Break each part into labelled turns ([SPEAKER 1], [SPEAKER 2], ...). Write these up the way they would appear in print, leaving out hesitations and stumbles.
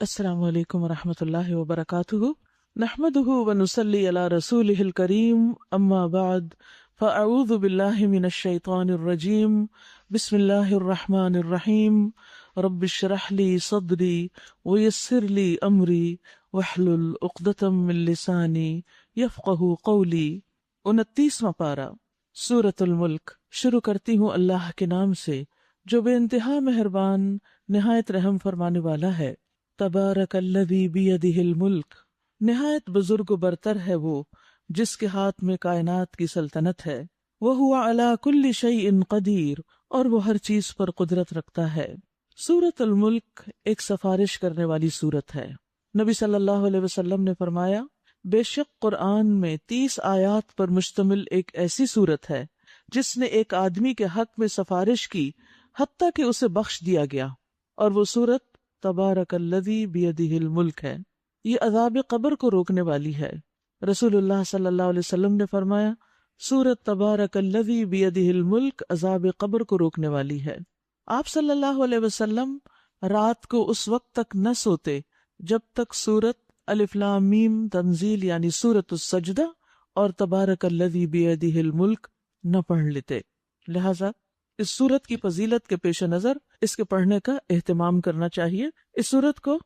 [SPEAKER 1] السلام علیکم ورحمۃ اللہ وبرکاتہ نحمده ونصلی علی رسوله الکریم اما بعد فاعوذ باللہ من الشیطان الرجیم بسم اللہ الرحمن الرحیم رب اشرح لی صدری ویسر لی امری واحلل عقدۃ من لسانی یفقہوا قولی۔ 29واں پارہ سورۃ الملک۔ شروع کرتی ہوں اللہ کے نام سے جو بے انتہا مہربان نہایت رحم فرمانے والا ہے۔ تبارک الذی بیدہ الملک، نہایت بزرگ و برتر ہے وہ جس کے ہاتھ میں کائنات کی سلطنت ہے۔ وہو علی کل شیء قدیر، اور وہ ہر چیز پر قدرت رکھتا ہے۔ سورۃ الملک ایک سفارش کرنے والی سورت ہے۔ نبی صلی اللہ علیہ وسلم نے فرمایا، بے شک قرآن میں 30 آیات پر مشتمل ایک ایسی سورت ہے جس نے ایک آدمی کے حق میں سفارش کی حتیٰ کہ اسے بخش دیا گیا، اور وہ سورت تبارک الذی بیدہ الملک ہے۔ یہ عذاب قبر کو روکنے والی ہے۔ رسول اللہ صلی اللہ علیہ وسلم نے فرمایا، سورت تبارک الذی بیدہ الملک عذاب قبر کو روکنے والی ہے۔ آپ صلی اللہ علیہ وسلم رات کو اس وقت تک نہ سوتے جب تک سورت الف لام میم تنزیل یعنی سورت السجدہ اور تبارک الذی بیدہ الملک نہ پڑھ لیتے۔ لہذا اس سورت کی فضیلت کے پیش نظر اس کے پڑھنے کا اہتمام کرنا چاہیے۔ اس سورت کو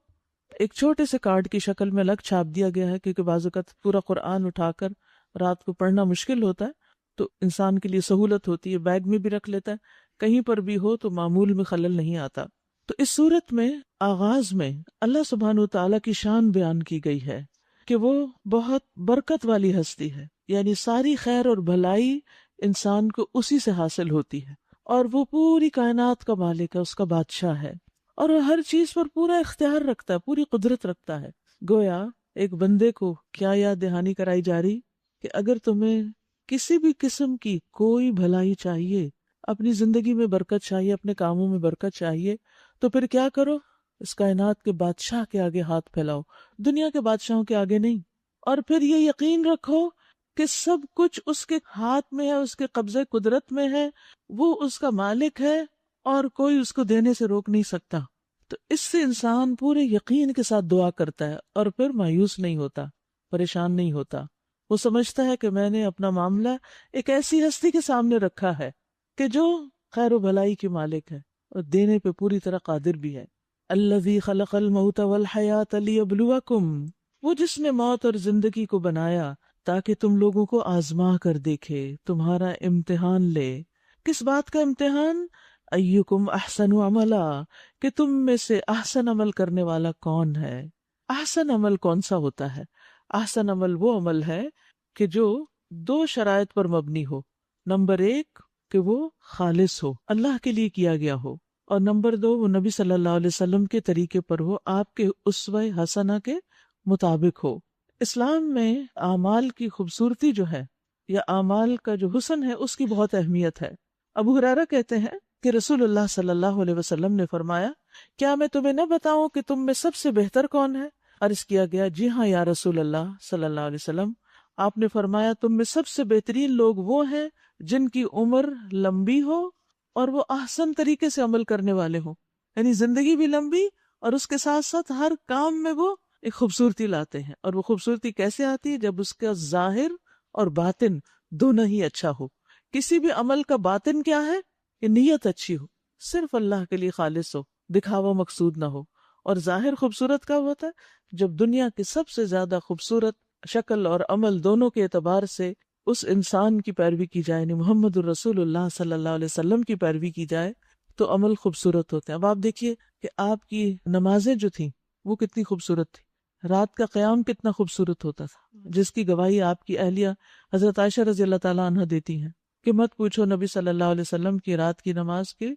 [SPEAKER 1] ایک چھوٹے سے کارڈ کی شکل میں الگ چھاپ دیا گیا ہے، کیونکہ بعض اوقات پورا قرآن اٹھا کر رات کو پڑھنا مشکل ہوتا ہے، تو انسان کے لیے سہولت ہوتی ہے، بیگ میں بھی رکھ لیتا ہے، کہیں پر بھی ہو تو معمول میں خلل نہیں آتا۔ تو اس سورت میں آغاز میں اللہ سبحانہ و تعالیٰ کی شان بیان کی گئی ہے کہ وہ بہت برکت والی ہستی ہے، یعنی ساری خیر اور بھلائی انسان کو اسی سے حاصل ہوتی ہے، اور وہ پوری کائنات کا مالک ہے، اس کا بادشاہ ہے، اور وہ ہر چیز پر پورا اختیار رکھتا ہے، پوری قدرت رکھتا ہے۔ گویا ایک بندے کو کیا یاد دہانی کرائی جا رہی کہ اگر تمہیں کسی بھی قسم کی کوئی بھلائی چاہیے، اپنی زندگی میں برکت چاہیے، اپنے کاموں میں برکت چاہیے، تو پھر کیا کرو؟ اس کائنات کے بادشاہ کے آگے ہاتھ پھیلاؤ، دنیا کے بادشاہوں کے آگے نہیں۔ اور پھر یہ یقین رکھو کہ سب کچھ اس کے ہاتھ میں ہے، اس کے قبضے قدرت میں ہے، وہ اس کا مالک ہے اور کوئی اس کو دینے سے روک نہیں سکتا۔ تو اس سے انسان پورے یقین کے ساتھ دعا کرتا ہے اور پھر مایوس نہیں ہوتا، پریشان نہیں ہوتا۔ وہ سمجھتا ہے کہ میں نے اپنا معاملہ ایک ایسی ہستی کے سامنے رکھا ہے کہ جو خیر و بھلائی کی مالک ہے اور دینے پہ پوری طرح قادر بھی ہے۔ الذی خلق الموت والحیات لیبلوکم، وہ جس نے موت اور زندگی کو بنایا تاکہ تم لوگوں کو آزما کر دیکھے، تمہارا امتحان لے۔ کس بات کا امتحان؟ ایکم احسن عملا، کہ تم میں سے احسن عمل کرنے والا کون ہے۔ احسن عمل کون سا ہوتا ہے؟ احسن عمل وہ عمل ہے کہ جو 2 شرائط پر مبنی ہو۔ نمبر 1 کہ وہ خالص ہو، اللہ کے لیے کیا گیا ہو، اور نمبر 2 وہ نبی صلی اللہ علیہ وسلم کے طریقے پر ہو، آپ کے اسوہ حسنہ کے مطابق ہو۔ اسلام میں اعمال کی خوبصورتی جو ہے یا اعمال کا جو حسن ہے اس کی بہت اہمیت ہے۔ ابو ہریرہ کہتے ہیں کہ رسول اللہ صلی اللہ علیہ وسلم نے فرمایا، کیا میں تمہیں نہ بتاؤں کہ تم میں سب سے بہتر کون ہے؟ عرض کیا گیا، جی ہاں یا رسول اللہ صلی اللہ علیہ وسلم۔ آپ نے فرمایا، تم میں سب سے بہترین لوگ وہ ہیں جن کی عمر لمبی ہو اور وہ احسن طریقے سے عمل کرنے والے ہوں، یعنی زندگی بھی لمبی اور اس کے ساتھ ساتھ ہر کام میں وہ ایک خوبصورتی لاتے ہیں۔ اور وہ خوبصورتی کیسے آتی ہے؟ جب اس کا ظاہر اور باطن دونوں ہی اچھا ہو۔ کسی بھی عمل کا باطن کیا ہے؟ کہ نیت اچھی ہو، صرف اللہ کے لیے خالص ہو، دکھاوا مقصود نہ ہو۔ اور ظاہر خوبصورت کب ہوتا ہے؟ جب دنیا کی سب سے زیادہ خوبصورت شکل اور عمل دونوں کے اعتبار سے اس انسان کی پیروی کی جائے، یعنی محمد الرسول اللہ صلی اللہ علیہ وسلم کی پیروی کی جائے تو عمل خوبصورت ہوتے ہیں۔ اب آپ دیکھیے کہ آپ کی نمازیں جو تھیں وہ کتنی خوبصورت تھی، رات کا قیام کتنا خوبصورت ہوتا تھا، جس کی گواہی آپ کی اہلیہ حضرت عائشہ رضی اللہ تعالیٰ عنہ دیتی ہیں کہ مت پوچھو نبی صلی اللہ علیہ وسلم کی رات کی نماز کے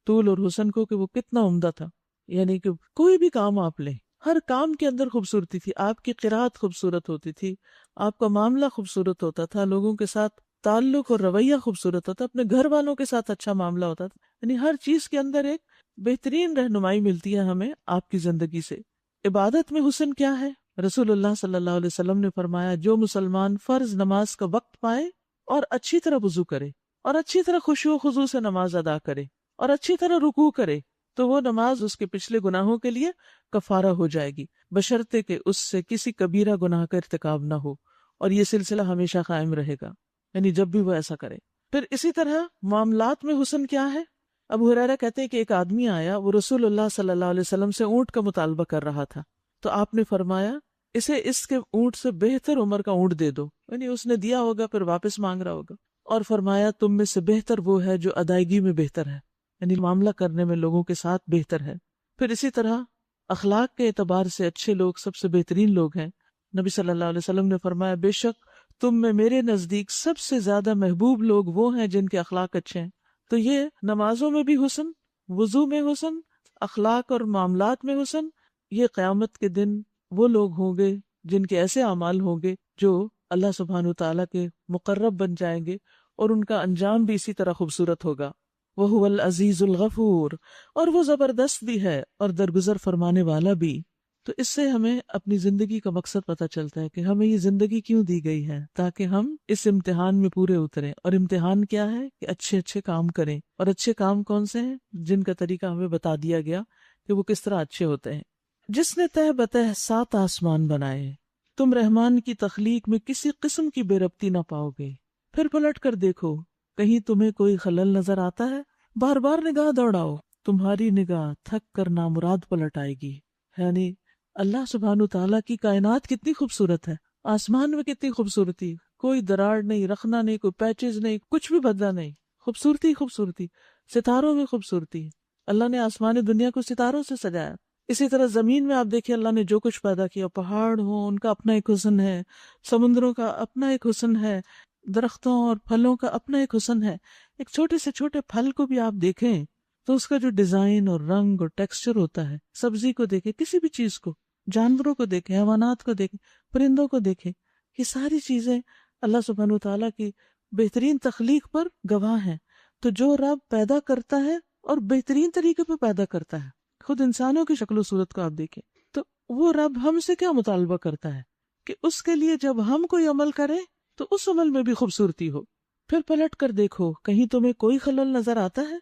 [SPEAKER 1] طول اور حسن کو کہ وہ کتنا عمدہ تھا۔ یعنی کہ کوئی بھی کام آپ لیں، ہر کام کے اندر خوبصورتی تھی، آپ کی قرات خوبصورت ہوتی تھی، آپ کا معاملہ خوبصورت ہوتا تھا، لوگوں کے ساتھ تعلق اور رویہ خوبصورت ہوتا، اپنے گھر والوں کے ساتھ اچھا معاملہ ہوتا تھا، یعنی ہر چیز کے اندر ایک بہترین رہنمائی ملتی ہے ہمیں آپ کی زندگی سے۔ عبادت میں حسن کیا ہے؟ رسول اللہ صلی اللہ علیہ وسلم نے فرمایا، جو مسلمان فرض نماز کا وقت پائے اور اچھی طرح وضو کرے اور اچھی طرح خشوع و خضوع سے نماز ادا کرے اور اچھی طرح رکوع کرے تو وہ نماز اس کے پچھلے گناہوں کے لیے کفارہ ہو جائے گی، بشرطے کہ اس سے کسی کبیرہ گناہ کا ارتکاب نہ ہو، اور یہ سلسلہ ہمیشہ قائم رہے گا، یعنی جب بھی وہ ایسا کرے۔ پھر اسی طرح معاملات میں حسن کیا ہے؟ ابو ہریرہ کہتے ہیں کہ ایک آدمی آیا، وہ رسول اللہ صلی اللہ علیہ وسلم سے اونٹ کا مطالبہ کر رہا تھا، تو آپ نے فرمایا اسے اس کے اونٹ سے بہتر عمر کا اونٹ دے دو، یعنی اس نے دیا ہوگا پھر واپس مانگ رہا ہوگا، اور فرمایا تم میں سے بہتر وہ ہے جو ادائیگی میں بہتر ہے، یعنی معاملہ کرنے میں لوگوں کے ساتھ بہتر ہے۔ پھر اسی طرح اخلاق کے اعتبار سے اچھے لوگ سب سے بہترین لوگ ہیں۔ نبی صلی اللہ علیہ وسلم نے فرمایا بے شک تم میں میرے نزدیک سب سے زیادہ محبوب لوگ وہ ہیں جن کے اخلاق اچھے ہیں۔ تو یہ نمازوں میں بھی حسن، وضو میں حسن، اخلاق اور معاملات میں حسن، یہ قیامت کے دن وہ لوگ ہوں گے جن کے ایسے اعمال ہوں گے جو اللہ سبحانہ وتعالیٰ کے مقرب بن جائیں گے، اور ان کا انجام بھی اسی طرح خوبصورت ہوگا۔ وَهُوَ الْعَزِيزُ الْغَفُورُ، اور وہ زبردست بھی ہے اور درگزر فرمانے والا بھی۔ تو اس سے ہمیں اپنی زندگی کا مقصد پتہ چلتا ہے کہ ہمیں یہ زندگی کیوں دی گئی ہے، تاکہ ہم اس امتحان میں پورے اتریں۔ اور امتحان کیا ہے؟ کہ اچھے اچھے کام کریں، اور اچھے کام کون سے ہیں؟ جن کا طریقہ ہمیں بتا دیا گیا کہ وہ کس طرح اچھے ہوتے ہیں۔ جس نے تہ بتہ 7 آسمان بنائے، تم رحمان کی تخلیق میں کسی قسم کی بے ربطی نہ پاؤ گے۔ پھر پلٹ کر دیکھو، کہیں تمہیں کوئی خلل نظر آتا ہے؟ بار بار نگاہ دوڑاؤ، تمہاری نگاہ تھک کر نامراد پلٹ آئے گی۔ یعنی اللہ سبحانہ تعالیٰ کی کائنات کتنی خوبصورت ہے، آسمان میں کتنی خوبصورتی، کوئی دراڑ نہیں، رخنا نہیں، کوئی پیچز نہیں، کچھ بھی بدلا نہیں، خوبصورتی خوبصورتی، ستاروں میں خوبصورتی۔ اللہ نے آسمان دنیا کو ستاروں سے سجایا۔ اسی طرح زمین میں آپ دیکھیں اللہ نے جو کچھ پیدا کیا، پہاڑ ہوں ان کا اپنا ایک حسن ہے، سمندروں کا اپنا ایک حسن ہے، درختوں اور پھلوں کا اپنا ایک حسن ہے۔ ایک چھوٹے سے چھوٹے پھل کو بھی آپ دیکھیں تو اس کا جو ڈیزائن اور رنگ اور ٹیکسچر ہوتا ہے، سبزی کو دیکھیں، کسی بھی چیز کو، جانوروں کو دیکھیں، حیوانات کو دیکھیں، پرندوں کو دیکھیں، یہ ساری چیزیں اللہ سبحانہ وتعالیٰ کی بہترین تخلیق پر گواہ ہیں۔ تو جو رب پیدا کرتا ہے اور بہترین طریقے پہ پیدا کرتا ہے، خود انسانوں کی شکل و صورت کو آپ دیکھیں، تو وہ رب ہم سے کیا مطالبہ کرتا ہے کہ اس کے لیے جب ہم کوئی عمل کریں تو اس عمل میں بھی خوبصورتی ہو۔ پھر پلٹ کر دیکھو، کہیں تمہیں کوئی خلل نظر آتا ہے؟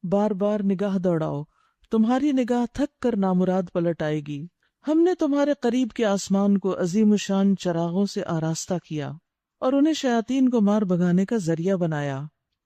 [SPEAKER 1] بار بار نگاہ دوڑاؤ، تمہاری نگاہ تھک کر نامراد پلٹ آئے گی۔ ہم نے تمہارے قریب کے آسمان کو عظیم الشان چراغوں سے آراستہ کیا اور انہیں شیاطین کو مار بھگانے کا ذریعہ بنایا۔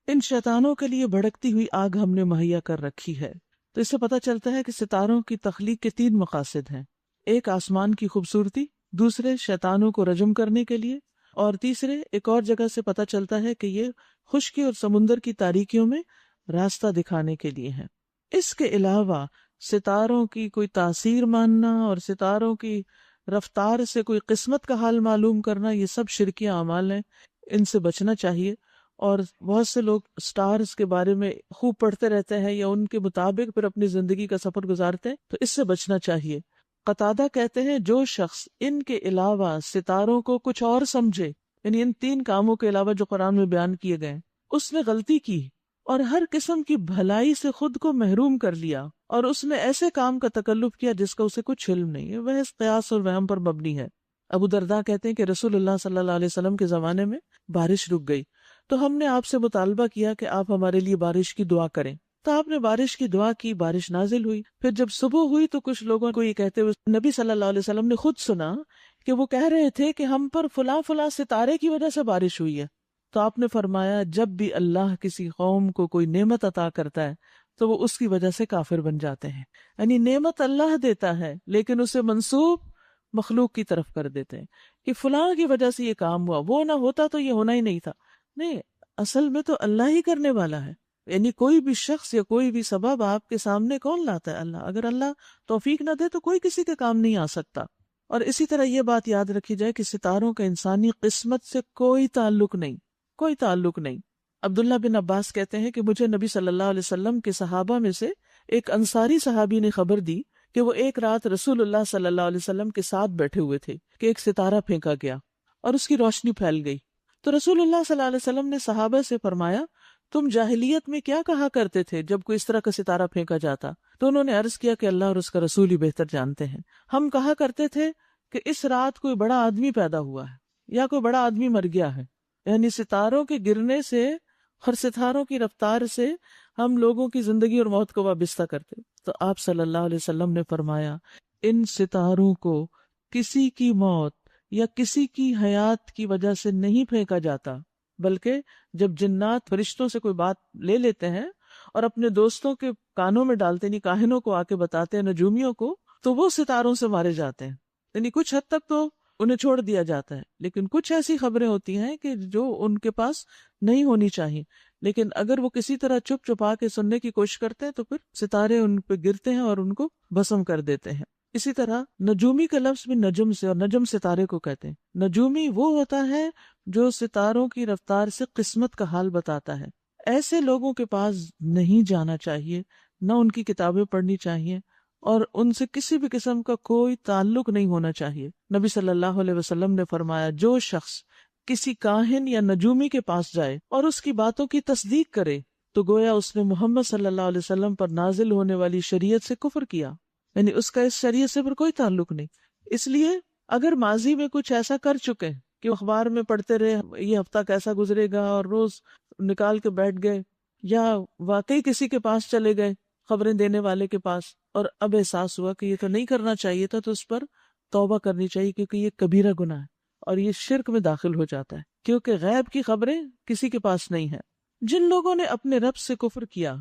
[SPEAKER 1] ان شیطانوں کے لیے بھڑکتی ہوئی آگ ہم نے مہیا کر رکھی ہے۔ تو اس سے پتہ چلتا ہے کہ ستاروں کی تخلیق کے 3 مقاصد ہیں، ایک آسمان کی خوبصورتی، دوسرے شیطانوں کو رجم کرنے کے لیے، اور تیسرے ایک اور جگہ سے پتہ چلتا ہے کہ یہ خشکی اور سمندر کی تاریکیوں میں راستہ دکھانے کے لیے ہیں۔ اس کے علاوہ ستاروں کی کوئی تاثیر ماننا اور ستاروں کی رفتار سے کوئی قسمت کا حال معلوم کرنا، یہ سب شرکی اعمال ہیں، ان سے بچنا چاہیے۔ اور بہت سے لوگ سٹارز کے بارے میں خوب پڑھتے رہتے ہیں یا ان کے مطابق پھر اپنی زندگی کا سفر گزارتے ہیں، تو اس سے بچنا چاہیے۔ قتادہ کہتے ہیں جو شخص ان کے علاوہ ستاروں کو کچھ اور سمجھے، یعنی ان 3 کاموں کے علاوہ جو قرآن میں بیان کیے گئے، اس نے غلطی کی اور ہر قسم کی بھلائی سے خود کو محروم کر لیا، اور اس نے ایسے کام کا تکلف کیا جس کا اسے کچھ علم نہیں ہے، وہ قیاس اور وہم پر مبنی ہے۔ ابو درداء کہتے ہیں کہ رسول اللہ صلی اللہ علیہ وسلم کے زمانے میں بارش رک گئی تو ہم نے آپ سے مطالبہ کیا کہ آپ ہمارے لیے بارش کی دعا کریں، تو آپ نے بارش کی دعا کی، بارش نازل ہوئی۔ پھر جب صبح ہوئی تو کچھ لوگوں کو یہ کہتے ہوئے نبی صلی اللہ علیہ وسلم نے خود سنا کہ وہ کہہ رہے تھے کہ ہم پر فلاں فلاں ستارے کی وجہ سے بارش ہوئی ہے۔ تو آپ نے فرمایا جب بھی اللہ کسی قوم کو کوئی نعمت عطا کرتا ہے تو وہ اس کی وجہ سے کافر بن جاتے ہیں، یعنی نعمت اللہ دیتا ہے لیکن اسے منسوب مخلوق کی طرف کر دیتے ہیں کہ فلاں کی وجہ سے یہ کام ہوا، وہ نہ ہوتا تو یہ ہونا ہی نہیں تھا۔ نہیں، اصل میں تو اللہ ہی کرنے والا ہے، یعنی کوئی بھی شخص یا کوئی بھی سبب آپ کے سامنے کون لاتا ہے؟ اللہ۔ اگر اللہ توفیق نہ دے تو کوئی کسی کے کام نہیں آ سکتا۔ اور اسی طرح یہ بات یاد رکھی جائے کہ ستاروں کا انسانی قسمت سے کوئی تعلق نہیں، کوئی تعلق نہیں۔ عبداللہ بن عباس کہتے ہیں کہ مجھے نبی صلی اللہ علیہ وسلم کے صحابہ میں سے ایک انصاری صحابی نے خبر دی کہ وہ ایک رات رسول اللہ صلی اللہ علیہ وسلم کے ساتھ بیٹھے ہوئے تھے کہ ایک ستارہ پھینکا گیا اور اس کی روشنی پھیل گئی۔ تو رسول اللہ صلی اللہ علیہ وسلم نے صحابہ سے فرمایا تم جاہلیت میں کیا کہا کرتے تھے جب کوئی اس طرح کا ستارہ پھینکا جاتا؟ تو انہوں نے عرض کیا کہ اللہ اور اس کا رسول ہی بہتر جانتے ہیں۔ ہم کہا کرتے تھے کہ اس رات کوئی بڑا آدمی پیدا ہوا ہے یا کوئی بڑا آدمی مر گیا ہے، یعنی ستاروں کے گرنے سے اور ستاروں کی رفتار سے ہم لوگوں کی زندگی اور موت کو وابستہ کرتے۔ تو آپ صلی اللہ علیہ وسلم نے فرمایا ان ستاروں کو کسی کی موت یا کسی کی حیات کی وجہ سے نہیں پھینکا جاتا، بلکہ جب جنات فرشتوں سے کوئی بات لے لیتے ہیں اور اپنے دوستوں کے کانوں میں ڈالتے، یعنی کاہنوں کو آ کے بتاتے ہیں، نجومیوں کو، تو وہ ستاروں سے مارے جاتے ہیں. یعنی کچھ حد تک تو انہیں چھوڑ دیا جاتا ہے، لیکن کچھ ایسی خبریں ہوتی ہیں کہ جو ان کے پاس نہیں ہونی چاہیے، لیکن اگر وہ کسی طرح چپ چپا کے سننے کی کوشش کرتے ہیں تو پھر ستارے ان پہ گرتے ہیں اور ان کو بھسم کر دیتے ہیں. اسی طرح نجومی کا لفظ بھی نجم سے، اور نجم ستارے کو کہتے ہیں. نجومی وہ ہوتا ہے جو ستاروں کی رفتار سے قسمت کا حال بتاتا ہے. ایسے لوگوں کے پاس نہیں جانا چاہیے، نہ ان کی کتابیں پڑھنی چاہیے، اور ان سے کسی بھی قسم کا کوئی تعلق نہیں ہونا چاہیے. نبی صلی اللہ علیہ وسلم نے فرمایا جو شخص کسی کاہن یا نجومی کے پاس جائے اور اس کی باتوں کی تصدیق کرے تو گویا اس نے محمد صلی اللہ علیہ وسلم پر نازل ہونے والی شریعت سے کفر کیا، یعنی اس کا اس شریعت سے پر کوئی تعلق نہیں. اس لیے اگر ماضی میں کچھ ایسا کر چکے کہ اخبار میں پڑھتے رہے یہ ہفتہ کیسا گزرے گا اور روز نکال کے بیٹھ گئے، یا واقعی کسی کے پاس چلے گئے خبریں دینے والے کے پاس، اور اب احساس ہوا کہ یہ تو نہیں کرنا چاہیے تھا، تو اس پر توبہ کرنی چاہیے، کیونکہ یہ کبیرہ گناہ ہے اور یہ شرک میں داخل ہو جاتا ہے، کیونکہ غیب کی خبریں کسی کے پاس نہیں ہیں. جن لوگوں نے اپنے رب سے کفر کیا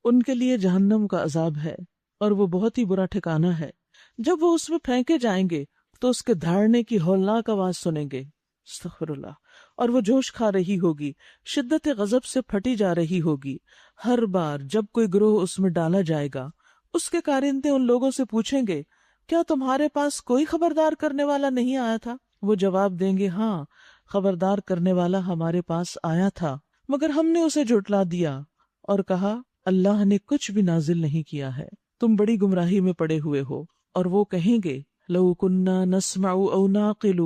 [SPEAKER 1] ان کے لیے جہنم کا عذاب ہے اور وہ بہت ہی برا ٹھکانہ ہے. جب وہ اس میں پھینکے جائیں گے تو اس کے دھاڑنے کی ہولناک آواز سنیں گے، استغفر اللہ، اور وہ جوش کھا رہی ہوگی، شدت غضب سے پھٹی جا رہی ہوگی. ہر بار جب کوئی گروہ اس میں ڈالا جائے گا اس کے کارندے ان لوگوں سے پوچھیں گے کیا تمہارے پاس کوئی خبردار کرنے والا نہیں آیا تھا؟ وہ جواب دیں گے ہاں، خبردار کرنے والا ہمارے پاس آیا تھا مگر ہم نے اسے جھٹلا دیا اور کہا اللہ نے کچھ بھی نازل نہیں کیا ہے، تم بڑی گمراہی میں پڑے ہوئے ہو. اور وہ کہیں گے لو کننا نسمع او ناقل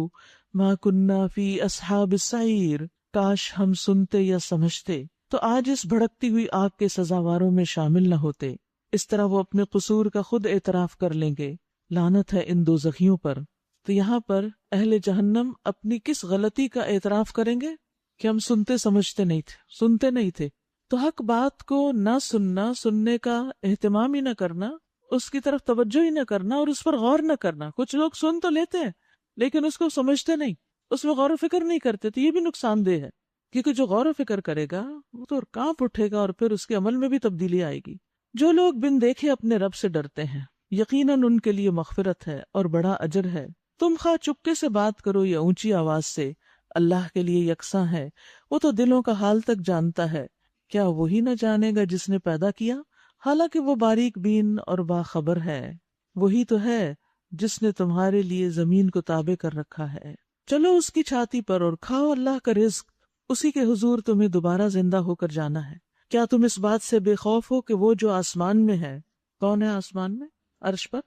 [SPEAKER 1] ما کننا فی اصحاب السعیر، کاش ہم سنتے یا سمجھتے تو آج اس بھڑکتی ہوئی آگ کے سزاواروں میں شامل نہ ہوتے. اس طرح وہ اپنے قصور کا خود اعتراف کر لیں گے. لعنت ہے ان دوزخیوں پر. تو یہاں پر اہل جہنم اپنی کس غلطی کا اعتراف کریں گے کہ ہم سنتے نہیں تھے. تو حق بات کو نہ سننا، سننے کا اہتمام ہی نہ کرنا، اس کی طرف توجہ ہی نہ کرنا اور اس پر غور نہ کرنا. کچھ لوگ سن تو لیتے ہیں لیکن اس کو سمجھتے نہیں، اس میں غور و فکر نہیں کرتے، تو یہ بھی نقصان دہ ہے، کیونکہ جو غور و فکر کرے گا وہ تو کانپ اٹھے گا اور پھر اس کے عمل میں بھی تبدیلی آئے گی. جو لوگ بن دیکھے اپنے رب سے ڈرتے ہیں یقیناً ان کے لیے مغفرت ہے اور بڑا اجر ہے. تم خواہ چپکے سے بات کرو یا اونچی آواز سے، اللہ کے لیے یکساں ہے، وہ تو دلوں کا حال تک جانتا ہے. کیا وہی نہ جانے گا جس نے پیدا کیا؟ حالانکہ وہ باریک بین اور باخبر ہے. وہی تو ہے جس نے تمہارے لیے زمین کو تابع کر رکھا ہے. چلو اس کی چھاتی پر اور کھاؤ اللہ کا رزق، اسی کے حضور تمہیں دوبارہ زندہ ہو کر جانا ہے. کیا تم اس بات سے بے خوف ہو کہ وہ جو آسمان میں ہے، کون ہے آسمان میں؟ عرش پر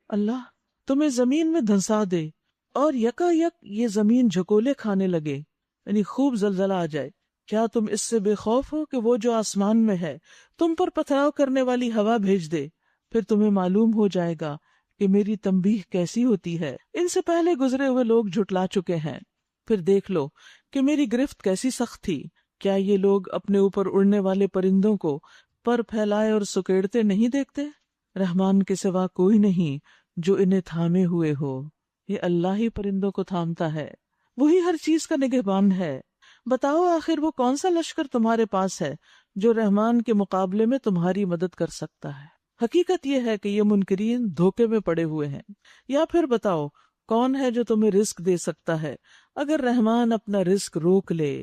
[SPEAKER 1] اللہ، تمہیں زمین میں دھنسا دے اور یکا یک یہ زمین جھکولے کھانے لگے، یعنی خوب زلزلہ آ جائے. کیا تم اس سے بے خوف ہو کہ وہ جو آسمان میں ہے تم پر پتھراؤ کرنے والی ہوا بھیج دے، پھر تمہیں معلوم ہو جائے گا کہ میری تنبیہ کیسی ہوتی ہے. ان سے پہلے گزرے ہوئے لوگ جھٹلا چکے ہیں، پھر دیکھ لو کہ میری گرفت کیسی سخت تھی. کیا یہ لوگ اپنے اوپر اڑنے والے پرندوں کو پر پھیلائے اور سکیڑتے نہیں دیکھتے؟ رحمان کے سوا کوئی نہیں جو انہیں تھامے ہوئے ہو. یہ اللہ ہی پرندوں کو تھامتا ہے، وہی ہر چیز کا نگہبان ہے. بتاؤ آخر وہ کون سا لشکر تمہارے پاس ہے جو رحمان کے مقابلے میں تمہاری مدد کر سکتا ہے؟ حقیقت یہ ہے کہ یہ منکرین دھوکے میں پڑے ہوئے ہیں. یا پھر بتاؤ کون ہے جو تمہیں رزق دے سکتا ہے اگر رحمان اپنا رزق روک لے؟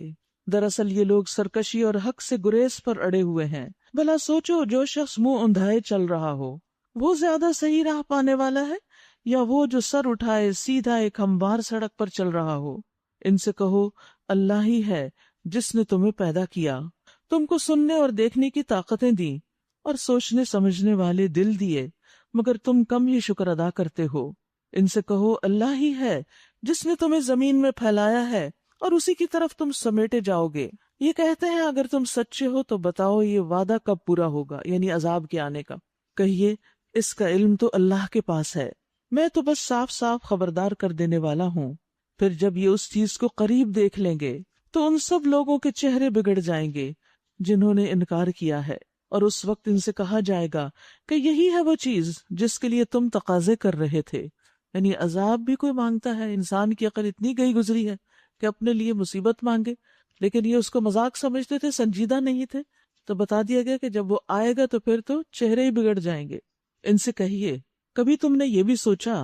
[SPEAKER 1] دراصل یہ لوگ سرکشی اور حق سے گریز پر اڑے ہوئے ہیں. بھلا سوچو جو شخص منہ اندھائے چل رہا ہو وہ زیادہ صحیح راہ پانے والا ہے یا وہ جو سر اٹھائے سیدھا ایک ہموار سڑک پر چل رہا ہو؟ ان سے کہو اللہ ہی ہے جس نے تمہیں پیدا کیا، تم کو سننے اور دیکھنے کی طاقتیں دیں اور سوچنے سمجھنے والے دل دیے، مگر تم کم ہی شکر ادا کرتے ہو. ان سے کہو اللہ ہی ہے جس نے تمہیں زمین میں پھیلایا ہے اور اسی کی طرف تم سمیٹے جاؤ گے. یہ کہتے ہیں اگر تم سچے ہو تو بتاؤ یہ وعدہ کب پورا ہوگا، یعنی عذاب کے آنے کا. کہیے اس کا علم تو اللہ کے پاس ہے، میں تو بس صاف صاف خبردار کر دینے والا ہوں. پھر جب یہ اس چیز کو قریب دیکھ لیں گے تو ان سب لوگوں کے چہرے بگڑ جائیں گے جنہوں نے انکار کیا ہے، اور اس وقت ان سے کہا جائے گا کہ یہی ہے وہ چیز جس کے لیے تم تقاضے کر رہے تھے. یعنی عذاب بھی کوئی مانگتا ہے. انسان کی عقل اتنی گئی گزری ہے کہ اپنے لیے مصیبت مانگے، لیکن یہ اس کو مذاق سمجھتے تھے، سنجیدہ نہیں تھے. تو بتا دیا گیا کہ جب وہ آئے گا تو پھر تو چہرے ہی بگڑ جائیں گے. ان سے کہیے کبھی تم نے یہ بھی سوچا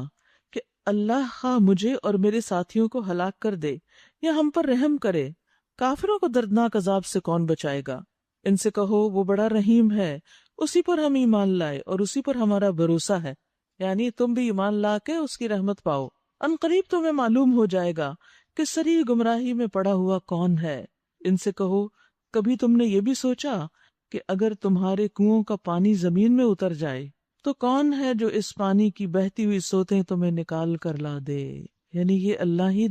[SPEAKER 1] کہ اللہ خواہ مجھے اور میرے ساتھیوں کو ہلاک کر دے یا ہم پر رحم کرے، کافروں کو دردناک عذاب سے کون بچائے گا؟ ان سے کہو وہ بڑا رحیم ہے، اسی پر ہم ایمان لائے اور اسی پر ہمارا بھروسہ ہے. یعنی تم بھی ایمان لا کے اس کی رحمت پاؤ. ان قریب تمہیں معلوم ہو جائے گا کہ سری گمراہی میں پڑا ہوا کون ہے. ان سے کہو کبھی تم نے یہ بھی سوچا کہ اگر تمہارے کنوؤں کا پانی زمین میں اتر جائے تو کون ہے جو اس پانی کی بہتی ہوئی سوتیں تمہیں نکال کر لا دے؟ یعنی یہ اللہ ہی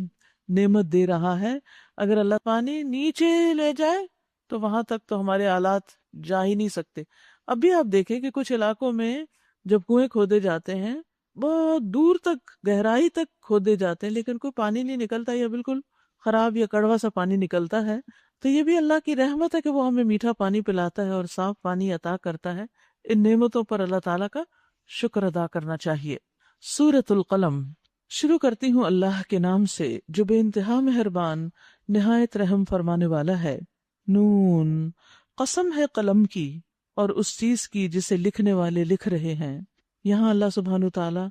[SPEAKER 1] نعمت دے رہا ہے. اگر اللہ پانی نیچے لے جائے تو وہاں تک تو ہمارے آلات جا ہی نہیں سکتے. اب بھی آپ دیکھیں کہ کچھ علاقوں میں جب کنویں کھودے جاتے ہیں بہت دور تک گہرائی تک کھودے جاتے ہیں لیکن کوئی پانی نہیں نکلتا یا بالکل خراب یا کڑوا سا پانی نکلتا ہے. تو یہ بھی اللہ کی رحمت ہے کہ وہ ہمیں میٹھا پانی پلاتا ہے اور صاف پانی عطا کرتا ہے. ان نعمتوں پر اللہ تعالیٰ کا شکر ادا کرنا چاہیے. سورۃ القلم. شروع کرتی ہوں اللہ کے نام سے جو بے انتہا مہربان نہایت رحم فرمانے والا ہے. نون، قسم ہے قلم کی اور اس چیز کی جسے لکھنے والے لکھ رہے ہیں. یہاں اللہ سبحانہ تعالیٰ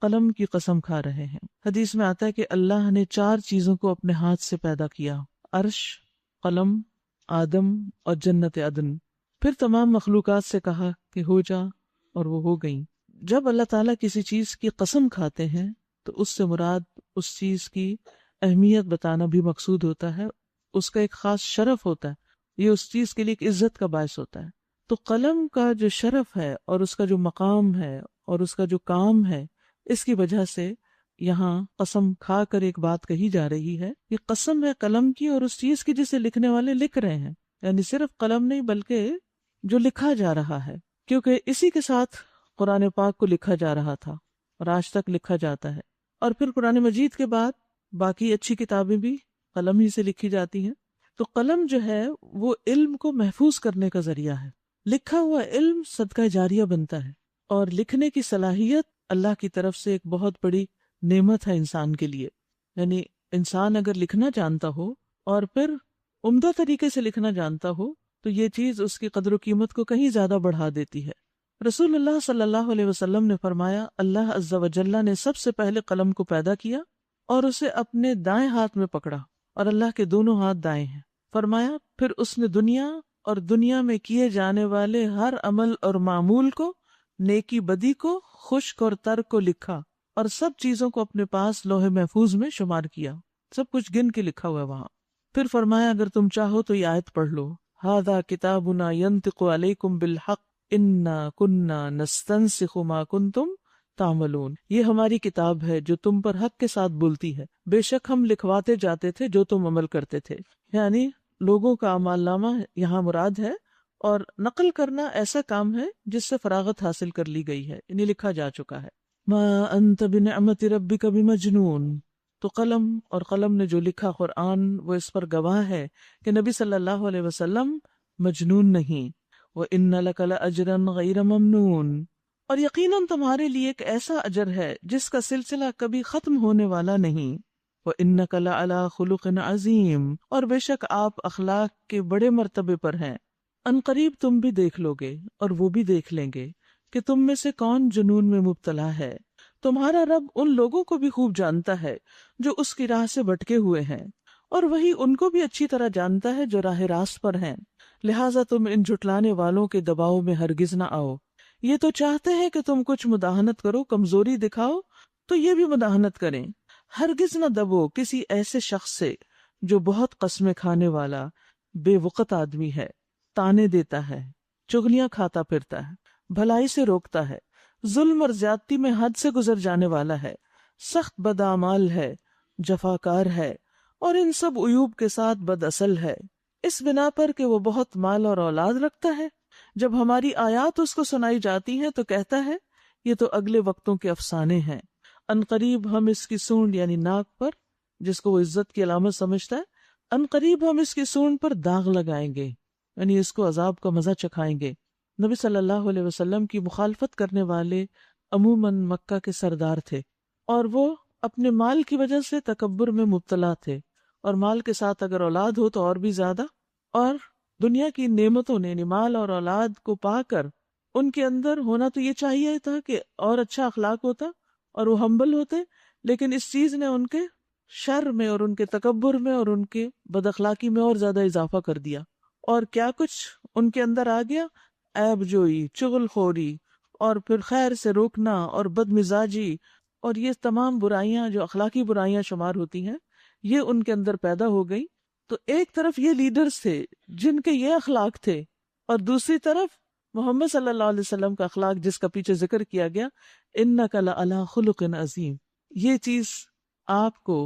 [SPEAKER 1] قلم کی قسم کھا رہے ہیں. حدیث میں آتا ہے کہ اللہ نے 4 چیزوں کو اپنے ہاتھ سے پیدا کیا: عرش، قلم، آدم اور جنت عدن. پھر تمام مخلوقات سے کہا کہ ہو جا اور وہ ہو گئیں. جب اللہ تعالیٰ کسی چیز کی قسم کھاتے ہیں تو اس سے مراد اس چیز کی اہمیت بتانا بھی مقصود ہوتا ہے، اس کا ایک خاص شرف ہوتا ہے، یہ اس چیز کے لیے ایک عزت کا باعث ہوتا ہے. تو قلم کا جو شرف ہے اور اس کا جو مقام ہے اور اس کا جو کام ہے، اس کی وجہ سے یہاں قسم کھا کر ایک بات کہی جا رہی ہے کہ قسم ہے قلم کی اور اس چیز کی جسے لکھنے والے لکھ رہے ہیں. یعنی صرف قلم نہیں بلکہ جو لکھا جا رہا ہے، کیونکہ اسی کے ساتھ قرآن پاک کو لکھا جا رہا تھا اور آج تک لکھا جاتا ہے. اور پھر قرآن مجید کے بعد باقی اچھی کتابیں بھی قلم ہی سے لکھی جاتی ہیں. تو قلم جو ہے وہ علم کو محفوظ کرنے کا ذریعہ ہے. لکھا ہوا علم صدقہ جاریہ بنتا ہے اور لکھنے کی صلاحیت اللہ کی طرف سے ایک بہت بڑی نعمت ہے انسان کے لیے. یعنی انسان اگر لکھنا جانتا ہو اور پھر عمدہ طریقے سے لکھنا جانتا ہو تو یہ چیز اس کی قدر و قیمت کو کہیں زیادہ بڑھا دیتی ہے. رسول اللہ صلی اللہ علیہ وسلم نے فرمایا اللہ عز و جل نے سب سے پہلے قلم کو پیدا کیا اور اسے اپنے دائیں ہاتھ میں پکڑا اور اللہ کے دونوں ہاتھ دائیں ہیں. فرمایا پھر اس نے دنیا اور دنیا میں کیے جانے والے ہر عمل اور معمول کو، نیکی بدی کو، خشک اور تر کو لکھا اور سب چیزوں کو اپنے پاس لوح محفوظ میں شمار کیا. سب کچھ گن کے لکھا ہوا ہے وہاں. پھر فرمایا اگر تم چاہو تو یہ آیت پڑھ لو: ھذا کتابنا ینطق علیکم بالحق انا کنا نستنسخ ما کنتم تعملون. یہ ہماری کتاب ہے جو تم پر حق کے ساتھ بولتی ہے، بے شک ہم لکھواتے جاتے تھے جو تم عمل کرتے تھے. یعنی لوگوں کا اعمال نامہ یہاں مراد ہے اور نقل کرنا ایسا کام ہے جس سے فراغت حاصل کر لی گئی ہے، یعنی لکھا جا چکا ہے. ما انت بنعمت ربک بمجنون. تو قلم اور قلم نے جو لکھا قرآن وہ اس پر گواہ ہے کہ نبی صلی اللہ علیہ وسلم مجنون نہیں. وَإِنَّ لَكَ لَأَجْرًا غَيْرَ مَمْنُونَ. اور یقیناً تمہارے لیے ایک ایسا اجر ہے جس کا سلسلہ کبھی ختم ہونے والا نہیں. وَإِنَّكَ لَعَلَىٰ خُلُقٍ عَظِيمٍ. اور بے شک آپ اخلاق کے بڑے مرتبے پر ہیں. ان قریب تم بھی دیکھ لو گے اور وہ بھی دیکھ لیں گے کہ تم میں سے کون جنون میں مبتلا ہے. تمہارا رب ان لوگوں کو بھی خوب جانتا ہے جو اس کی راہ سے بھٹکے ہوئے ہیں اور وہی ان کو بھی اچھی طرح جانتا ہے جو راہ راست پر ہیں. لہٰذا تم ان جھٹلانے والوں کے دباؤ میں ہرگز نہ آؤ. یہ تو چاہتے ہیں کہ تم کچھ مداحنت کرو، کمزوری دکھاؤ تو یہ بھی مداحنت کریں. ہرگز نہ دبو کسی ایسے شخص سے جو بہت قسمیں کھانے والا بے وقت آدمی ہے، تانے دیتا ہے، چغلیاں کھاتا پھرتا ہے، بھلائی سے روکتا ہے، ظلم اور زیادتی میں حد سے گزر جانے والا ہے، سخت بدعمال ہے، جفاکار ہے اور ان سب عیوب کے ساتھ بد اصل ہے، اس بنا پر کہ وہ بہت مال اور اولاد رکھتا ہے. جب ہماری آیات اس کو سنائی جاتی ہیں تو کہتا ہے یہ تو اگلے وقتوں کے افسانے ہیں. ان قریب ہم اس کی سونڈ یعنی ناک پر، جس کو وہ عزت کی علامت سمجھتا ہے، ان قریب ہم اس کی سونڈ پر داغ لگائیں گے، یعنی اس کو عذاب کا مزہ چکھائیں گے. نبی صلی اللہ علیہ وسلم کی مخالفت کرنے والے عموماً مکہ کے سردار تھے، اور وہ اپنے مال کی وجہ سے تکبر میں مبتلا تھے، اور مال کے ساتھ اگر اولاد ہو تو اور بھی زیادہ، اور دنیا کی نعمتوں نے یعنی مال اور اولاد کو پا کر ان کے اندر ہونا تو یہ چاہیے تھا کہ اور اچھا اخلاق ہوتا اور وہ ہمبل ہوتے، لیکن اس چیز نے ان کے شر میں اور ان کے تکبر میں اور ان کے بد اخلاقی میں اور زیادہ اضافہ کر دیا، اور کیا کچھ ان کے اندر آ گیا، عیب جوئی، چغل خوری، اور پھر خیر سے روکنا اور بد مزاجی، اور یہ تمام برائیاں جو اخلاقی برائیاں شمار ہوتی ہیں یہ ان کے اندر پیدا ہو گئی۔ تو ایک طرف یہ لیڈرز تھے جن کے یہ اخلاق تھے، اور دوسری طرف محمد صلی اللہ علیہ وسلم کا اخلاق جس کا پیچھے ذکر کیا گیا، اِنَّكَ لَعَلَىٰ خُلُقٍ عَظِيمٍ، یہ چیز آپ کو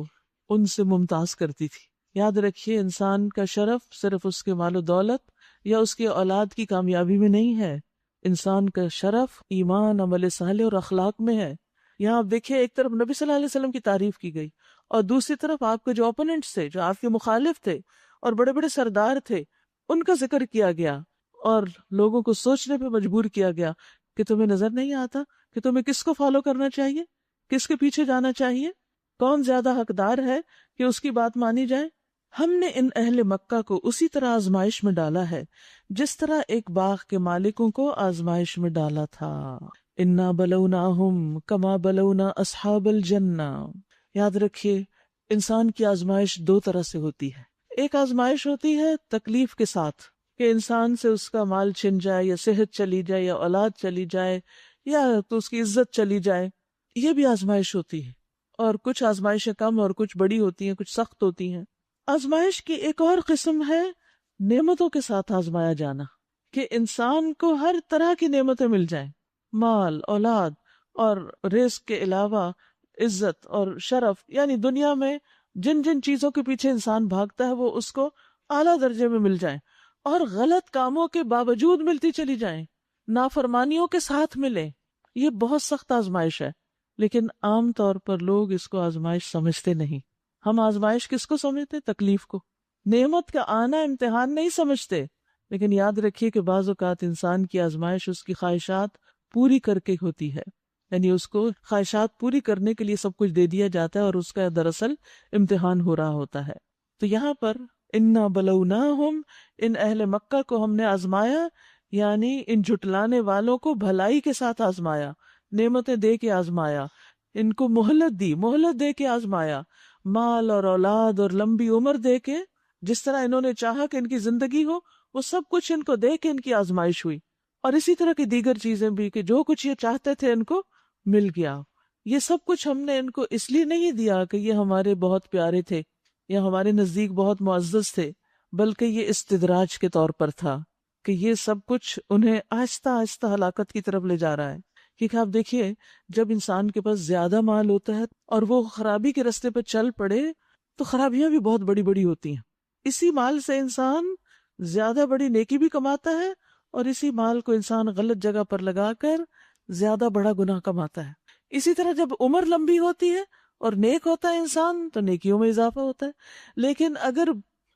[SPEAKER 1] ان سے ممتاز کرتی تھی۔ یاد رکھیے انسان کا شرف صرف اس کے مال و دولت یا اس کے اولاد کی کامیابی میں نہیں ہے، انسان کا شرف ایمان، عمل صالح اور اخلاق میں ہے۔ یہاں آپ دیکھیے ایک طرف نبی صلی اللہ علیہ وسلم کی تعریف کی گئی، اور دوسری طرف آپ کے جو اوپوننٹس تھے، جو آپ کے مخالف تھے اور بڑے بڑے سردار تھے، ان کا ذکر کیا گیا اور لوگوں کو سوچنے پہ مجبور کیا گیا کہ تمہیں نظر نہیں آتا کہ تمہیں کس کو فالو کرنا چاہیے، کس کے پیچھے جانا چاہیے، کون زیادہ حقدار ہے کہ اس کی بات مانی جائے۔ ہم نے ان اہل مکہ کو اسی طرح آزمائش میں ڈالا ہے جس طرح ایک باغ کے مالکوں کو آزمائش میں ڈالا تھا۔ انا بلوناہم کما بلونا اصحاب الجنہ۔ یاد رکھیے انسان کی آزمائش دو طرح سے ہوتی ہے، ایک آزمائش ہوتی ہے تکلیف کے ساتھ کہ انسان سے اس کا مال چھن جائے یا صحت چلی جائے یا اولاد چلی جائے یا تو اس کی عزت چلی جائے، یہ بھی آزمائش ہوتی ہے، اور کچھ آزمائشیں کم اور کچھ بڑی ہوتی ہیں، کچھ سخت ہوتی ہیں۔ آزمائش کی ایک اور قسم ہے نعمتوں کے ساتھ آزمایا جانا، کہ انسان کو ہر طرح کی نعمتیں مل جائیں، مال، اولاد اور رزق کے علاوہ عزت اور شرف، یعنی دنیا میں جن جن چیزوں کے پیچھے انسان بھاگتا ہے وہ اس کو اعلیٰ درجے میں مل جائیں، اور غلط کاموں کے باوجود ملتی چلی جائیں، نافرمانیوں کے ساتھ ملیں۔ یہ بہت سخت آزمائش ہے، لیکن عام طور پر لوگ اس کو آزمائش سمجھتے نہیں۔ ہم آزمائش کس کو سمجھتے؟ تکلیف کو، نعمت کا آنا امتحان نہیں سمجھتے۔ لیکن یاد رکھیے کہ بعض اوقات انسان کی آزمائش اس کی خواہشات پوری کر کے ہوتی ہے، یعنی اس کو خواہشات پوری کرنے کے لیے سب کچھ دے دیا جاتا ہے اور اس کا دراصل امتحان ہو رہا ہوتا ہے۔ تو یہاں پر انا بلوناہم، ان اہل مکہ کو ہم نے آزمایا، یعنی ان جھٹلانے والوں کو بھلائی کے ساتھ آزمایا، نعمتیں دے کے آزمایا، ان کو مہلت دی، مہلت دے کے آزمایا، مال اور اولاد اور لمبی عمر دے کے، جس طرح انہوں نے چاہا کہ ان کی زندگی ہو وہ سب کچھ ان کو دے کے ان کی آزمائش ہوئی، اور اسی طرح کی دیگر چیزیں بھی کہ جو کچھ یہ چاہتے تھے ان کو مل گیا۔ یہ سب کچھ ہم نے ان کو اس لیے نہیں دیا کہ یہ ہمارے بہت پیارے تھے یا ہمارے نزدیک بہت معزز تھے، بلکہ یہ استدراج کے طور پر تھا کہ یہ سب کچھ انہیں آہستہ آہستہ ہلاکت کی طرف لے جا رہا ہے۔ کیونکہ آپ دیکھیے جب انسان کے پاس زیادہ مال ہوتا ہے اور وہ خرابی کے راستے پہ چل پڑے تو خرابیاں بھی بہت بڑی بڑی ہوتی ہیں۔ اسی مال سے انسان زیادہ بڑی نیکی بھی کماتا ہے، اور اسی مال کو انسان غلط جگہ پر لگا کر زیادہ بڑا گناہ کماتا ہے۔ اسی طرح جب عمر لمبی ہوتی ہے اور نیک ہوتا ہے انسان تو نیکیوں میں اضافہ ہوتا ہے، لیکن اگر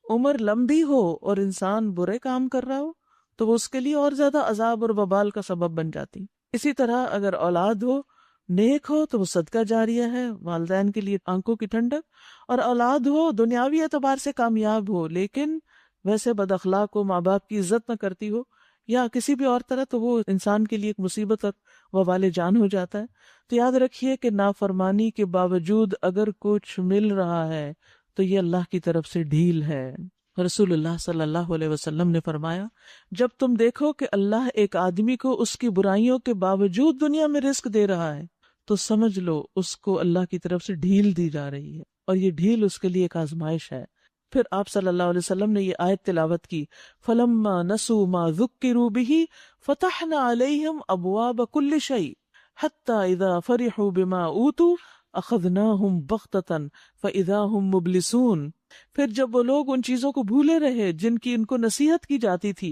[SPEAKER 1] عمر لمبی ہو اور انسان برے کام کر رہا ہو تو وہ اس کے لیے اور زیادہ عذاب اور وبال کا سبب بن جاتی۔ اسی طرح اگر اولاد ہو، نیک ہو تو وہ صدقہ جاریہ ہے، والدین کے لیے آنکھوں کی ٹھنڈک، اور اولاد ہو دنیاوی اعتبار سے کامیاب ہو لیکن ویسے بد اخلاق ہو، ماں باپ کی عزت نہ کرتی ہو یا کسی بھی اور طرح، تو وہ انسان کے لیے ایک مصیبت اور وبال جان ہو جاتا ہے۔ تو یاد رکھیے کہ نافرمانی کے باوجود اگر کچھ مل رہا ہے تو یہ اللہ کی طرف سے ڈھیل ہے۔ رسول اللہ صلی اللہ علیہ وسلم نے فرمایا، جب تم دیکھو کہ اللہ ایک آدمی کو اس کی برائیوں کے باوجود دنیا میں رزق دے رہا ہے تو سمجھ لو اس کو اللہ کی طرف سے ڈھیل دی جا رہی ہے، اور یہ ڈھیل اس کے لیے ایک آزمائش ہے۔ پھر آپ صلی اللہ علیہ وسلم نے یہ آیت تلاوت کی، فَلَمَّا نَسُوا مَا ذُكِّرُوا بِهِ فَتَحْنَا عَلَيْهِمْ أَبْوَابَ كُلِّ شَيْءٍ حَتَّى إِذَا فَرِحُوا بِمَا أُوتُوا أَخَذْنَاهُمْ بَغْتَةً فَإِذَا هُمْ مُبْلِسُونَ۔ پھر جب وہ لوگ ان چیزوں کو بھولے رہے جن کی ان کو نصیحت کی جاتی تھی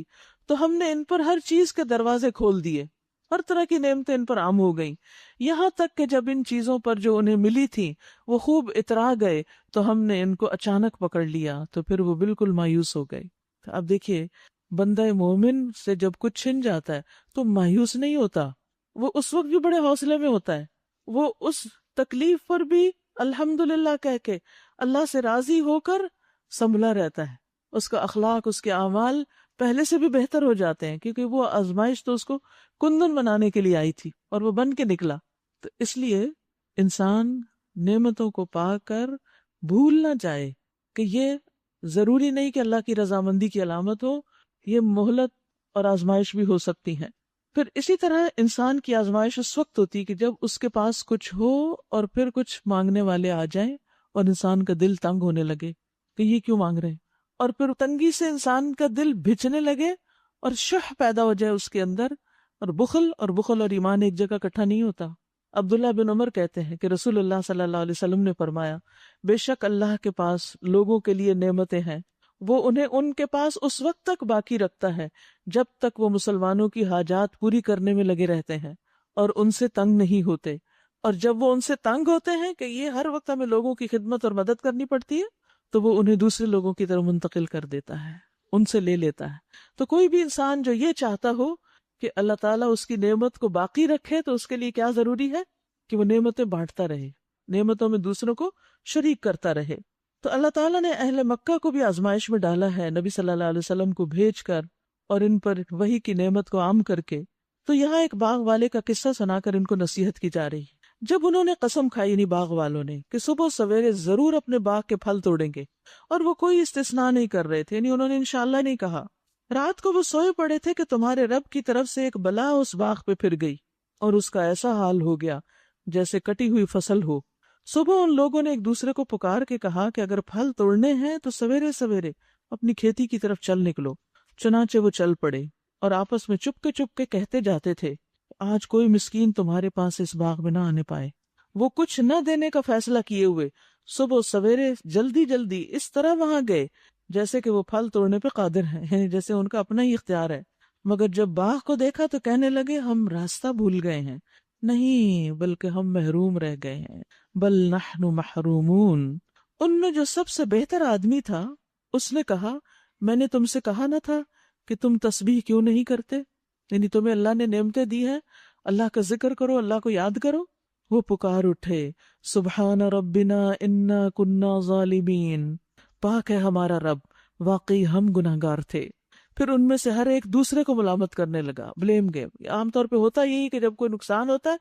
[SPEAKER 1] تو ہم نے ان پر ہر چیز کے دروازے کھول دیے، ہر طرح کی نعمتیں ان پر عام ہو گئیں، یہاں تک کہ جب ان چیزوں پر جو انہیں ملی تھی وہ خوب اترا گئے تو ہم نے ان کو اچانک پکڑ لیا تو پھر وہ بالکل مایوس ہو گئے۔ اب دیکھیے بندہ مومن سے جب کچھ چھن جاتا ہے تو مایوس نہیں ہوتا، وہ اس وقت بھی بڑے حوصلے میں ہوتا ہے، وہ اس تکلیف پر بھی الحمدللہ کہہ کے اللہ سے راضی ہو کر سنبھلا رہتا ہے، اس کا اخلاق، اس کے اعمال پہلے سے بھی بہتر ہو جاتے ہیں، کیونکہ وہ آزمائش تو اس کو کندن بنانے کے لیے آئی تھی اور وہ بن کے نکلا۔ تو اس لیے انسان نعمتوں کو پا کر بھول نہ جائے کہ یہ ضروری نہیں کہ اللہ کی رضامندی کی علامت ہو، یہ مہلت اور آزمائش بھی ہو سکتی ہیں۔ پھر اسی طرح انسان کی آزمائش اس وقت ہوتی کہ جب اس کے پاس کچھ ہو اور پھر کچھ مانگنے والے آ جائیں اور انسان کا دل تنگ ہونے لگے کہ یہ کیوں مانگ رہے ہیں، اور پھر تنگی سے انسان کا دل بھجنے لگے اور شح پیدا ہو جائے اس کے اندر، اور بخل اور ایمان ایک جگہ اکٹھا نہیں ہوتا۔ عبداللہ بن عمر کہتے ہیں کہ رسول اللہ صلی اللہ علیہ وسلم نے فرمایا، بے شک اللہ کے پاس لوگوں کے لیے نعمتیں ہیں، وہ انہیں ان کے پاس اس وقت تک باقی رکھتا ہے جب تک وہ مسلمانوں کی حاجات پوری کرنے میں لگے رہتے ہیں اور ان سے تنگ نہیں ہوتے، اور جب وہ ان سے تنگ ہوتے ہیں کہ یہ ہر وقت ہمیں لوگوں کی خدمت اور مدد کرنی پڑتی ہے، تو وہ انہیں دوسرے لوگوں کی طرف منتقل کر دیتا ہے، ان سے لے لیتا ہے۔ تو کوئی بھی انسان جو یہ چاہتا ہو کہ اللہ تعالیٰ اس کی نعمت کو باقی رکھے، تو اس کے لیے کیا ضروری ہے کہ وہ نعمتیں بانٹتا رہے، نعمتوں میں دوسروں کو شریک کرتا رہے۔ تو اللہ تعالیٰ نے اہل مکہ کو بھی آزمائش میں ڈالا ہے نبی صلی اللہ علیہ وسلم کو بھیج کر اور ان پر وحی کی نعمت کو عام کر کے۔ تو یہاں ایک باغ والے کا قصہ سنا کر ان کو نصیحت کی جا رہی ہے۔ جب انہوں نے قسم کھائی، نہیں باغ والوں نے، کہ صبح سویرے ضرور اپنے باغ کے پھل توڑیں گے، اور وہ کوئی استثناء نہیں کر رہے تھے، یعنی انہوں نے انشاءاللہ نہیں کہا۔ رات کو وہ سوئے پڑے تھے کہ تمہارے رب کی طرف سے ایک بلا اس باغ پہ پھر گئی اور اس کا ایسا حال ہو گیا جیسے کٹی ہوئی فصل ہو۔ صبح ان لوگوں نے ایک دوسرے کو پکار کے کہا کہ اگر پھل توڑنے ہیں تو سویرے سویرے اپنی کھیتی کی طرف چل نکلو۔ چنانچہ وہ چل پڑے اور آپس میں چپ کے کہتے جاتے تھے، آج کوئی مسکین تمہارے پاس اس باغ میں نہ آنے پائے۔ وہ کچھ نہ دینے کا فیصلہ کیے ہوئے صبح سویرے جلدی اس طرح وہاں گئے جیسے کہ وہ پھل توڑنے پہ قادر ہیں، یعنی جیسے ان کا اپنا ہی اختیار ہے۔ مگر جب باغ کو دیکھا تو کہنے لگے، ہم راستہ بھول گئے ہیں، نہیں بلکہ ہم محروم رہ گئے ہیں، بل نحن محرومون۔ ان میں جو سب سے بہتر آدمی تھا اس نے کہا، میں نے تم سے کہا نہ تھا کہ تم تسبیح کیوں نہیں کرتے؟ یعنی تمہیں اللہ نے نعمتیں دی ہیں، اللہ کا ذکر کرو، اللہ کو یاد کرو۔ وہ پکار اٹھے، سبحان ربنا انا کنا ظالمین، پاک ہے ہمارا رب، واقعی ہم گناہگار تھے۔ پھر ان میں سے ہر ایک دوسرے کو ملامت کرنے لگا، بلیم گیم۔ عام طور پہ ہوتا یہی کہ جب کوئی نقصان ہوتا ہے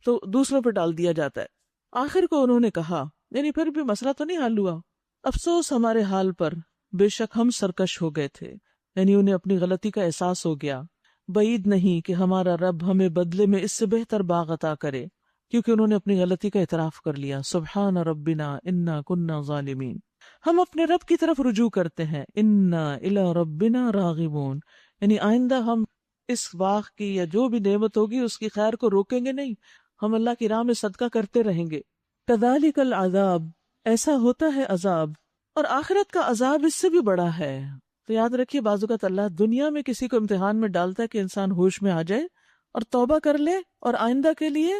[SPEAKER 1] تو دوسروں پہ ڈال دیا جاتا ہے۔ آخر کو انہوں نے کہا، یعنی پھر بھی مسئلہ تو نہیں حل ہوا، افسوس ہمارے حال پر، بے شک ہم سرکش ہو گئے تھے، یعنی انہیں اپنی غلطی کا احساس ہو گیا۔ بعید نہیں کہ ہمارا رب ہمیں بدلے میں اس سے بہتر باغ عطا کرے، کیونکہ انہوں نے اپنی غلطی کا اعتراف کر لیا۔ سبحان ربنا انا کنا ظالمین، ہم اپنے رب کی طرف رجوع کرتے ہیں، انا الی ربنا راغبون، یعنی آئندہ ہم اس باغ کی یا جو بھی نعمت ہوگی اس کی خیر کو روکیں گے نہیں، ہم اللہ کی راہ میں صدقہ کرتے رہیں گے۔ کذالک العذاب، ایسا ہوتا ہے عذاب، اور آخرت کا عذاب اس سے بھی بڑا ہے۔ تو یاد رکھیے، بعض اوقات اللہ دنیا میں کسی کو امتحان میں ڈالتا ہے کہ انسان ہوش میں آ جائے اور توبہ کر لے اور آئندہ کے لیے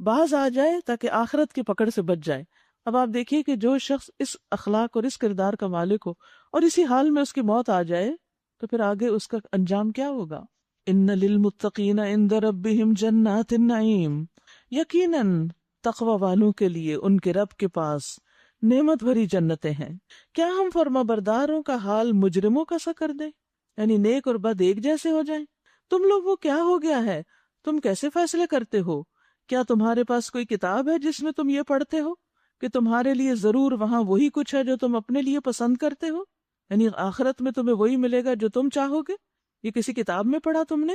[SPEAKER 1] باز آ جائے تاکہ آخرت کی پکڑ سے بچ جائے۔ اب آپ دیکھیے کہ جو شخص اس اخلاق اور اس کردار کا مالک ہو اور اسی حال میں اس کی موت آ جائے تو پھر آگے اس کا انجام کیا ہوگا؟ ان للمتقین عند ربہم جنات النعیم، یقیناً تقوی والوں کے لیے ان کے رب کے پاس نعمت بھری جنتیں ہیں۔ کیا ہم فرما برداروں کا حال مجرموں کا سا کر دیں، یعنی نیک اور بد ایک جیسے ہو جائیں؟ تم لوگوں کیا ہو گیا ہے، تم کیسے فیصلے کرتے ہو؟ کیا تمہارے پاس کوئی کتاب ہے جس میں تم یہ پڑھتے ہو کہ تمہارے لیے ضرور وہاں وہی کچھ ہے جو تم اپنے لیے پسند کرتے ہو، یعنی آخرت میں تمہیں وہی ملے گا جو تم چاہو گے؟ یہ کسی کتاب میں پڑھا تم نے؟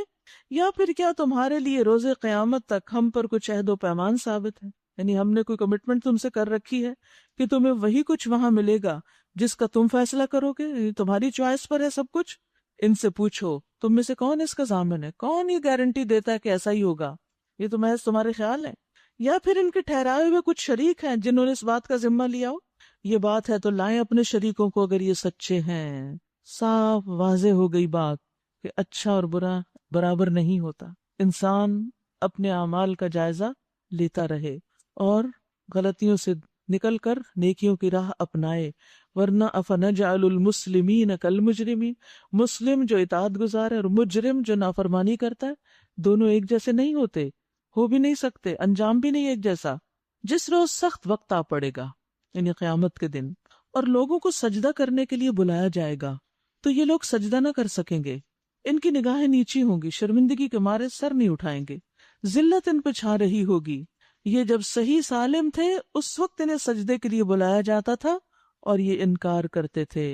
[SPEAKER 1] یا پھر کیا تمہارے لیے روز قیامت تک ہم پر کچھ عہد و پیمان ثابت ہے، یعنی ہم نے کوئی کمٹمنٹ تم سے کر رکھی ہے کہ تمہیں وہی کچھ وہاں ملے گا جس کا تم فیصلہ کرو گے، یعنی تمہاری چوائس پر ہے سب کچھ؟ ان سے پوچھو تم میں سے کون اس کا ضامن ہے، کون یہ گارنٹی دیتا ہے کہ ایسا ہی ہوگا؟ یہ تو محض تمہارے خیال ہے، یا پھر ان کے ٹھہرائے ہوئے کچھ شریک ہیں جنہوں نے اس بات کا ذمہ لیا ہو؟ یہ بات ہے تو لائیں اپنے شریکوں کو اگر یہ سچے ہیں۔ صاف واضح ہو گئی بات کہ اچھا اور برا برابر نہیں ہوتا، انسان اپنے اعمال کا جائزہ لیتا رہے اور غلطیوں سے نکل کر نیکیوں کی راہ اپنائے، ورنہ افنجعل المسلمین کالمجرمین، مسلم جو اطاعت گزار ہے اور مجرم جو نافرمانی کرتا ہے، دونوں ایک جیسے نہیں ہوتے، ہو بھی نہیں سکتے، انجام بھی نہیں ایک جیسا۔ جس روز سخت وقت آ پڑے گا، یعنی قیامت کے دن، اور لوگوں کو سجدہ کرنے کے لیے بلایا جائے گا تو یہ لوگ سجدہ نہ کر سکیں گے، ان کی نگاہیں نیچی ہوں گی، شرمندگی کے مارے سر نہیں اٹھائیں گے، ذلت ان پہ چھا رہی ہوگی۔ یہ جب صحیح سالم تھے اس وقت انہیں سجدے کے لیے بلایا جاتا تھا اور یہ انکار کرتے تھے۔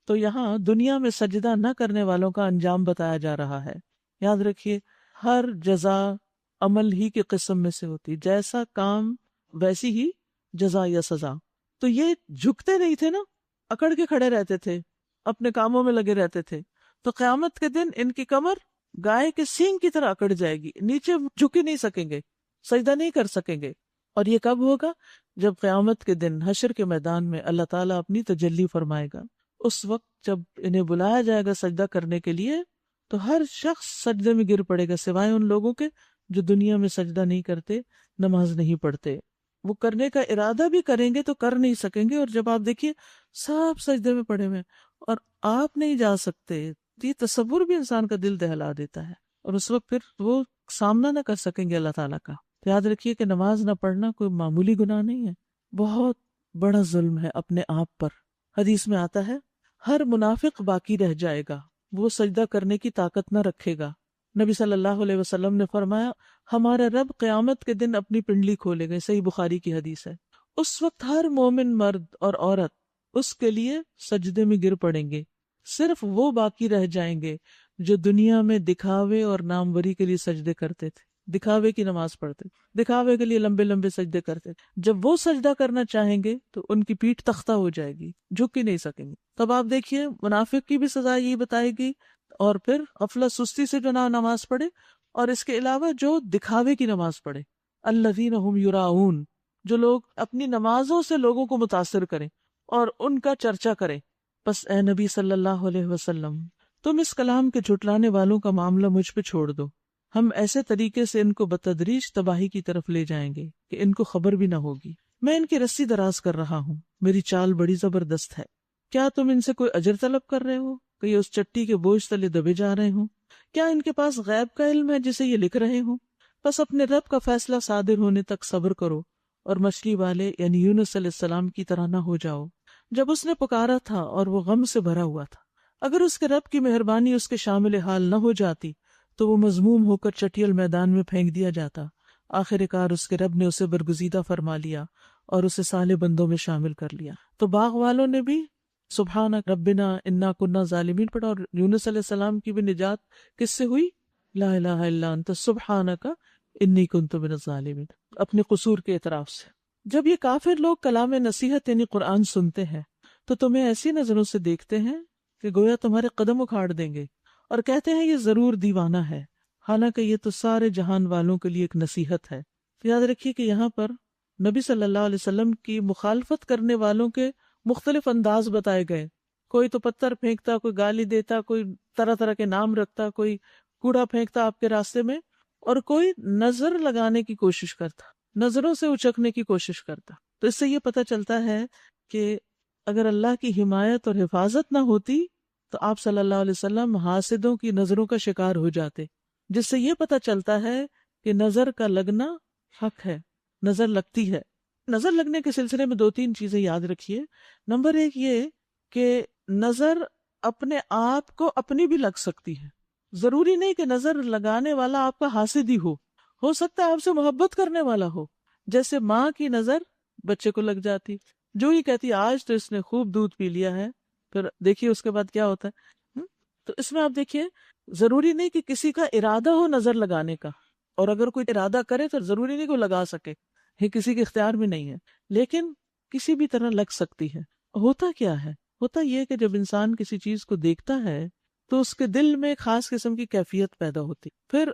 [SPEAKER 1] تو یہاں دنیا میں سجدہ نہ کرنے والوں کا انجام بتایا جا رہا ہے۔ یاد رکھیے، ہر جزا عمل ہی کی قسم میں سے ہوتی، جیسا کام ویسی ہی جزا یا سزا۔ تو یہ جھکتے نہیں تھے نا، اکڑ کے کھڑے رہتے تھے، اپنے کاموں میں لگے رہتے تھے، تو قیامت کے دن ان کی کمر گائے کے سینگ کی طرح اکڑ جائے گی، نیچے جھک ہی نہیں سکیں گے، سجدہ نہیں کر سکیں گے۔ اور یہ کب ہوگا؟ جب قیامت کے دن حشر کے میدان میں اللہ تعالیٰ اپنی تجلی فرمائے گا۔ اس وقت جب انہیں بلایا جائے گا سجدہ کرنے کے لیے تو ہر شخص سجدے میں گر پڑے گا، سوائے ان لوگوں کے جو دنیا میں سجدہ نہیں کرتے، نماز نہیں پڑھتے۔ وہ کرنے کا ارادہ بھی کریں گے تو کر نہیں سکیں گے، اور جب آپ دیکھیے سب سجدے میں پڑے ہوئے اور آپ نہیں جا سکتے، یہ تصور بھی انسان کا دل دہلا دیتا ہے، اور اس وقت پھر وہ سامنا نہ کر سکیں گے اللہ تعالیٰ کا۔ تو یاد رکھیے کہ نماز نہ پڑھنا کوئی معمولی گناہ نہیں ہے، بہت بڑا ظلم ہے اپنے آپ پر۔ حدیث میں آتا ہے ہر منافق باقی رہ جائے گا، وہ سجدہ کرنے کی طاقت نہ رکھے گا۔ نبی صلی اللہ علیہ وسلم نے فرمایا ہمارا رب قیامت کے دن اپنی پنڈلی کھولے گا، صحیح بخاری کی حدیث ہے۔ اس وقت ہر مومن مرد اور عورت اس کے لیے سجدے میں گر پڑیں گے، صرف وہ باقی رہ جائیں گے جو دنیا میں دکھاوے اور ناموری کے لیے سجدے کرتے تھے، دکھاوے کی نماز پڑھتے تھے، دکھاوے کے لیے لمبے لمبے سجدے کرتے تھے۔ جب وہ سجدہ کرنا چاہیں گے تو ان کی پیٹھ تختہ ہو جائے گی، جھک ہی نہیں سکیں گے۔ تب آپ دیکھیے منافق کی بھی سزا یہی بتائے گی، اور پھر غفلت سستی سے جو نماز پڑھے، اور اس کے علاوہ جو دکھاوے کی نماز پڑھے، الذین ھم یراؤون، جو لوگ اپنی نمازوں سے لوگوں کو متاثر کریں اور ان کا چرچا کریں۔ بس اے نبی صلی اللہ علیہ وسلم، تم اس کلام کے جھٹلانے والوں کا معاملہ مجھ پہ چھوڑ دو، ہم ایسے طریقے سے ان کو بتدریج تباہی کی طرف لے جائیں گے کہ ان کو خبر بھی نہ ہوگی۔ میں ان کی رسی دراز کر رہا ہوں، میری چال بڑی زبردست ہے۔ کیا تم ان سے کوئی اجر طلب کر رہے ہو کہ یہ اس چٹی کے بوجھ تلے دبے جا رہے ہوں؟ کیا ان کے پاس غیب کا علم ہے جسے یہ لکھ رہے ہوں؟ بس اپنے رب کا فیصلہ صادر ہونے تک صبر کرو اور مچھلی والے یعنی یونس علیہ السلام کی طرح نہ ہو جاؤ، جب اس نے پکارا تھا اور وہ غم سے بھرا ہوا تھا۔ اگر اس کے رب کی مہربانی اس کے شامل حال نہ ہو جاتی تو وہ مذموم ہو کر چٹیل میدان میں پھینک دیا جاتا۔ آخر کار اس کے رب نے اسے برگزیدہ فرما لیا اور اسے صالح بندوں میں شامل کر لیا۔ تو باغ والوں نے بھی سبحانک ربنا انا کنا ظالمین پڑھا، اور یونس علیہ السلام کی بھی نجات کس سے ہوئی؟ لا الہ الا انت سبحانک انی کنت من الظالمین، اپنے قصور کے اعتراف سے۔ جب یہ کافر لوگ کلام نصیحت یعنی قرآن سنتے ہیں تو تمہیں ایسی نظروں سے دیکھتے ہیں کہ گویا تمہارے قدم اکھاڑ دیں گے، اور کہتے ہیں یہ ضرور دیوانہ ہے، حالانکہ یہ تو سارے جہان والوں کے لیے ایک نصیحت ہے۔ تو یاد رکھیے کہ یہاں پر نبی صلی اللہ علیہ وسلم کی مخالفت کرنے والوں کے مختلف انداز بتائے گئے۔ کوئی تو پتھر پھینکتا، کوئی گالی دیتا، کوئی طرح طرح کے نام رکھتا، کوئی کوڑا پھینکتا آپ کے راستے میں، اور کوئی نظر لگانے کی کوشش کرتا، نظروں سے اچکنے کی کوشش کرتا۔ تو اس سے یہ پتہ چلتا ہے کہ اگر اللہ کی حمایت اور حفاظت نہ ہوتی تو آپ صلی اللہ علیہ وسلم حاسدوں کی نظروں کا شکار ہو جاتے، جس سے یہ پتہ چلتا ہے کہ نظر کا لگنا حق ہے، نظر لگتی ہے۔ نظر لگنے کے سلسلے میں 2-3 چیزیں یاد رکھیے۔ نمبر 1 یہ کہ نظر اپنے آپ کو اپنی بھی لگ سکتی ہے، ضروری نہیں کہ نظر لگانے والا آپ کا حاسد ہی ہو سکتا ہے آپ سے محبت کرنے والا ہو۔ جیسے ماں کی نظر بچے کو لگ جاتی، جو ہی کہتی آج تو اس نے خوب دودھ پی لیا ہے، پھر دیکھیے اس کے بعد کیا ہوتا ہے۔ تو اس میں آپ دیکھیے ضروری نہیں کہ کسی کا ارادہ ہو نظر لگانے کا، اور اگر کوئی ارادہ کرے تو ضروری نہیں کہ وہ لگا سکے، یہ کسی کے اختیار میں نہیں ہے، لیکن کسی بھی طرح لگ سکتی ہے۔ ہوتا کیا ہے؟ ہوتا یہ کہ جب انسان کسی چیز کو دیکھتا ہے تو اس کے دل میں ایک خاص قسم کی کیفیت پیدا ہوتی، پھر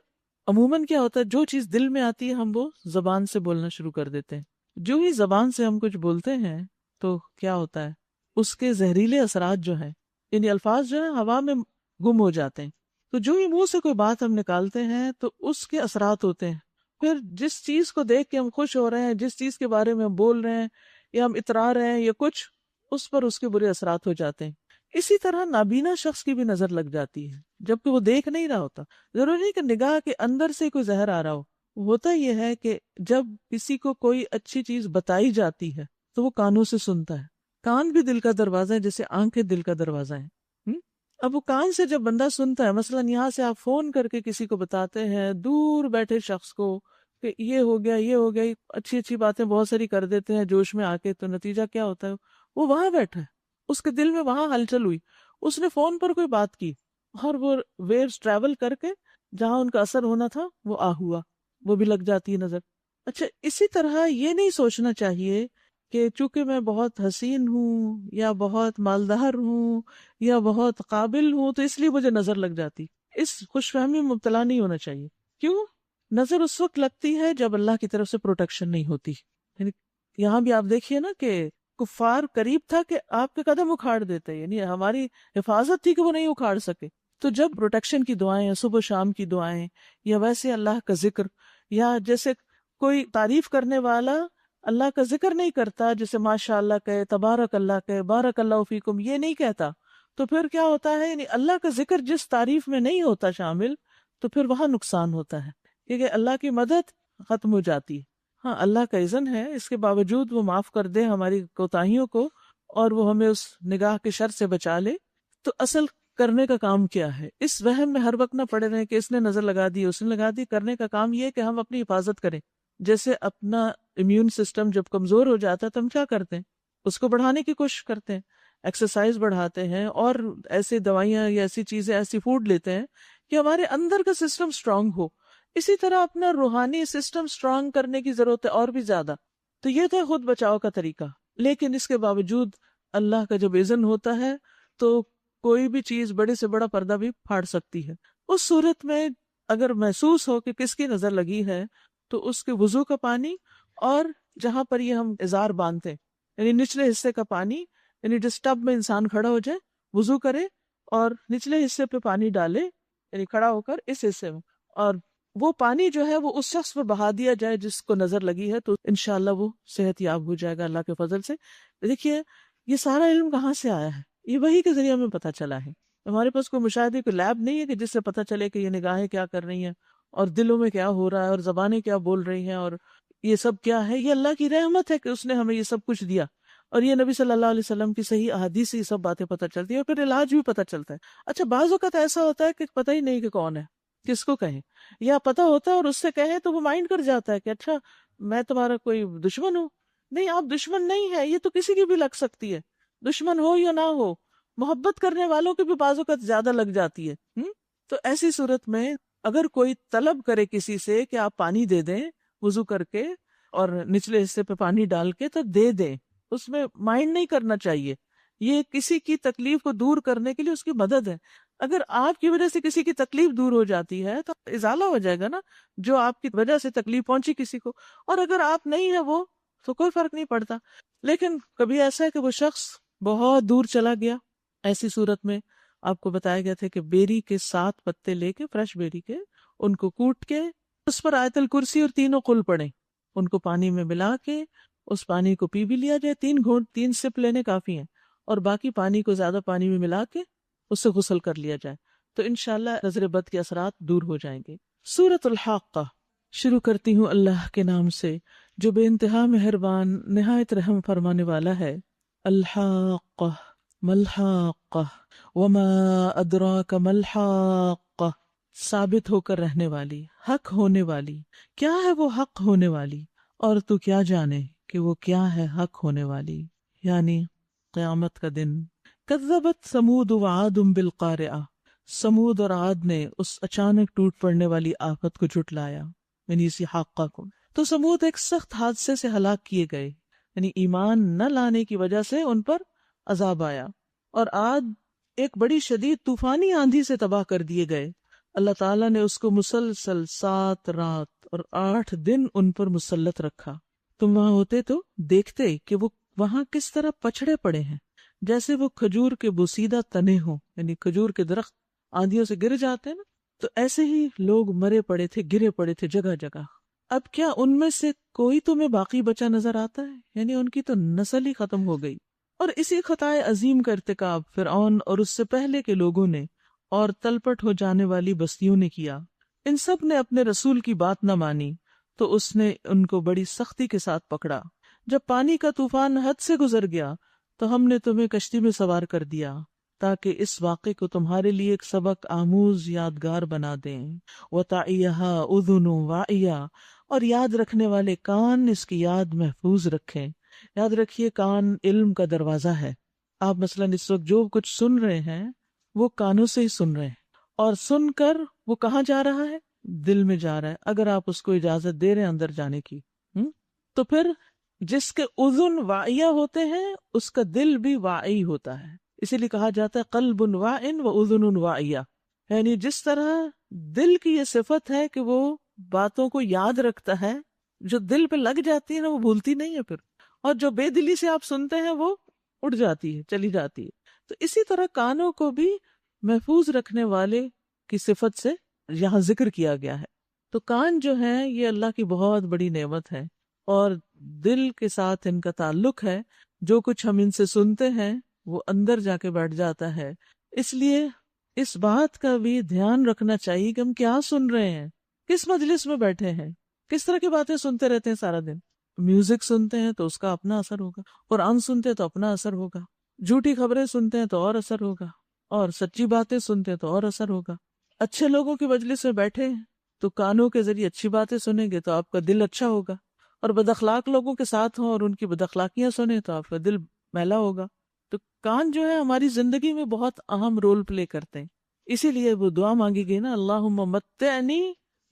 [SPEAKER 1] عموماً کیا ہوتا ہے، جو چیز دل میں آتی ہے ہم وہ زبان سے بولنا شروع کر دیتے ہیں۔ جو ہی زبان سے ہم کچھ بولتے ہیں تو کیا ہوتا ہے، اس کے زہریلے اثرات جو ہیں، یعنی الفاظ جو ہیں ہوا میں گم ہو جاتے ہیں۔ تو جو ہی منہ سے کوئی بات ہم نکالتے ہیں تو اس کے اثرات ہوتے ہیں۔ پھر جس چیز کو دیکھ کے ہم خوش ہو رہے ہیں، جس چیز کے بارے میں ہم بول رہے ہیں، یا ہم اترا رہے ہیں یا کچھ، اس پر اس کے برے اثرات ہو جاتے ہیں۔ اسی طرح نابینا شخص کی بھی نظر لگ جاتی ہے جبکہ وہ دیکھ نہیں رہا ہوتا۔ ضروری نہیں کہ نگاہ کے اندر سے کوئی زہر آ رہا ہو، ہوتا یہ ہے کہ جب کسی کو کوئی اچھی چیز بتائی جاتی ہے تو وہ کانوں سے سنتا ہے۔ کان بھی دل کا دروازہ ہے جیسے آنکھیں دل کا دروازہ ہیں۔ اب وہ کان سے جب بندہ سنتا ہے، مثلا یہاں سے آپ فون کر کے کسی کو بتاتے ہیں، دور بیٹھے شخص کو، کہ یہ ہو گیا یہ ہو گیا، اچھی اچھی باتیں بہت ساری کر دیتے ہیں جوش میں آ کے، تو نتیجہ کیا ہوتا ہے؟ وہ وہاں بیٹھا ہے، اس کے دل میں وہاں ہلچل ہوئی، اس نے فون پر کوئی بات کی اور وہ ویوز ٹریول کر کے جہاں ان کا اثر ہونا تھا وہ ہوا، وہ بھی لگ جاتی ہے نظر۔ اچھا، اسی طرح یہ نہیں سوچنا چاہیے کہ چونکہ میں بہت حسین ہوں یا بہت مالدار ہوں یا بہت قابل ہوں تو اس لیے مجھے نظر لگ جاتی۔ اس خوش فہمی میں مبتلا نہیں ہونا چاہیے۔ کیوں؟ نظر اس وقت لگتی ہے جب اللہ کی طرف سے پروٹیکشن نہیں ہوتی۔ یعنی یہاں بھی آپ دیکھیے نا کہ کفار قریب تھا کہ آپ کے قدم اکھاڑ دیتے، یعنی ہماری حفاظت تھی کہ وہ نہیں اکھاڑ سکے۔ تو جب پروٹیکشن کی دعائیں، صبح شام کی دعائیں، یا ویسے اللہ کا ذکر، یا جیسے کوئی تعریف کرنے والا اللہ کا ذکر نہیں کرتا، جیسے ماشاء اللہ کہے، تبارک اللہ کہے، بارک اللہ فیکم، یہ نہیں کہتا، تو پھر کیا ہوتا ہے؟ یعنی اللہ کا ذکر جس تعریف میں نہیں ہوتا شامل، تو پھر وہاں نقصان ہوتا ہے، کیونکہ اللہ کی مدد ختم ہو جاتی ہے۔ ہاں، اللہ کا اذن ہے، اس کے باوجود وہ معاف کر دے ہماری کوتاہیوں کو اور وہ ہمیں اس نگاہ کے شر سے بچا لے۔ تو اصل کرنے کا کام کیا ہے؟ اس وہم میں ہر وقت نہ پڑے رہے کہ اس نے نظر لگا دی، اس نے لگا دی۔ کرنے کا کام یہ ہے کہ ہم اپنی حفاظت کریں۔ جیسے اپنا امیون سسٹم جب کمزور ہو جاتا ہے تو ہم کیا کرتے ہیں؟ اس کو بڑھانے کی کوشش کرتے ہیں، ایکسرسائز بڑھاتے ہیں اور ایسی دوائیاں یا ایسی چیزیں، ایسی فوڈ لیتے ہیں کہ ہمارے اندر کا سسٹم سٹرونگ ہو۔ اسی طرح اپنا روحانی سسٹم سٹرونگ کرنے کی ضرورت ہے اور بھی زیادہ۔ تو یہ تھا خود بچاؤ کا طریقہ۔ لیکن اس کے باوجود اللہ کا جب اذن ہوتا ہے تو کوئی بھی چیز بڑے سے بڑا پردہ بھی پھاڑ سکتی ہے۔ اس صورت میں اگر محسوس ہو کہ کس کی نظر لگی ہے تو اس کے وضو کا پانی، اور جہاں پر یہ ہم ازار باندھتے ہیں یعنی نچلے حصے کا پانی، یعنی جس ٹب میں انسان کھڑا ہو جائے، وضو کرے اور نچلے حصے پہ پانی ڈالے، یعنی کھڑا ہو کر اس حصے میں، اور وہ پانی جو ہے وہ اس شخص پہ بہا دیا جائے جس کو نظر لگی ہے، تو انشاءاللہ وہ صحت یاب ہو جائے گا اللہ کے فضل سے۔ دیکھیے یہ سارا علم کہاں سے آیا ہے؟ یہ وحی کے ذریعے ہمیں پتہ چلا ہے۔ ہمارے پاس کوئی مشاہدے کوئی لیب نہیں ہے کہ جس سے پتہ چلے کہ یہ نگاہیں کیا کر رہی ہیں اور دلوں میں کیا ہو رہا ہے اور زبانیں کیا بول رہی ہیں اور یہ سب کیا ہے۔ یہ اللہ کی رحمت ہے کہ اس نے ہمیں یہ سب کچھ دیا، اور یہ نبی صلی اللہ علیہ وسلم کی صحیح احادیث سے یہ سب باتیں پتہ چلتی ہیں، اور پھر علاج بھی پتہ چلتا ہے۔ اچھا، بعض اوقات ایسا ہوتا ہے کہ پتہ ہی نہیں کہ کون ہے، کس کو کہیں، یا پتہ ہوتا ہے اور اس سے کہیں تو وہ مائنڈ کر جاتا ہے کہ اچھا میں تمہارا کوئی دشمن ہوں۔ نہیں، آپ دشمن نہیں ہے، یہ تو کسی کی بھی لگ سکتی ہے، دشمن ہو یا نہ ہو، محبت کرنے والوں کی بھی بعض اوقات زیادہ لگ جاتی ہے۔ تو ایسی صورت میں اگر کوئی طلب کرے کسی سے کہ آپ پانی دے دیں وضو کر کے اور نچلے حصے پہ پانی ڈال کے، تو دے دیں، اس میں مائنڈ نہیں کرنا چاہیے۔ یہ کسی کی تکلیف کو دور کرنے کے لیے اس کی مدد ہے۔ اگر آپ کی وجہ سے کسی کی تکلیف دور ہو جاتی ہے تو ازالہ ہو جائے گا نا، جو آپ کی وجہ سے تکلیف پہنچی کسی کو، اور اگر آپ نہیں ہے وہ تو کوئی فرق نہیں پڑتا۔ لیکن کبھی ایسا ہے کہ وہ شخص بہت دور چلا گیا، ایسی صورت میں آپ کو بتایا گیا تھا کہ بیری کے 7 پتے لے کے، فریش بیری کے، ان کو کوٹ کے اس پر آیت الکرسی اور 3 قل پڑھیں، ان کو پانی میں ملا کے اس پانی کو پی بھی لیا جائے، 3 سپ لینے کافی ہیں، اور باقی پانی کو زیادہ پانی میں ملا کے اس سے غسل کر لیا جائے، تو انشاءاللہ نظر بد کے اثرات دور ہو جائیں گے۔ سورۃ الحاقہ شروع کرتی ہوں اللہ کے نام سے جو بے انتہا مہربان نہایت رحم فرمانے والا ہے۔ الحاقہ ملحاقہ وما ادراک ملحاقہ، ثابت ہو کر رہنے والی، حق ہونے والی۔ کیا ہے وہ حق ہونے والی؟ اور تو کیا جانے کہ وہ کیا ہے حق ہونے والی، یعنی قیامت کا دن۔ کذبت ثمود وعاد بالقارعہ، سمود اور عاد نے اس اچانک ٹوٹ پڑنے والی آفت کو جھٹلایا، یعنی اسی حاقہ کو۔ تو سمود ایک سخت حادثے سے ہلاک کیے گئے، یعنی ایمان نہ لانے کی وجہ سے ان پر عذاب آیا، اور عاد ایک بڑی شدید طوفانی آندھی سے تباہ کر دیے گئے۔ اللہ تعالیٰ نے اس کو مسلسل 7 رات اور 8 دن ان پر مسلط رکھا۔ تم وہاں ہوتے تو دیکھتے کہ وہ وہاں کس طرح پچھڑے پڑے ہیں، جیسے وہ کھجور کے بوسیدہ تنے ہوں، یعنی کھجور کے درخت آندھیوں سے گر جاتے ہیں نا، تو ایسے ہی لوگ مرے پڑے تھے، گرے پڑے تھے جگہ جگہ۔ اب کیا ان میں سے کوئی تمہیں باقی بچا نظر آتا ہے؟ یعنی ان کی تو نسل ہی ختم ہو گئی۔ اور اسی خطائے عظیم کا ارتکاب فرعون اور اس سے پہلے کے لوگوں نے اور تلپٹ ہو جانے والی بستیوں نے کیا۔ ان سب نے اپنے رسول کی بات نہ مانی تو اس نے ان کو بڑی سختی کے ساتھ پکڑا۔ جب پانی کا طوفان حد سے گزر گیا تو ہم نے تمہیں کشتی میں سوار کر دیا تاکہ اس واقعے کو تمہارے لیے ایک سبق آموز یادگار بنا دیں۔ وَتَعِيَهَا أُذُنٌ وَاعِيَةٌ، اور یاد رکھنے والے کان اس کی یاد محفوظ رکھیں۔ یاد رکھیے کان علم کا دروازہ ہے۔ آپ مثلاً اس وقت جو کچھ سن رہے ہیں وہ کانوں سے ہی سن رہے ہیں، اور سن کر وہ کہاں جا رہا ہے؟ دل میں جا رہا ہے، اگر آپ اس کو اجازت دے رہے ہیں اندر جانے کی۔ تو پھر جس کے اذن واعیہ ہوتے ہیں اس کا دل بھی واعی ہوتا ہے، اسی لیے کہا جاتا ہے قلب واعٍ و اذن واعیہ، یعنی جس طرح دل کی یہ صفت ہے کہ وہ باتوں کو یاد رکھتا ہے، جو دل پہ لگ جاتی ہے نا وہ بھولتی نہیں ہے پھر، اور جو بے دلی سے آپ سنتے ہیں وہ اڑ جاتی ہے، چلی جاتی ہے۔ تو اسی طرح کانوں کو بھی محفوظ رکھنے والے کی صفت سے یہاں ذکر کیا گیا ہے۔ تو کان جو ہیں یہ اللہ کی بہت بڑی نعمت ہے، اور دل کے ساتھ ان کا تعلق ہے۔ جو کچھ ہم ان سے سنتے ہیں وہ اندر جا کے بیٹھ جاتا ہے۔ اس لیے اس بات کا بھی دھیان رکھنا چاہیے کہ ہم کیا سن رہے ہیں، کس مجلس میں بیٹھے ہیں، کس طرح کی باتیں سنتے رہتے ہیں سارا دن۔ میوزک سنتے ہیں تو اس کا اپنا اثر ہوگا، قرآن سنتے ہیں تو اپنا اثر ہوگا، جھوٹی خبریں سنتے ہیں تو اور اثر ہوگا، اور سچی باتیں سنتے ہیں تو اور اثر ہوگا۔ اچھے لوگوں کی مجلس میں بیٹھے ہیں تو کانوں کے ذریعے اچھی باتیں سنیں گے تو آپ کا دل اچھا ہوگا، اور بد اخلاق لوگوں کے ساتھ ہوں اور ان کی بد اخلاقیاں سنیں تو آپ کا دل میلا ہوگا۔ تو کان جو ہے ہماری زندگی میں بہت اہم رول پلے کرتے ہیں، اسی لیے وہ دعا مانگی گئی نا، اللہم متعنی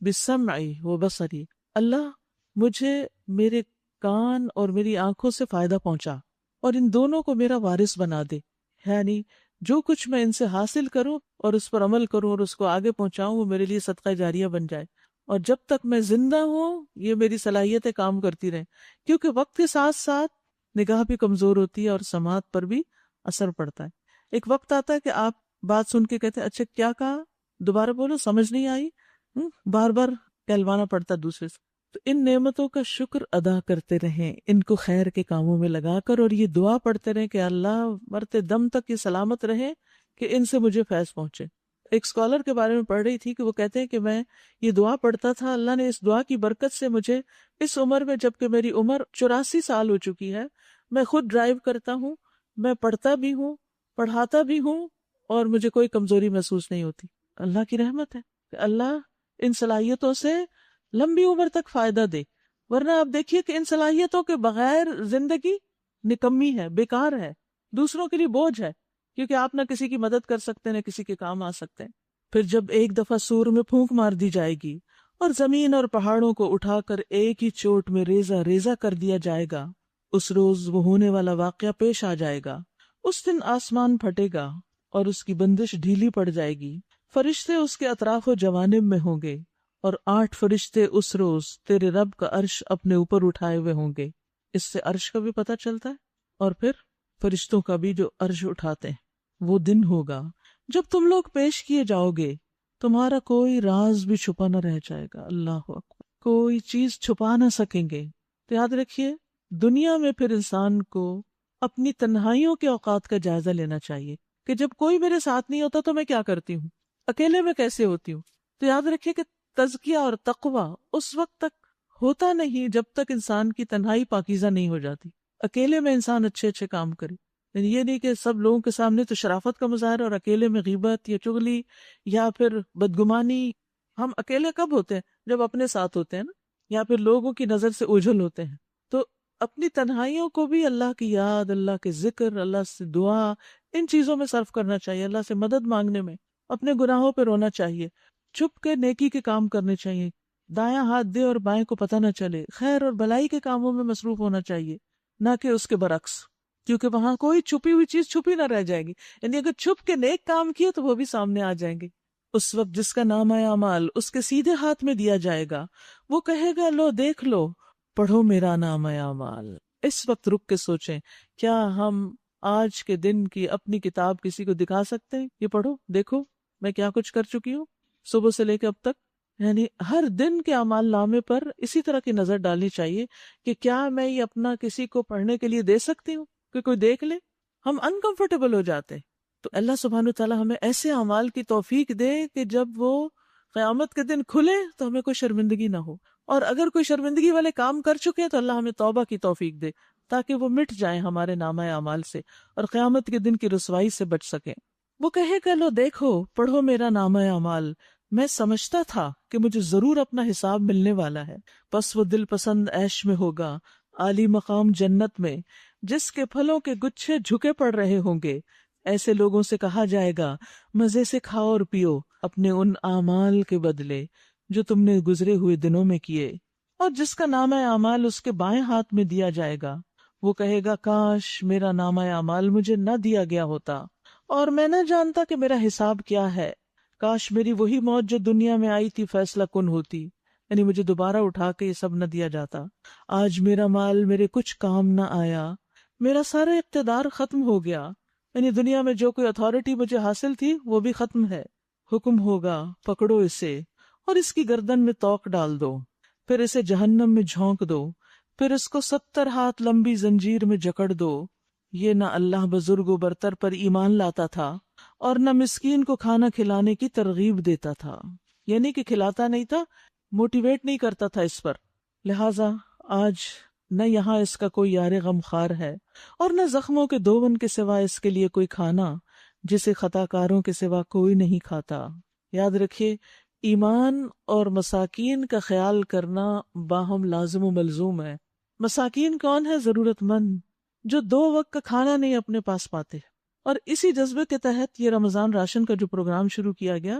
[SPEAKER 1] بسمعی و بصری، اللہ مجھے میرے کان اور میری آنکھوں سے فائدہ پہنچا اور ان دونوں کو میرا وارث بنا دے، یعنی جو کچھ میں ان سے حاصل کروں اور اس پر عمل کروں اور اس کو آگے پہنچاؤں وہ میرے لیے صدقہ جاریہ بن جائے، اور جب تک میں زندہ ہوں یہ میری صلاحیتیں کام کرتی رہیں، کیونکہ وقت کے ساتھ ساتھ نگاہ بھی کمزور ہوتی ہے اور سماعت پر بھی اثر پڑتا ہے۔ ایک وقت آتا ہے کہ آپ بات سن کے کہتے ہیں اچھا کیا کہا، دوبارہ بولو، سمجھ نہیں آئی، بار بار کہلوانا پڑتا دوسرے سے۔ تو ان نعمتوں کا شکر ادا کرتے رہیں، ان کو خیر کے کاموں میں لگا کر، اور یہ دعا پڑھتے رہیں کہ اللہ مرتے دم تک یہ سلامت رہے کہ ان سے مجھے فیض پہنچے۔ ایک اسکالر کے بارے میں پڑھ رہی تھی کہ وہ کہتے ہیں کہ میں یہ دعا پڑھتا تھا، اللہ نے اس دعا کی برکت سے مجھے اس عمر میں، جبکہ میری عمر 84 سال ہو چکی ہے، میں خود ڈرائیو کرتا ہوں، میں پڑھتا بھی ہوں، پڑھاتا بھی ہوں، اور مجھے کوئی کمزوری محسوس نہیں ہوتی۔ اللہ کی رحمت ہے کہ اللہ ان صلاحیتوں سے لمبی عمر تک فائدہ دے، ورنہ آپ دیکھیے کہ ان صلاحیتوں کے بغیر زندگی نکمی ہے، بیکار ہے، دوسروں کے لیے بوجھ ہے، کیونکہ آپ نہ کسی کی مدد کر سکتے نہ کسی کے کام آ سکتے ہیں۔ پھر جب ایک دفعہ سور میں پھونک مار دی جائے گی اور زمین اور پہاڑوں کو اٹھا کر ایک ہی چوٹ میں ریزہ ریزہ کر دیا جائے گا، اس روز وہ ہونے والا واقعہ پیش آ جائے گا۔ اس دن آسمان پھٹے گا اور اس کی بندش ڈھیلی پڑ جائے گی، فرشتے اس کے اطراف و جوانب میں ہوں گے، اور 8 فرشتے اس روز تیرے رب کا عرش اپنے اوپر اٹھائے ہوئے ہوں گے۔ اس سے عرش کا بھی پتہ چلتا ہے، اور پھر فرشتوں کا بھی جو عرش اٹھاتے ہیں۔ وہ دن ہوگا جب تم لوگ پیش کیے جاؤ گے، تمہارا کوئی راز بھی چھپا نہ رہ جائے گا، اللہ اکبر، کوئی چیز چھپا نہ سکیں گے۔ تو یاد رکھیے دنیا میں پھر انسان کو اپنی تنہائیوں کے اوقات کا جائزہ لینا چاہیے کہ جب کوئی میرے ساتھ نہیں ہوتا تو میں کیا کرتی ہوں، اکیلے میں کیسے ہوتی ہوں۔ تو یاد رکھیے کہ تزکیہ اور تقویٰ اس وقت تک ہوتا نہیں جب تک انسان کی تنہائی پاکیزہ نہیں ہو جاتی۔ اکیلے میں انسان اچھے اچھے کام کرے، یعنی یہ نہیں کہ سب لوگوں کے سامنے تو شرافت کا مظاہرہ اور اکیلے میں غیبت یا چغلی یا پھر بدگمانی۔ ہم اکیلے کب ہوتے ہیں؟ جب اپنے ساتھ ہوتے ہیں نا، یا پھر لوگوں کی نظر سے اوجھل ہوتے ہیں۔ تو اپنی تنہائیوں کو بھی اللہ کی یاد، اللہ کے ذکر، اللہ سے دعا، ان چیزوں میں صرف کرنا چاہیے، اللہ سے مدد مانگنے میں، اپنے گناہوں پہ رونا چاہیے، چھپ کے نیکی کے کام کرنے چاہیے، دایاں ہاتھ دے اور بائیں کو پتہ نہ چلے، خیر اور بھلائی کے کاموں میں مصروف ہونا چاہیے، نہ کہ اس کے برعکس، کیونکہ وہاں کوئی چھپی ہوئی چیز چھپی نہ رہ جائے گی۔ یعنی اگر چھپ کے نیک کام کیے تو وہ بھی سامنے آ جائیں گے۔ اس وقت جس کا نامہ اعمال اس کے سیدھے ہاتھ میں دیا جائے گا، وہ کہے گا لو دیکھ لو، پڑھو میرا نامہ اعمال۔ اس وقت رک کے سوچیں، کیا ہم آج کے دن کی اپنی کتاب کسی کو دکھا سکتے ہیں؟ یہ پڑھو، دیکھو میں کیا کچھ کر چکی ہوں صبح سے لے کے اب تک، یعنی ہر دن کے اعمال نامے پر اسی طرح کی نظر ڈالنی چاہیے کہ کیا میں یہ اپنا کسی کو پڑھنے کے لیے دے سکتی ہوں کہ کوئی دیکھ لے. ہم انکمفرٹیبل ہو جاتے ہیں. تو اللہ سبحانہ وتعالیٰ ہمیں ایسے اعمال کی توفیق دے کہ جب وہ قیامت کے دن کھلے تو ہمیں کوئی شرمندگی نہ ہو، اور اگر کوئی شرمندگی والے کام کر چکے ہیں تو اللہ ہمیں توبہ کی توفیق دے تاکہ وہ مٹ جائیں ہمارے نامہ اعمال سے اور قیامت کے دن کی رسوائی سے بچ سکیں. وہ کہے کہ لو دیکھو پڑھو میرا نامہ اعمال، میں سمجھتا تھا کہ مجھے ضرور اپنا حساب ملنے والا ہے، پس وہ دل پسند عیش میں ہوگا، عالی مقام جنت میں، جس کے پھلوں کے گچھے جھکے پڑ رہے ہوں گے. ایسے لوگوں سے کہا جائے گا مزے سے کھاؤ اور پیو اپنے ان اعمال کے بدلے جو تم نے گزرے ہوئے دنوں میں کیے. اور جس کا نامہ اعمال اس کے بائیں ہاتھ میں دیا جائے گا وہ کہے گا کاش میرا نامہ اعمال مجھے نہ دیا گیا ہوتا اور میں نہ جانتا کہ میرا حساب کیا ہے. کاش میری وہی موت جو دنیا میں آئی تھی فیصلہ کن ہوتی، یعنی مجھے دوبارہ اٹھا کے یہ سب نہ دیا جاتا. آج میرا مال میرے کچھ کام نہ آیا، میرا سارا اقتدار ختم ہو گیا، یعنی دنیا میں جو کوئی اتھارٹی مجھے حاصل تھی وہ بھی ختم ہے. حکم ہوگا پکڑو اسے اور اس کی گردن میں توق ڈال دو، پھر اسے جہنم میں جھونک دو، پھر اس کو 70 ہاتھ لمبی زنجیر میں جکڑ دو. یہ نہ اللہ بزرگ و برتر پر ایمان لاتا تھا اور نہ مسکین کو کھانا کھلانے کی ترغیب دیتا تھا، یعنی کہ کھلاتا نہیں تھا، موٹیویٹ نہیں کرتا تھا اس پر. لہٰذا آج نہ یہاں اس کا کوئی یار غمخوار ہے اور نہ زخموں کے دون کے سوا اس کے لیے کوئی کھانا جسے خطا کاروں کے سوا کوئی نہیں کھاتا. یاد رکھیے ایمان اور مساکین کا خیال کرنا باہم لازم و ملزوم ہے. مساکین کون ہے؟ ضرورت مند جو 2 وقت کا کھانا نہیں اپنے پاس پاتے. اور اسی جذبے کے تحت یہ رمضان راشن کا جو پروگرام شروع کیا گیا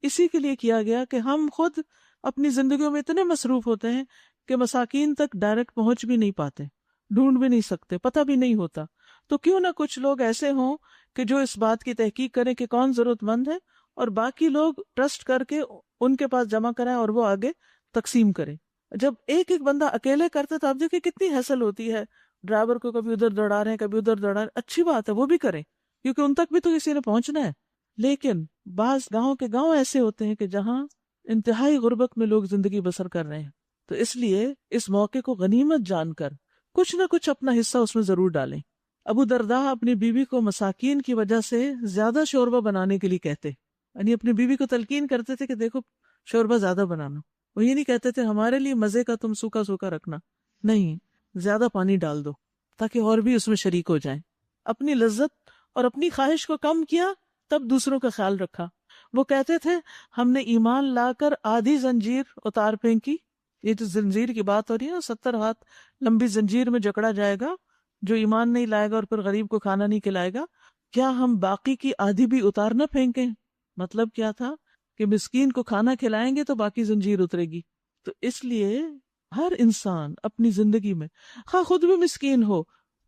[SPEAKER 1] اسی کے لیے کیا گیا کہ ہم خود اپنی زندگیوں میں اتنے مصروف ہوتے ہیں کہ مساکین تک ڈائریکٹ پہنچ بھی نہیں پاتے، ڈھونڈ بھی نہیں سکتے، پتہ بھی نہیں ہوتا. تو کیوں نہ کچھ لوگ ایسے ہوں کہ جو اس بات کی تحقیق کریں کہ کون ضرورت مند ہے اور باقی لوگ ٹرسٹ کر کے ان کے پاس جمع کرائیں اور وہ آگے تقسیم کریں. جب ایک ایک بندہ اکیلے کرتا تو آپ دیکھیں کتنی ہیسل ہوتی ہے. ڈرائیور کو کبھی ادھر دوڑا رہے ہیں کبھی ادھر دوڑا رہے ہیں، اچھی بات ہے وہ بھی کریں کیونکہ ان تک بھی تو کسی نے پہنچنا ہے. لیکن بعض گاؤں کے گاؤں ایسے ہوتے ہیں کہ جہاں انتہائی غربت میں لوگ زندگی بسر کر رہے ہیں، تو اس لیے اس موقع کو غنیمت جان کر کچھ نہ کچھ اپنا حصہ اس میں ضرور ڈالیں. ابو درداء اپنی بیوی کو مساکین کی وجہ سے زیادہ شوربہ بنانے کے لیے کہتے، یعنی اپنی بیوی کو تلقین کرتے تھے کہ دیکھو شوربہ زیادہ بنانا. وہ یہ نہیں کہتے تھے ہمارے لیے مزے کا تم سوکھا سوکھا رکھنا، نہیں، زیادہ پانی ڈال دو تاکہ اور بھی اس میں شریک ہو جائیں. اپنی لذت اور اپنی خواہش کو کم کیا تب دوسروں کا خیال رکھا. وہ کہتے تھے ہم نے ایمان لا کر آدھی زنجیر اتار پھینکی. یہ جو زنجیر کی بات ہو رہی ہے نا، 70 ہاتھ لمبی زنجیر میں جکڑا جائے گا جو ایمان نہیں لائے گا اور پھر غریب کو کھانا نہیں کھلائے گا. کیا ہم باقی کی آدھی بھی اتار نہ پھینکیں؟ مطلب کیا تھا کہ مسکین کو کھانا کھلائیں گے تو باقی زنجیر اترے گی. تو اس لیے ہر انسان اپنی زندگی میں خواہ خود بھی مسکین ہو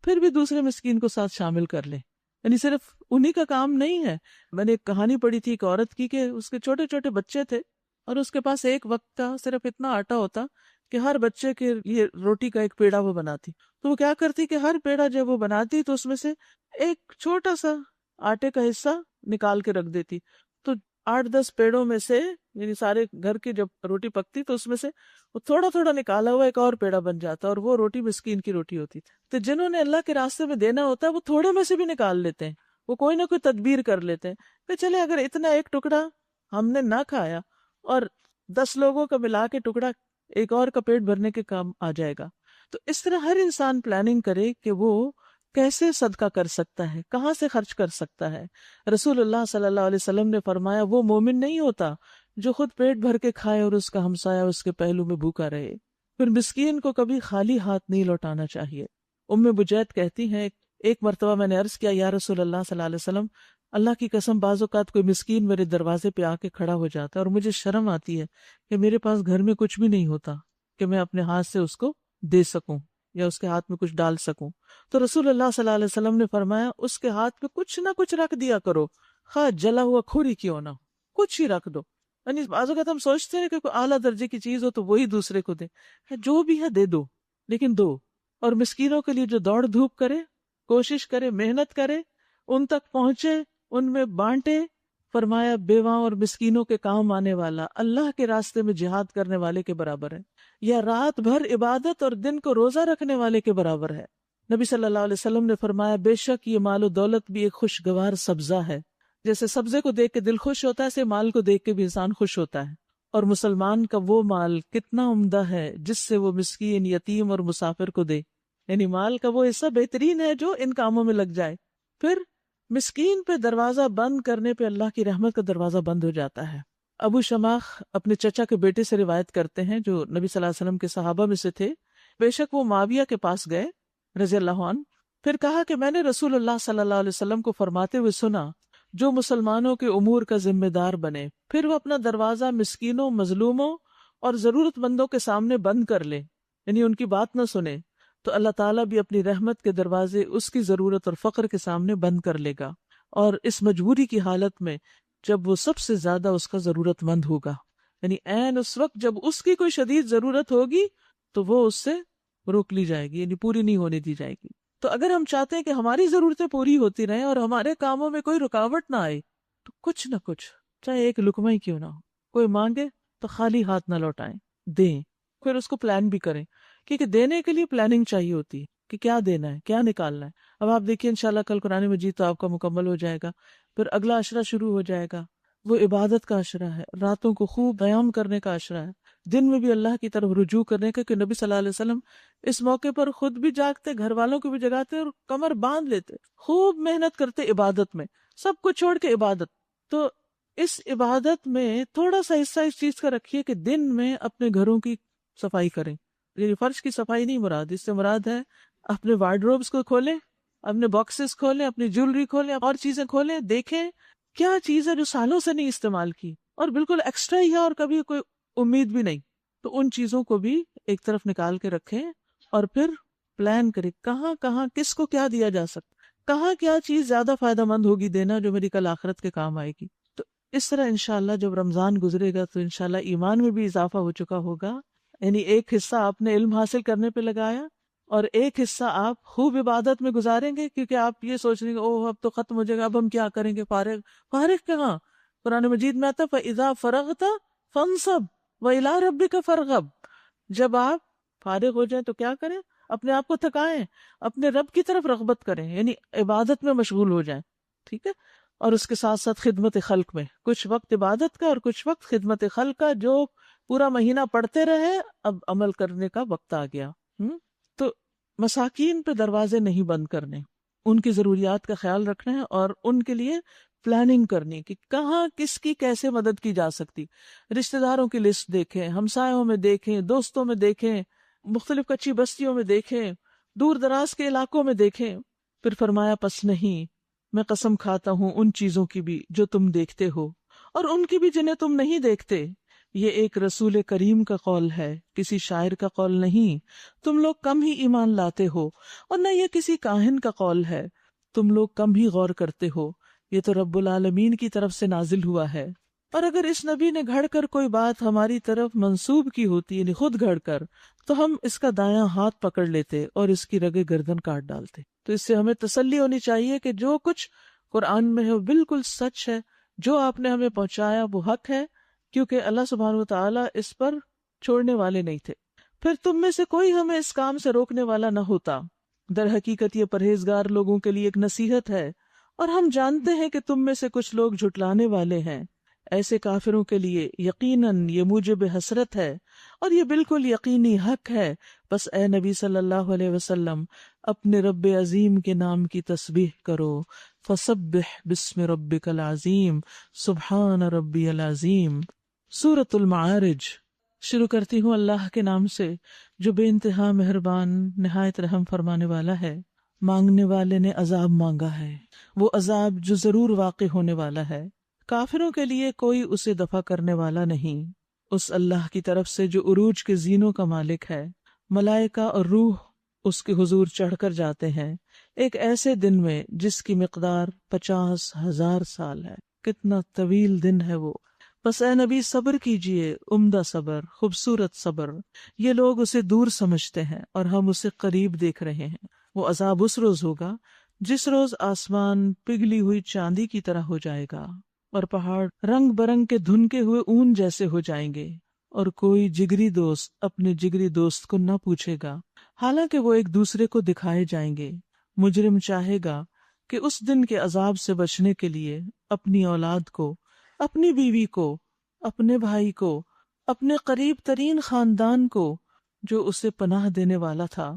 [SPEAKER 1] پھر بھی دوسرے مسکین کو ساتھ شامل کر لے. یعنی صرف انہی کا کام نہیں ہے. میں نے ایک کہانی پڑھی تھی ایک عورت کی کہ اس کے چھوٹے چھوٹے بچے تھے اور اس کے پاس ایک وقت کا صرف اتنا آٹا ہوتا کہ ہر بچے کے لیے روٹی کا ایک پیڑا وہ بناتی. تو وہ کیا کرتی کہ ہر پیڑا جب وہ بناتی تو اس میں سے ایک چھوٹا سا آٹے کا حصہ نکال کے رکھ دیتی. تو 8-10 پیڑوں میں سے یعنی سارے گھر کی جب روٹی پکتی تو اس میں سے وہ تھوڑا تھوڑا نکالا ہوا ایک اور پیڑا بن جاتا اور وہ روٹی مسکین کی روٹی ہوتی. تو جنہوں نے اللہ کے راستے میں دینا ہوتا ہے وہ تھوڑے میں سے بھی نکال لیتے ہیں، وہ کوئی نہ کوئی تدبیر کر لیتے ہیں کہ چلے اگر اتنا ایک ٹکڑا ہم نے نہ کھایا اور 10 لوگوں کا ملا کے ٹکڑا ایک اور کا پیٹ بھرنے کے کام آ جائے گا. تو اس طرح ہر انسان پلاننگ کرے کہ وہ کیسے صدقہ کر سکتا ہے، کہاں سے خرچ کر سکتا ہے. رسول اللہ صلی اللہ علیہ وسلم نے فرمایا وہ مومن نہیں ہوتا جو خود پیٹ بھر کے کھائے اور اس کا ہمسایہ اس کے پہلو میں بھوکا رہے. پھر مسکین کو کبھی خالی ہاتھ نہیں لوٹانا چاہیے. ام بجید کہتی ہیں ایک مرتبہ میں نے عرض کیا یا رسول اللہ صلی اللہ علیہ وسلم، اللہ کی قسم بعض اوقات کوئی مسکین میرے دروازے پہ آ کے کھڑا ہو جاتا ہے اور مجھے شرم آتی ہے کہ میرے پاس گھر میں کچھ بھی نہیں ہوتا کہ میں اپنے ہاتھ سے اس کو دے سکوں یا اس کے ہاتھ میں کچھ ڈال سکوں. تو رسول اللہ صلی اللہ علیہ وسلم نے فرمایا اس کے ہاتھ پہ کچھ نہ کچھ رکھ دیا کرو، خواہ جلا ہوا کھوری کیوں نہ، کچھ ہی رکھ دو. یعنی بعض اوقات ہم سوچتے ہیں کہ کوئی اعلیٰ درجے کی چیز ہو تو وہی دوسرے کو دے، جو بھی ہے دے دو لیکن دو. اور مسکینوں کے لیے جو دوڑ دھوپ کرے، کوشش کرے، محنت کرے، ان تک پہنچے، ان میں بانٹے، فرمایا بیواں اور مسکینوں کے کام آنے والا اللہ کے راستے میں جہاد کرنے والے کے برابر ہے، یا رات بھر عبادت اور دن کو روزہ رکھنے والے کے برابر ہے۔ نبی صلی اللہ علیہ وسلم نے فرمایا بے شک یہ مال و دولت بھی ایک خوشگوار سبزہ ہے، جیسے سبزے کو دیکھ کے دل خوش ہوتا ہے ایسے مال کو دیکھ کے بھی انسان خوش ہوتا ہے، اور مسلمان کا وہ مال کتنا عمدہ ہے جس سے وہ مسکین، یتیم اور مسافر کو دے، یعنی مال کا وہ حصہ بہترین ہے جو ان کاموں میں لگ جائے۔ پھر مسکین پہ دروازہ بند کرنے پہ اللہ کی رحمت کا دروازہ بند ہو جاتا ہے۔ ابو شماخ اپنے چچا کے بیٹے سے روایت کرتے ہیں جو نبی صلی اللہ علیہ وسلم کے صحابہ میں سے تھے، بے شک وہ معاویہ کے پاس گئے رضی اللہ عنہ، پھر کہا کہ میں نے رسول اللہ صلی اللہ علیہ وسلم کو فرماتے ہوئے سنا جو مسلمانوں کے امور کا ذمہ دار بنے پھر وہ اپنا دروازہ مسکینوں، مظلوموں اور ضرورت مندوں کے سامنے بند کر لے، یعنی ان کی بات نہ سنے، تو اللہ تعالیٰ بھی اپنی رحمت کے دروازے اس کی ضرورت اور فقر کے سامنے بند کر لے گا، اور اس مجبوری کی حالت میں جب وہ سب سے زیادہ اس کا ضرورت مند ہوگا، یعنی عین اس وقت جب اس کی کوئی شدید ضرورت ہوگی تو وہ اس سے روک لی جائے گی، یعنی پوری نہیں ہونے دی جائے گی۔ تو اگر ہم چاہتے ہیں کہ ہماری ضرورتیں پوری ہوتی رہیں اور ہمارے کاموں میں کوئی رکاوٹ نہ آئے تو کچھ نہ کچھ، چاہے ایک لقمہ ہی کیوں نہ ہو، کوئی مانگے تو خالی ہاتھ نہ لوٹائیں، دیں، پھر اس کو پلان بھی کریں، کیونکہ دینے کے لیے پلاننگ چاہیے ہوتی ہے کہ کیا دینا ہے، کیا نکالنا ہے۔ اب آپ دیکھیے انشاءاللہ کل قرآن مجید تو آپ کا مکمل ہو جائے گا، پھر اگلا عشرہ شروع ہو جائے گا، وہ عبادت کا عشرہ ہے، راتوں کو خوب قیام کرنے کا عشرہ ہے، دن میں بھی اللہ کی طرف رجوع کرنے کا، کہ نبی صلی اللہ علیہ وسلم اس موقع پر خود بھی جاگتے، گھر والوں کو بھی جگاتے اور کمر باندھ لیتے، خوب محنت کرتے عبادت میں، سب کچھ چھوڑ کے عبادت۔ تو اس عبادت میں تھوڑا سا حصہ اس چیز کا رکھیے کہ دن میں اپنے گھروں کی صفائی کریں، یعنی فرش کی صفائی نہیں مراد، اس سے مراد ہے اپنے وارڈروبس کو کھولیں، اپنے باکسز کھولیں، اپنی جیولری کھولیں، اور چیزیں کھولیں، دیکھیں کیا چیز ہے جو سالوں سے نہیں استعمال کی اور بالکل ایکسٹرا ہی ہے اور کبھی کوئی امید بھی نہیں، تو ان چیزوں کو بھی ایک طرف نکال کے رکھیں اور پھر پلان کریں کہاں کہاں کس کو کیا دیا جا سکتا، کہاں کیا چیز زیادہ فائدہ مند ہوگی دینا جو میری کل آخرت کے کام آئے گی۔ تو اس طرح انشاءاللہ جب رمضان گزرے گا تو انشاءاللہ ایمان میں بھی اضافہ ہو چکا ہوگا، یعنی ایک حصہ آپ نے علم حاصل کرنے پہ لگایا اور ایک حصہ آپ خوب عبادت میں گزاریں گے، کیونکہ آپ یہ سوچ رہے ہیں اوہ اب تو ختم ہو جائے گا، اب ہم کیا کریں گے، فارغ کہاں؟ قرآن مجید میں آتا فَإِذَا فَرَغْتَ فَانْصَبْ وَإِلَىٰ رَبِّكَ فَارْغَب، جب آپ فارغ ہو جائیں تو کیا کریں؟ اپنے آپ کو تھکائیں، اپنے رب کی طرف رغبت کریں، یعنی عبادت میں مشغول ہو جائیں، ٹھیک ہے؟ اور اس کے ساتھ ساتھ خدمت خلق میں، کچھ وقت عبادت کا اور کچھ وقت خدمت خلق کا، جو پورا مہینہ پڑھتے رہے اب عمل کرنے کا وقت آ گیا۔ تو مساکین پہ دروازے نہیں بند کرنے، ان کی ضروریات کا خیال رکھنا ہے اور ان کے لیے پلاننگ کرنی کہ کہاں کس کی کیسے مدد کی جا سکتی، رشتہ داروں کی لسٹ دیکھیں، ہمسایوں میں دیکھیں، دوستوں میں دیکھیں، مختلف کچی بستیوں میں دیکھیں، دور دراز کے علاقوں میں دیکھیں۔ پھر فرمایا پس نہیں، میں قسم کھاتا ہوں ان چیزوں کی بھی جو تم دیکھتے ہو اور ان کی بھی جنہیں تم نہیں دیکھتے، یہ ایک رسول کریم کا قول ہے، کسی شاعر کا قول نہیں، تم لوگ کم ہی ایمان لاتے ہو، اور نہ یہ کسی کاہن کا قول ہے، تم لوگ کم ہی غور کرتے ہو، یہ تو رب العالمین کی طرف سے نازل ہوا ہے۔ اور اگر اس نبی نے گھڑ کر کوئی بات ہماری طرف منسوب کی ہوتی، یعنی خود گھڑ کر، تو ہم اس کا دایاں ہاتھ پکڑ لیتے اور اس کی رگے گردن کاٹ ڈالتے۔ تو اس سے ہمیں تسلی ہونی چاہیے کہ جو کچھ قرآن میں ہے وہ بالکل سچ ہے، جو آپ نے ہمیں پہنچایا وہ حق ہے، کیونکہ اللہ سبحانہ وتعالیٰ اس پر چھوڑنے والے نہیں تھے۔ پھر تم میں سے کوئی ہمیں اس کام سے روکنے والا نہ ہوتا، در حقیقت یہ پرہیزگار لوگوں کے لیے ایک نصیحت ہے، اور ہم جانتے ہیں کہ تم میں سے کچھ لوگ جھٹلانے والے ہیں، ایسے کافروں کے لیے یقیناً یہ موجب حسرت ہے اور یہ بالکل یقینی حق ہے۔ بس اے نبی صلی اللہ علیہ وسلم اپنے رب عظیم کے نام کی تسبیح کرو، فسبح بسم ربک العظیم، سبحان ربی العظیم۔ سورۃ المعارج۔ شروع کرتی ہوں اللہ کے نام سے جو بے انتہا مہربان نہایت رحم فرمانے والا ہے۔ مانگنے والے نے عذاب مانگا ہے، وہ عذاب جو ضرور واقع ہونے والا ہے، کافروں کے لیے کوئی اسے دفع کرنے والا نہیں، اس اللہ کی طرف سے جو عروج کے زینوں کا مالک ہے۔ ملائکہ اور روح اس کے حضور چڑھ کر جاتے ہیں ایک ایسے دن میں جس کی مقدار 50,000 سال ہے۔ کتنا طویل دن ہے وہ۔ بس اے نبی صبر کیجئے، عمدہ صبر، خوبصورت صبر۔ یہ لوگ اسے دور سمجھتے ہیں اور ہم اسے قریب دیکھ رہے ہیں۔ وہ عذاب اس روز ہوگا جس روز آسمان پگھلی ہوئی چاندی کی طرح ہو جائے گا، اور پہاڑ رنگ برنگ کے دھنکے ہوئے اون جیسے ہو جائیں گے، اور کوئی جگری دوست اپنے جگری دوست کو نہ پوچھے گا، حالانکہ وہ ایک دوسرے کو دکھائے جائیں گے۔ مجرم چاہے گا کہ اس دن کے عذاب سے بچنے کے لیے اپنی اولاد کو، اپنی بیوی کو، اپنے بھائی کو، اپنے قریب ترین خاندان کو جو اسے پناہ دینے والا تھا،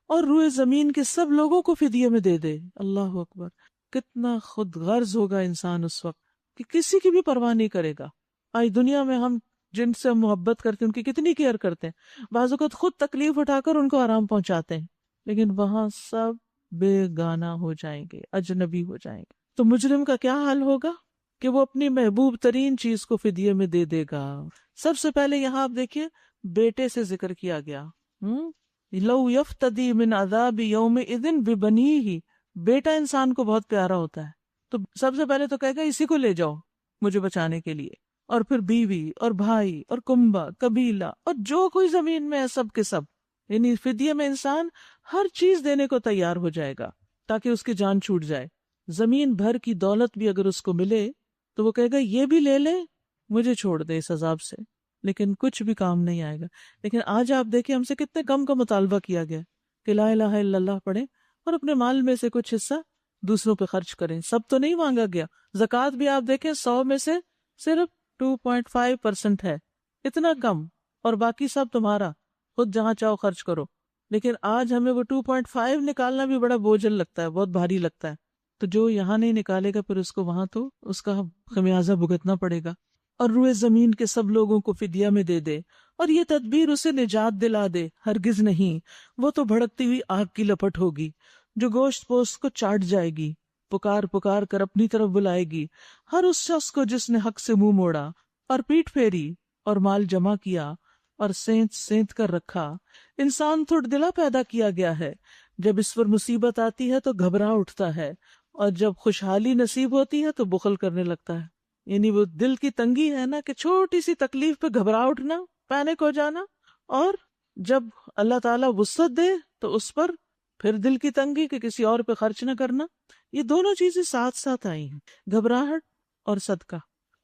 [SPEAKER 1] اور روئے زمین کے سب لوگوں کو فدیے میں دے دے۔ اللہ اکبر! کتنا خود غرض ہوگا انسان اس وقت کہ کسی کی بھی پرواہ نہیں کرے گا۔ آج دنیا میں ہم جن سے محبت کرتے ہیں ان کی کتنی کیئر کرتے ہیں، بعض اوقات خود تکلیف اٹھا کر ان کو آرام پہنچاتے ہیں، لیکن وہاں سب بے گانا ہو جائیں گے، اجنبی ہو جائیں گے۔ تو مجرم کا کیا حال ہوگا کہ وہ اپنی محبوب ترین چیز کو فدیے میں دے دے گا۔ سب سے پہلے یہاں آپ دیکھیے بیٹے سے ذکر کیا گیا، لو یفتدی من عذاب یومئذ ببنیہ، بیٹا انسان کو بہت پیارا ہوتا ہے، تو سب سے پہلے تو کہے گا اسی کو لے جاؤ مجھے بچانے کے لیے، اور پھر بیوی اور بھائی اور کنبہ قبیلہ اور جو کوئی زمین میں ہے سب کے سب، یعنی فدیے میں انسان ہر چیز دینے کو تیار ہو جائے گا تاکہ اس کی جان چھوٹ جائے۔ زمین بھر کی دولت بھی اگر اس کو ملے تو وہ کہے گا یہ بھی لے لے، مجھے چھوڑ دے اس عذاب سے، لیکن کچھ بھی کام نہیں آئے گا۔ لیکن آج آپ دیکھیں ہم سے کتنے کم کا مطالبہ کیا گیا کہ لا الہ الا اللہ پڑھیں اور اپنے مال میں سے کچھ حصہ دوسروں پہ خرچ کریں۔ سب تو نہیں مانگا گیا، زکوٰۃ بھی آپ دیکھیں 100 میں سے صرف 2.5% ہے، اتنا کم، اور باقی سب تمہارا، خود جہاں چاہو خرچ کرو۔ لیکن آج ہمیں وہ 2.5 نکالنا بھی بڑا بوجھل لگتا ہے، بہت بھاری لگتا ہے۔ تو جو یہاں نہیں نکالے گا پھر اس کو وہاں تو اس کا خمیازہ بھگتنا پڑے گا۔ اور روئے زمین کے سب لوگوں کو فدیہ میں دے دے، اور یہ تدبیر اسے نجات دلا دے، ہرگز نہیں، وہ تو بھڑکتی ہوئی آگ کی لپٹ ہوگی جو گوشت پوست کو چاٹ جائے گی، پکار پکار کر اپنی طرف بلائے گی ہر اس شخص کو جس نے حق سے منہ موڑا اور پیٹ پھیری اور مال جمع کیا اور سینت سینت کر رکھا۔ انسان تھوڑ دلا پیدا کیا گیا ہے، جب اس پر مصیبت آتی ہے تو گھبرا اٹھتا ہے، اور جب خوشحالی نصیب ہوتی ہے تو بخل کرنے لگتا ہے۔ یعنی وہ دل کی تنگی ہے نا کہ چھوٹی سی تکلیف پہ گھبرا اٹھنا، پینک ہو جانا، اور جب اللہ تعالیٰ وسعت دے تو اس پر پھر دل کی تنگی کہ کسی اور پہ خرچ نہ کرنا۔ یہ دونوں چیزیں ساتھ ساتھ آئی ہیں، گھبراہٹ اور صدقہ۔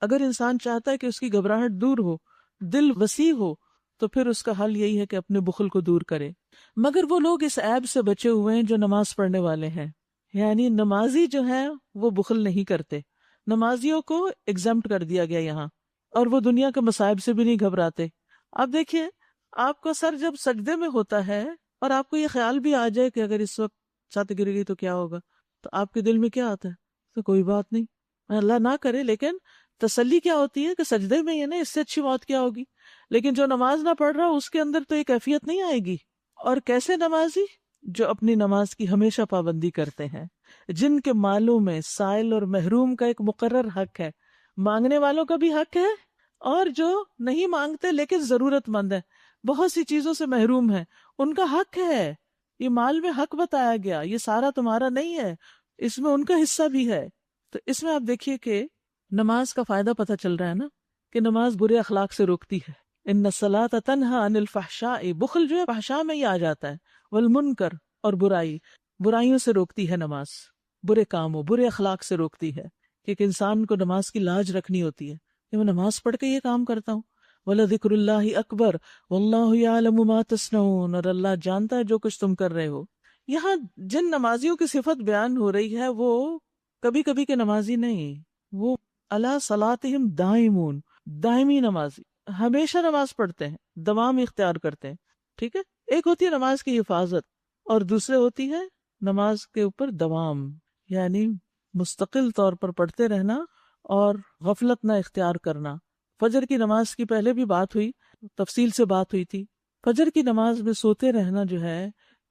[SPEAKER 1] اگر انسان چاہتا ہے کہ اس کی گھبراہٹ دور ہو، دل وسیع ہو، تو پھر اس کا حل یہی ہے کہ اپنے بخل کو دور کرے۔ مگر وہ لوگ اس عیب سے بچے ہوئے ہیں جو نماز پڑھنے والے ہیں، یعنی نمازی جو ہیں وہ بخل نہیں کرتے، نمازیوں کو ایگزمپٹ کر دیا گیا یہاں، اور وہ دنیا کے مصائب سے بھی نہیں گھبراتے۔ آپ دیکھیے، آپ کا سر جب سجدے میں ہوتا ہے اور آپ کو یہ خیال بھی آ جائے کہ اگر اس وقت چھت گر گئی تو کیا ہوگا، تو آپ کے دل میں کیا آتا ہے؟ تو کوئی بات نہیں، اللہ نہ کرے، لیکن تسلی کیا ہوتی ہے کہ سجدے میں یہ نا اس سے اچھی موت کیا ہوگی۔ لیکن جو نماز نہ پڑھ رہا اس کے اندر تو یہ کیفیت نہیں آئے گی۔ اور کیسے نمازی؟ جو اپنی نماز کی ہمیشہ پابندی کرتے ہیں، جن کے مالوں میں سائل اور محروم کا ایک مقرر حق ہے، مانگنے والوں کا بھی حق ہے، اور جو نہیں مانگتے لیکن ضرورت مند ہے، بہت سی چیزوں سے محروم ہے، ان کا حق ہے۔ یہ مال میں حق بتایا گیا، یہ سارا تمہارا نہیں ہے، اس میں ان کا حصہ بھی ہے۔ تو اس میں آپ دیکھیے کہ نماز کا فائدہ پتہ چل رہا ہے نا، کہ نماز برے اخلاق سے روکتی ہے۔ ان الصلاۃ تنہی عن الفحشاء، بخل جو ہے فحشاء میں ہی آ جاتا ہے، والمنکر، اور برائیوں سے روکتی ہے نماز، برے کاموں برے اخلاق سے روکتی ہے، کہ ایک انسان کو نماز کی لاج رکھنی ہوتی ہے کہ میں نماز پڑھ کے یہ کام کرتا ہوں۔ وَلَذِكْرُ اللَّهِ أَكْبَرُ وَاللَّهُ يَعْلَمُ مَا تَصْنَعُونَ، اور اللہ جانتا ہے جو کچھ تم کر رہے ہو۔ یہاں جن نمازیوں کی صفت بیان ہو رہی ہے وہ کبھی کبھی کے نمازی نہیں، وہ عَلَىٰ صَلَاتِهِمْ دائمون، دائمی نمازی، ہمیشہ نماز پڑھتے ہیں، دوام اختیار کرتے ہیں۔ ٹھیک ہے، ایک ہوتی ہے نماز کی حفاظت، اور دوسرے ہوتی ہے نماز کے اوپر دوام، یعنی مستقل طور پر پڑھتے رہنا اور غفلت نہ اختیار کرنا۔ فجر کی نماز کی پہلے بھی بات ہوئی، تفصیل سے بات ہوئی تھی۔ فجر کی نماز میں سوتے رہنا جو ہے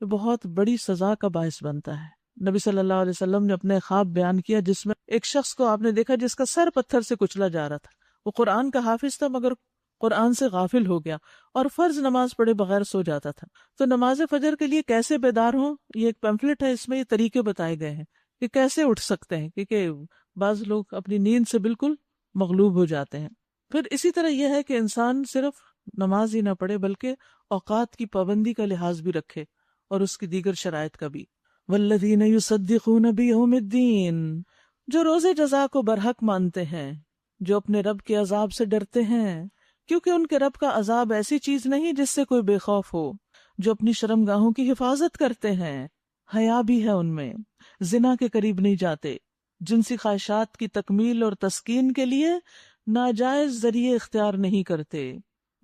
[SPEAKER 1] یہ بہت بڑی سزا کا باعث بنتا ہے۔ نبی صلی اللہ علیہ وسلم نے اپنے خواب بیان کیا جس میں ایک شخص کو آپ نے دیکھا جس کا سر پتھر سے کچلا جا رہا تھا، وہ قرآن کا حافظ تھا مگر قرآن سے غافل ہو گیا اور فرض نماز پڑھے بغیر سو جاتا تھا۔ تو نماز فجر کے لیے کیسے بیدار ہوں، یہ ایک پیمفلٹ ہے، اس میں یہ طریقے بتائے گئے ہیں کہ کیسے اٹھ سکتے ہیں، کیونکہ بعض لوگ اپنی نیند سے بالکل مغلوب ہو جاتے ہیں۔ پھر اسی طرح یہ ہے کہ انسان صرف نماز ہی نہ پڑھے بلکہ اوقات کی پابندی کا لحاظ بھی رکھے اور اس کی دیگر شرائط کا بھی۔ والذین یصدقون بیوم الدین، جو روز جزا کو برحق مانتے ہیں، جو اپنے رب کے عذاب سے ڈرتے ہیں، کیونکہ ان کے رب کا عذاب ایسی چیز نہیں جس سے کوئی بے خوف ہو، جو اپنی شرمگاہوں کی حفاظت کرتے ہیں، حیا بھی ہے ان میں، زنا کے قریب نہیں جاتے، جنسی خواہشات کی تکمیل اور تسکین کے لیے ناجائز ذریعے اختیار نہیں کرتے،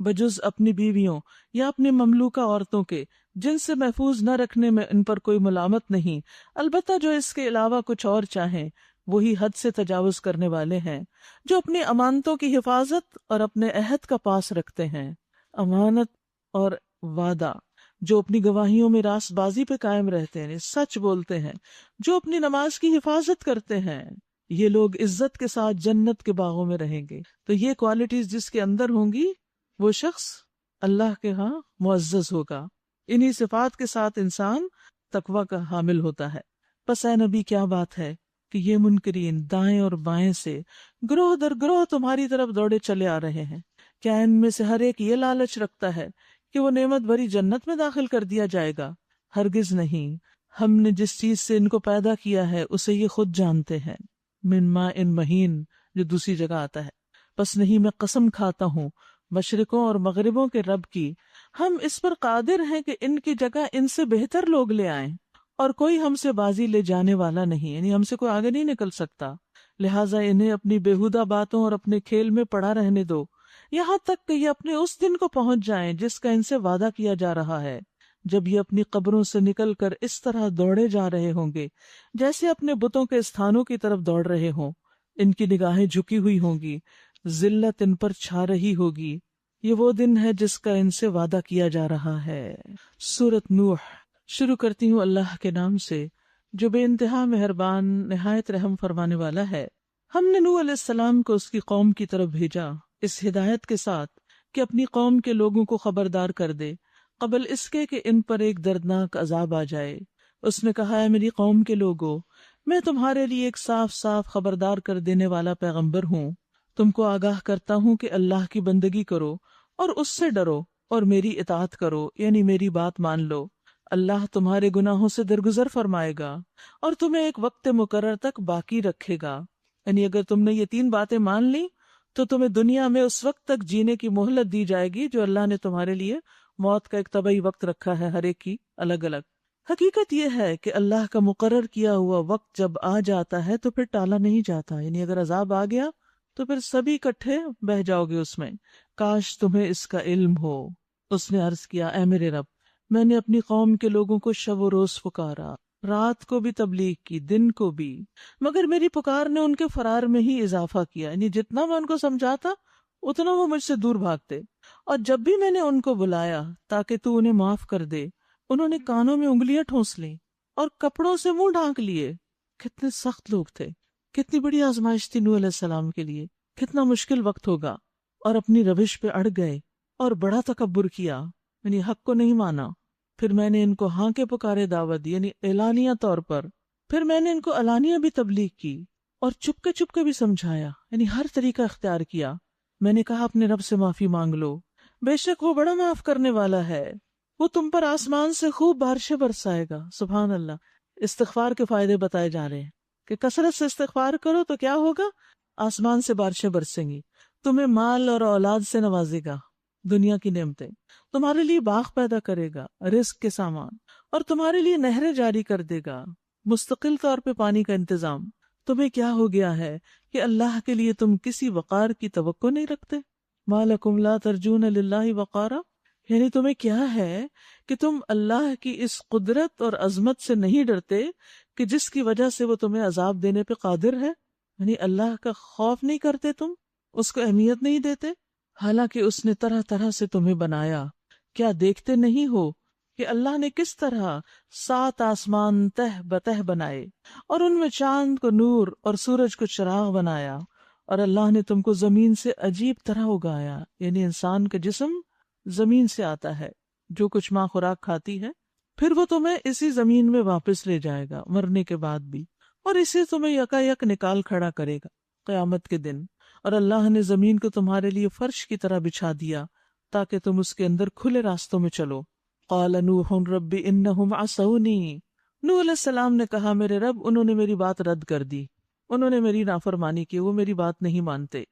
[SPEAKER 1] بجز اپنی بیویوں یا اپنی مملوکہ عورتوں کے، جن سے محفوظ نہ رکھنے میں ان پر کوئی ملامت نہیں، البتہ جو اس کے علاوہ کچھ اور چاہیں وہی حد سے تجاوز کرنے والے ہیں، جو اپنی امانتوں کی حفاظت اور اپنے عہد کا پاس رکھتے ہیں، امانت اور وعدہ، جو اپنی گواہیوں میں راست بازی پہ قائم رہتے ہیں، سچ بولتے ہیں، جو اپنی نماز کی حفاظت کرتے ہیں، یہ لوگ عزت کے ساتھ جنت کے باغوں میں رہیں گے۔ تو یہ کوالٹیز جس کے اندر ہوں گی وہ شخص اللہ کے ہاں معزز ہوگا۔ انہی صفات کے ساتھ انسان تقوی کا حامل ہوتا ہے۔ پس اے نبی کیا بات ہے کہ یہ منکرین دائیں اور بائیں سے گروہ در گروہ تمہاری طرف دوڑے چلے آ رہے ہیں، کیا ان میں سے ہر ایک یہ لالچ رکھتا ہے کہ وہ نعمت بھری جنت میں داخل کر دیا جائے گا؟ ہرگز نہیں، ہم نے جس چیز سے ان کو پیدا کیا ہے اسے یہ خود جانتے ہیں۔ من ماء مہین، جو دوسری جگہ آتا ہے۔ پس نہیں، میں قسم کھاتا ہوں مشرقوں اور مغربوں کے رب کی، ہم اس پر قادر ہیں کہ ان کی جگہ ان سے بہتر لوگ لے آئیں، اور کوئی ہم سے بازی لے جانے والا نہیں، یعنی ہم سے کوئی آگے نہیں نکل سکتا، لہٰذا انہیں اپنی بیہودہ باتوں اور اپنے کھیل میں پڑا رہنے دو، یہاں تک کہ یہ اپنے اس دن کو پہنچ جائیں جس کا ان سے وعدہ کیا جا رہا ہے، جب یہ اپنی قبروں سے نکل کر اس طرح دوڑے جا رہے ہوں گے جیسے اپنے بتوں کے استھانوں کی طرف دوڑ رہے ہوں، ان کی نگاہیں جھکی ہوئی ہوں گی، ذلت ان پر چھا رہی ہوگی، یہ وہ دن ہے جس کا ان سے وعدہ کیا جا رہا ہے۔ سورۃ نوح۔ شروع کرتی ہوں اللہ کے نام سے جو بے انتہا مہربان نہایت رحم فرمانے والا ہے۔ ہم نے نوح علیہ السلام کو اس کی قوم کی طرف بھیجا اس ہدایت کے ساتھ کہ اپنی قوم کے لوگوں کو خبردار کر دے قبل اس کے کہ ان پر ایک دردناک عذاب آ جائے۔ اس نے کہا، اے میری قوم کے لوگو، میں تمہارے لیے ایک صاف صاف خبردار کر دینے والا پیغمبر ہوں، تم کو آگاہ کرتا ہوں کہ اللہ کی بندگی کرو اور اس سے ڈرو اور میری اطاعت کرو، یعنی میری بات مان لو۔ اللہ تمہارے گناہوں سے درگزر فرمائے گا اور تمہیں ایک وقت مقرر تک باقی رکھے گا، یعنی اگر تم نے یہ 3 باتیں مان لی تو تمہیں دنیا میں اس وقت تک جینے کی مہلت دی جائے گی جو اللہ نے تمہارے لیے موت کا ایک طبعی وقت رکھا ہے، ہر ایک کی الگ الگ۔ حقیقت یہ ہے کہ اللہ کا مقرر کیا ہوا وقت جب آ جاتا ہے تو پھر ٹالا نہیں جاتا، یعنی اگر عذاب آ گیا تو پھر سبھی اکٹھے بہہ جاؤ گے اس میں۔ کاش تمہیں اس کا علم ہو۔ اس نے عرض کیا، اے میرے رب، میں نے اپنی قوم کے لوگوں کو شب و روز پکارا، رات کو بھی تبلیغ کی، دن کو بھی، مگر میری پکار نے ان کے فرار میں ہی اضافہ کیا، یعنی جتنا میں ان کو سمجھاتا اتنا وہ مجھ سے دور بھاگتے، اور جب بھی میں نے ان کو بلایا تاکہ تو انہیں معاف کر دے، انہوں نے کانوں میں انگلیاں ٹھونس لیں اور کپڑوں سے منہ ڈھانک لیے۔ کتنے سخت لوگ تھے، کتنی بڑی آزمائش تھی نوح علیہ السلام کے لیے، کتنا مشکل وقت ہوگا، اور اپنی روش پہ اڑ گئے اور بڑا تکبر کیا، یعنی حق کو نہیں مانا۔ پھر میں نے ان کو ہاں کے پکارے دعوت دی، یعنی اعلانیہ طور پر، پھر میں نے ان کو علانیہ بھی تبلیغ کی اور چپ کے بھی سمجھایا، یعنی ہر طریقہ اختیار کیا۔ میں نے کہا اپنے رب سے معافی مانگ لو، بے شک وہ بڑا معاف کرنے والا ہے، وہ تم پر آسمان سے خوب بارشیں برسائے گا۔ سبحان اللہ۔ استغفار کے فائدے بتائے جا رہے ہیں کہ کثرت سے استغفار کرو تو کیا ہوگا، آسمان سے بارشیں برسیں گی، تمہیں مال اور اولاد سے نوازے گا، دنیا کی نعمتیں، تمہارے لیے باغ پیدا کرے گا، رزق کے سامان، اور تمہارے لیے نہریں جاری کر دے گا، مستقل طور پہ پانی کا انتظام۔ تمہیں کیا ہو گیا ہے کہ اللہ کے لیے تم کسی وقار کی توقع نہیں رکھتے؟ ما لکم لا ترجون للہ وقارا، یعنی تمہیں کیا ہے کہ تم اللہ کی اس قدرت اور عظمت سے نہیں ڈرتے کہ جس کی وجہ سے وہ تمہیں عذاب دینے پہ قادر ہے، یعنی اللہ کا خوف نہیں کرتے، تم اس کو اہمیت نہیں دیتے، حالانکہ اس نے طرح طرح سے تمہیں بنایا۔ کیا دیکھتے نہیں ہو کہ اللہ نے کس طرح 7 آسمان تہ بتہ بنائے اور ان میں چاند کو نور اور سورج کو چراغ بنایا، اور اللہ نے تم کو زمین سے عجیب طرح اگایا، یعنی انسان کا جسم زمین سے آتا ہے، جو کچھ ماں خوراک کھاتی ہے، پھر وہ تمہیں اسی زمین میں واپس لے جائے گا مرنے کے بعد بھی، اور اسے تمہیں یکا یک نکال کھڑا کرے گا قیامت کے دن۔ اور اللہ نے زمین کو تمہارے لیے فرش کی طرح بچھا دیا تاکہ تم اس کے اندر کھلے راستوں میں چلو۔ قال نوح رب انہم عصونی، نوح علیہ السلام نے کہا میرے رب انہوں نے میری بات رد کر دی، انہوں نے میری نافرمانی کی، وہ میری بات نہیں مانتے۔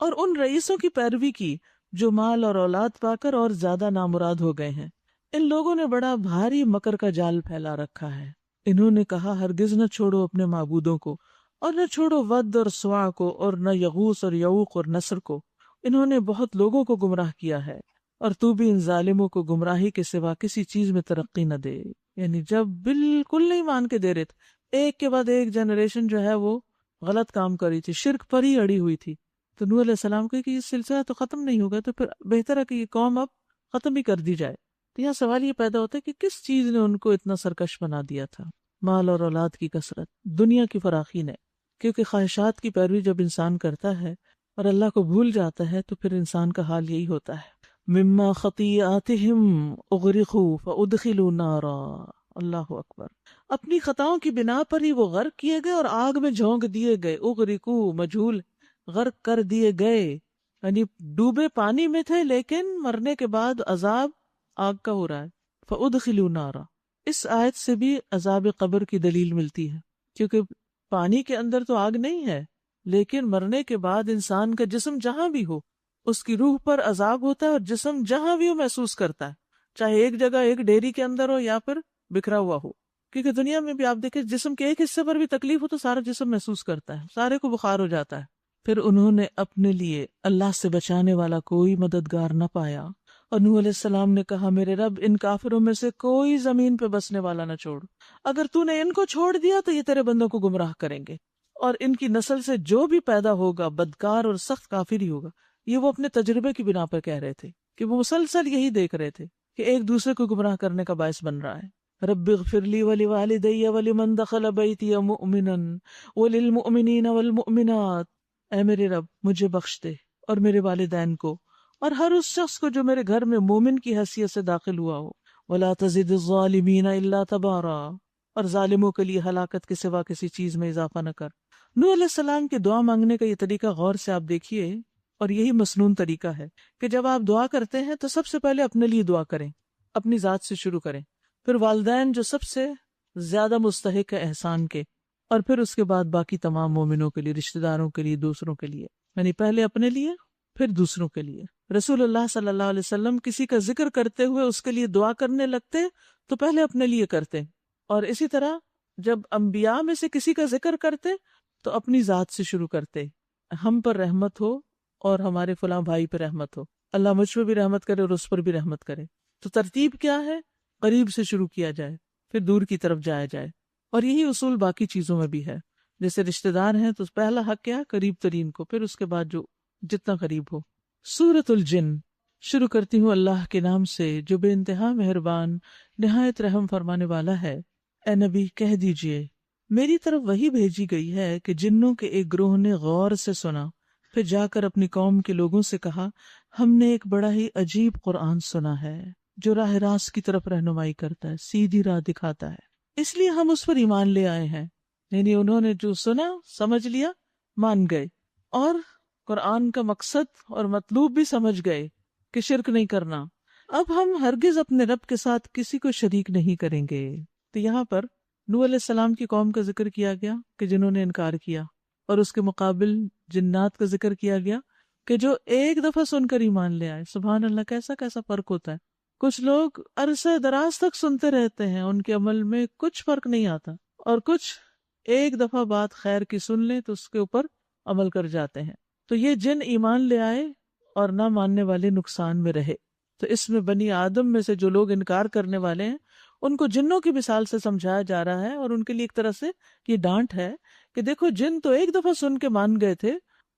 [SPEAKER 1] اور ان رئیسوں کی پیروی کی جو مال اور اولاد پا کر اور زیادہ نامراد ہو گئے ہیں۔ ان لوگوں نے بڑا بھاری مکر کا جال پھیلا رکھا ہے۔ انہوں نے کہا ہرگز نہ چھوڑو اپنے معبودوں کو، اور نہ چھوڑو ود اور سوا کو، اور نہ یغوث اور یعوق اور نصر کو۔ انہوں نے بہت لوگوں کو گمراہ کیا ہے، اور تو بھی ان ظالموں کو گمراہی کے سوا کسی چیز میں ترقی نہ دے۔ یعنی جب بالکل نہیں مان کے دے رہے تھے، ایک کے بعد ایک جنریشن جو ہے وہ غلط کام کری تھی، شرک پر ہی اڑی ہوئی تھی، تو نوح علیہ السلام کو کہ یہ سلسلہ تو ختم نہیں ہوگا، تو پھر بہتر ہے کہ یہ قوم اب ختم ہی کر دی جائے۔ تو یہاں سوال یہ پیدا ہوتا ہے کہ کس چیز نے ان کو اتنا سرکش بنا دیا تھا؟ مال اور اولاد کی کثرت، دنیا کی فراخی نے، کیونکہ خواہشات کی پیروی جب انسان کرتا ہے اور اللہ کو بھول جاتا ہے تو پھر انسان کا حال یہی ہوتا ہے۔ مما خطیئاتہم اغرقوا فادخلوا نارا، اللہ اکبر۔ اپنی خطاؤں کی بنا پر ہی وہ غرق کیے گئے اور آگ میں جھونک دیے گئے۔ اغرقوا مجھول، غرق کر دیے گئے، یعنی ڈوبے پانی میں تھے لیکن مرنے کے بعد عذاب آگ کا ہو رہا ہے۔ فادخلوا نارا، اس آیت سے بھی عذاب قبر کی دلیل ملتی ہے، کیونکہ پانی کے اندر تو آگ نہیں ہے، لیکن مرنے کے بعد انسان کا جسم جہاں بھی ہو اس کی روح پر عذاب ہوتا ہے، اور جسم جہاں بھی ہو محسوس کرتا ہے، چاہے ایک جگہ ایک ڈیری کے اندر ہو یا پھر بکھرا ہوا ہو۔ کیونکہ دنیا میں بھی آپ دیکھیں جسم کے ایک حصے پر بھی تکلیف ہو تو سارا جسم محسوس کرتا ہے، سارے کو بخار ہو جاتا ہے۔ پھر انہوں نے اپنے لیے اللہ سے بچانے والا کوئی مددگار نہ پایا، اور نوح علیہ السلام نے کہا میرے رب ان کافروں میں سے کوئی زمین پہ بسنے والا نہ چھوڑ، اگر تو نے ان کو چھوڑ دیا تو یہ تیرے بندوں کو گمراہ کریں گے، اور ان کی نسل سے جو بھی پیدا ہوگا بدکار اور سخت کافر ہی ہوگا۔ یہ وہ اپنے تجربے کی بنا پر کہہ رہے تھے کہ وہ مسلسل یہی دیکھ رہے تھے کہ ایک دوسرے کو گمراہ کرنے کا باعث بن رہا ہے۔ رب اغفر لی ولوالدی ولمن دخل بیتی مؤمنا وللمؤمنین والمؤمنات، اے میرے رب مجھے بخش دے اور میرے والدین کو اور ہر اس شخص کو جو میرے گھر میں مومن کی حیثیت سے داخل ہوا ہو۔ ولا تزد الظالمین الا تبارا، اور ظالموں کے لیے ہلاکت کے سوا کسی چیز میں اضافہ نہ کر۔ نوح علیہ السلام کے دعا مانگنے کا یہ طریقہ غور سے آپ دیکھیے، اور یہی مسنون طریقہ ہے کہ جب آپ دعا کرتے ہیں تو سب سے پہلے اپنے لیے دعا کریں، اپنی ذات سے شروع کریں، پھر والدین جو سب سے زیادہ مستحق ہے احسان کے، اور پھر اس کے بعد باقی تمام مومنوں کے لیے، رشتہ داروں کے لیے، دوسروں کے لیے، یعنی پہلے اپنے لیے پھر دوسروں کے لیے۔ رسول اللہ صلی اللہ علیہ وسلم کسی کا ذکر کرتے ہوئے اس کے لیے دعا کرنے لگتے تو پہلے اپنے لیے کرتے، اور اسی طرح جب انبیاء میں سے کسی کا ذکر کرتے تو اپنی ذات سے شروع کرتے، ہم پر رحمت ہو اور ہمارے فلاں بھائی پہ رحمت ہو، اللہ مجھ پہ بھی رحمت کرے اور اس پر بھی رحمت کرے۔ تو ترتیب کیا ہے؟ قریب سے شروع کیا جائے پھر دور کی طرف جایا جائے، اور یہی اصول باقی چیزوں میں بھی ہے۔ جیسے رشتہ دار ہیں تو پہلا حق کیا؟ قریب ترین کو، پھر اس کے بعد جو جتنا قریب ہو۔ سورۃ الجن، شروع کرتی ہوں اللہ کے نام سے جو بے انتہا مہربان نہایت رحم فرمانے والا ہے۔ اے نبی کہہ دیجئے میری طرف وحی بھیجی گئی ہے کہ جنوں کے ایک گروہ نے غور سے سنا، پھر جا کر اپنی قوم کے لوگوں سے کہا ہم نے ایک بڑا ہی عجیب قرآن سنا ہے جو راہ راست کی طرف رہنمائی کرتا ہے، سیدھی راہ دکھاتا ہے، اس لیے ہم اس پر ایمان لے آئے ہیں۔ یعنی انہوں نے جو سنا سمجھ لیا، مان گئے، اور قرآن کا مقصد اور مطلوب بھی سمجھ گئے کہ شرک نہیں کرنا۔ اب ہم ہرگز اپنے رب کے ساتھ کسی کو شریک نہیں کریں گے۔ تو یہاں پر نوح علیہ السلام کی قوم کا ذکر کیا گیا کہ جنہوں نے انکار کیا، اور اس کے مقابل جنات کا ذکر کیا گیا کہ جو ایک دفعہ سن کر ایمان لے آئے۔ سبحان اللہ، کیسا کیسا فرق ہوتا ہے۔ کچھ لوگ عرصہ دراز تک سنتے رہتے ہیں، ان کے عمل میں کچھ فرق نہیں آتا، اور کچھ ایک دفعہ بات خیر کی سن لیں تو اس کے اوپر عمل کر جاتے ہیں۔ تو یہ جن ایمان لے آئے اور نہ ماننے والے نقصان میں رہے۔ تو اس میں بنی آدم میں سے جو لوگ انکار کرنے والے ہیں ان کو جنوں کی مثال سے سمجھایا جا رہا ہے، اور ان کے لیے ایک طرح سے یہ ڈانٹ ہے کہ دیکھو جن تو ایک دفعہ سن کے مان گئے تھے،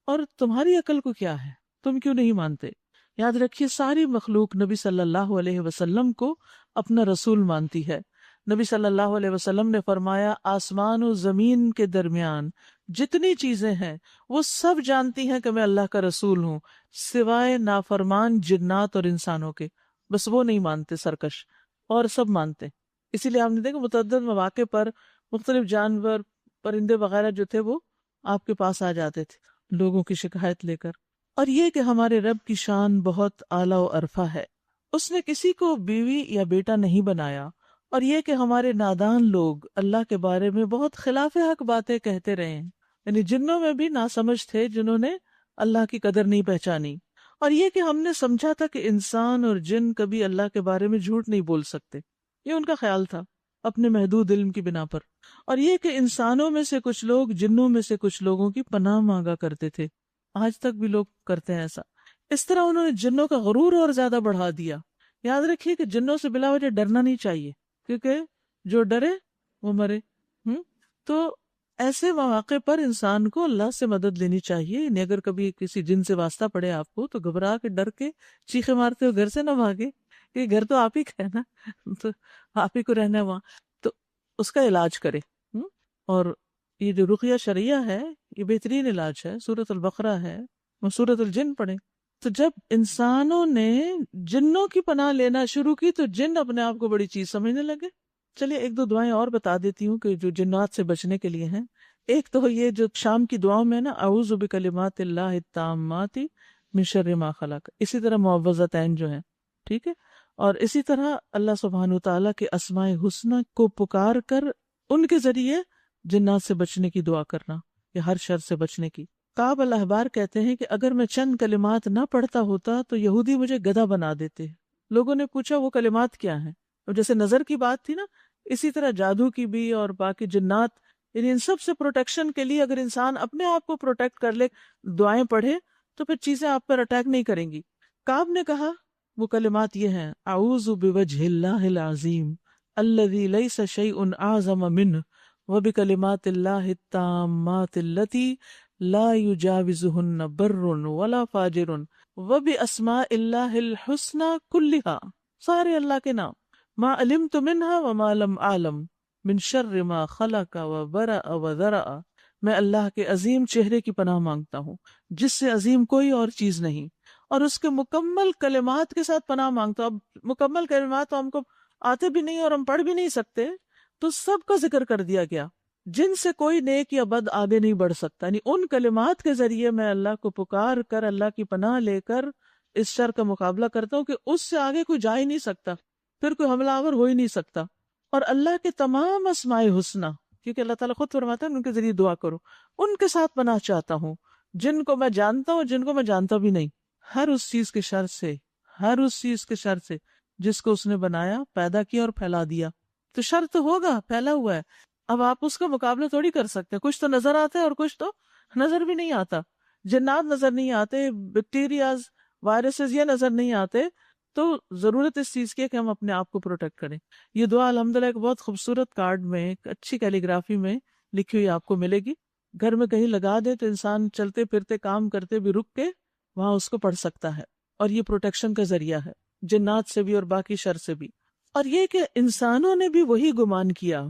[SPEAKER 1] اور تمہاری عقل کو کیا ہے، تم کیوں نہیں مانتے؟ یاد رکھیے ساری مخلوق نبی صلی اللہ علیہ وسلم کو اپنا رسول مانتی ہے۔ نبی صلی اللہ علیہ وسلم نے فرمایا آسمان و زمین کے درمیان جتنی چیزیں ہیں وہ سب جانتی ہیں کہ میں اللہ کا رسول ہوں، سوائے نافرمان جنات اور انسانوں کے، بس وہ نہیں مانتے سرکش، اور سب مانتے۔ اسی لیے آپ نے دیکھا متعدد مواقع پر مختلف جانور، پرندے وغیرہ جو تھے وہ آپ کے پاس آ جاتے تھے لوگوں کی شکایت لے کر۔ اور یہ کہ ہمارے رب کی شان بہت اعلیٰ و عرفہ ہے، اس نے کسی کو بیوی یا بیٹا نہیں بنایا، اور یہ کہ ہمارے نادان لوگ اللہ کے بارے میں بہت خلاف حق باتیں کہتے رہے ہیں، یعنی جنوں میں بھی ناسمجھ تھے جنہوں نے اللہ کی قدر نہیں پہچانی. اور یہ کہ ہم نے سمجھا تھا کہ انسان اور جن کبھی اللہ کے بارے میں جھوٹ نہیں بول سکتے، یہ ان کا خیال تھا اپنے محدود علم کی بنا پر. اور یہ کہ انسانوں میں سے کچھ لوگ جنوں میں سے کچھ لوگوں کی پناہ مانگا کرتے تھے. آج تک بھی لوگ کرتے ہیں ایسا. اس طرح انہوں نے جنوں کا غرور اور زیادہ بڑھا دیا. یاد رکھیے کہ جنوں سے بلا وجہ ڈرنا نہیں چاہیے، کیونکہ جو ڈرے وہ مرے. تو ایسے مواقع پر انسان کو اللہ سے مدد لینی چاہیے. یعنی اگر کبھی کسی جن سے واسطہ پڑے آپ کو، تو گھبرا کے ڈر کے چیخے مارتے ہو گھر سے نہ بھاگے، کہ گھر تو آپ ہی کا ہے نا، تو آپ ہی کو رہنا ہے وہاں. تو اس کا علاج کرے. اور یہ جو رقیہ شرعیہ ہے یہ بہترین علاج ہے. سورۃ البقرہ ہے، سورۃ الجن پڑھیں. تو جب انسانوں نے جنوں کی پناہ لینا شروع کی تو جن اپنے آپ کو بڑی چیز سمجھنے لگے. چلیے ایک دو دعائیں اور بتا دیتی ہوں کہ جو جنات سے بچنے کے لیے ہیں. ایک تو یہ جو شام کی دعاؤں میں نا، اعوذ بکلمات اللہ التامات من شر ما خلق، اسی طرح معوذتین جو ہیں، ٹھیک ہے. اور اسی طرح اللہ سبحانہ وتعالیٰ کے اسماء حسنی کو پکار کر ان کے ذریعے جنات سے بچنے کی دعا کرنا، یا ہر شر سے بچنے کی. کعب الاحبار کہتے ہیں کہ اگر میں چند کلمات نہ پڑھتا ہوتا تو یہودی مجھے گدھا بنا دیتے. لوگوں نے پوچھا وہ کلمات کیا ہیں؟ اور جیسے نظر کی بات تھی نا، اسی طرح جادو کی بھی اور باقی جنات، یعنی ان سب سے پروٹیکشن کے لیے اگر انسان اپنے آپ کو پروٹیکٹ کر لے، دعائیں پڑھے، تو پھر چیزیں آپ پر اٹیک نہیں کریں گی. کعب نے کہا وہ کلمات یہ ہیں: اعوذ بوجہ اللہ العظیم الذی لیس شیء اعظم منہ وبکلمات اللہ التامات التی لا یجاوزہن بر ولا فاجر وباسماء اللہ الحسنى کلہا، سارے اللہ کے نام، ما علمت منہا وما لم اعلم من شر ما خلق وبرأ وذرأ. میں اللہ کے عظیم چہرے کی پناہ مانگتا ہوں جس سے عظیم کوئی اور چیز نہیں، اور اس کے مکمل کلمات کے ساتھ پناہ مانگتا ہوں. اب مکمل کلمات تو ہم کو آتے بھی نہیں اور ہم پڑھ بھی نہیں سکتے، تو سب کا ذکر کر دیا گیا جن سے کوئی نیک یا بد آگے نہیں بڑھ سکتا. یعنی ان کلمات کے ذریعے میں اللہ کو پکار کر، اللہ کی پناہ لے کر اس شر کا مقابلہ کرتا ہوں کہ اس سے آگے کوئی جا ہی نہیں سکتا، پھر کوئی حملہ آور ہو ہی نہیں سکتا. اور اللہ کے تمام اسماء حسنی، کیونکہ اللہ تعالیٰ خود فرماتا ہے ان کے ذریعے دعا کرو، ان کے ساتھ پناہ چاہتا ہوں، جن کو میں جانتا ہوں، جن کو میں جانتا بھی نہیں، ہر اس چیز کے شر سے، ہر اس چیز کے شر سے جس کو اس نے بنایا، پیدا کیا اور پھیلا دیا. تو شر تو ہوگا، پھیلا ہوا ہے. اب آپ اس کا مقابلہ تھوڑی کر سکتے ہیں. کچھ تو نظر آتا ہے اور کچھ تو نظر بھی نہیں آتا. جنات نظر نہیں آتے، بیکٹیریاز، وائرسز یہ نظر نہیں آتے. تو ضرورت اس چیز کی ہے کہ ہم اپنے آپ کو پروٹیکٹ کریں. یہ دعا الحمدللہ ایک بہت خوبصورت کارڈ میں، ایک اچھی کیلی گرافی میں لکھی ہوئی آپ کو ملے گی. گھر میں کہیں لگا دے تو انسان چلتے پھرتے کام کرتے بھی رک کے وہاں اس کو پڑھ سکتا ہے. اور یہ پروٹیکشن کا ذریعہ ہے جنات سے بھی اور باقی شر سے بھی. اور یہ کہ انسانوں نے بھی وہی گمان کیا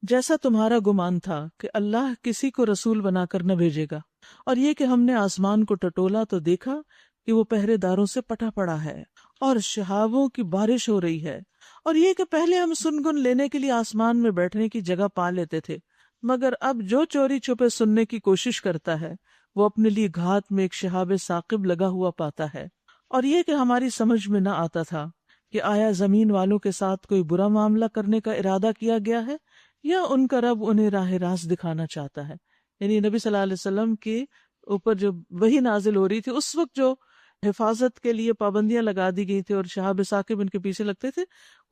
[SPEAKER 1] جیسا تمہارا گمان تھا کہ اللہ کسی کو رسول بنا کر نہ بھیجے گا. اور یہ کہ ہم نے آسمان کو ٹٹولا تو دیکھا کہ وہ پہرے داروں سے پٹا پڑا ہے اور شہابوں کی بارش ہو رہی ہے. اور یہ کہ پہلے ہم سنگن لینے کے لیے آسمان میں بیٹھنے کی جگہ پا لیتے تھے، مگر اب جو چوری چھپے سننے کی کوشش کرتا ہے وہ اپنے لیے گھات میں ایک شہاب ثاقب لگا ہوا پاتا ہے. اور یہ کہ ہماری سمجھ میں نہ آتا تھا کہ آیا زمین والوں کے ساتھ کوئی برا معاملہ کرنے کا ارادہ کیا گیا ہے یا ان کا رب انہیں راہ راست دکھانا چاہتا ہے. یعنی نبی صلی اللہ علیہ وسلم کے اوپر جو وحی نازل ہو رہی تھی اس وقت جو حفاظت کے لیے پابندیاں لگا دی گئی تھی اور شہاب ثاقب ان کے پیچھے لگتے تھے،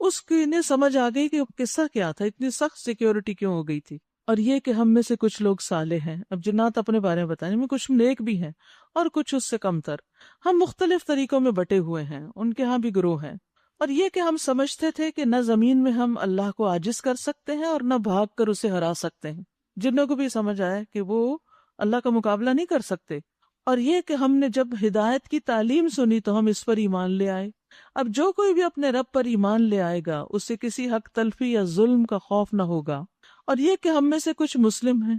[SPEAKER 1] اس کی انہیں سمجھ آ گئی کہ قصہ کیا تھا، اتنی سخت سیکیورٹی کیوں ہو گئی تھی. اور یہ کہ ہم میں سے کچھ لوگ صالح ہیں. اب جنات اپنے بارے میں بتائیں، میں کچھ نیک بھی ہیں اور کچھ اس سے کم تر. ہم مختلف طریقوں میں بٹے ہوئے ہیں، ان کے ہاں بھی گروہ ہیں. اور یہ کہ ہم سمجھتے تھے کہ نہ زمین میں ہم اللہ کو عاجز کر سکتے ہیں اور نہ بھاگ کر اسے ہرا سکتے ہیں. جنوں کو بھی سمجھ آیا کہ وہ اللہ کا مقابلہ نہیں کر سکتے. اور یہ کہ ہم نے جب ہدایت کی تعلیم سنی تو ہم اس پر ایمان لے آئے. اب جو کوئی بھی اپنے رب پر ایمان لے آئے گا اسے کسی حق تلفی یا ظلم کا خوف نہ ہوگا. اور یہ کہ ہم میں سے کچھ مسلم ہیں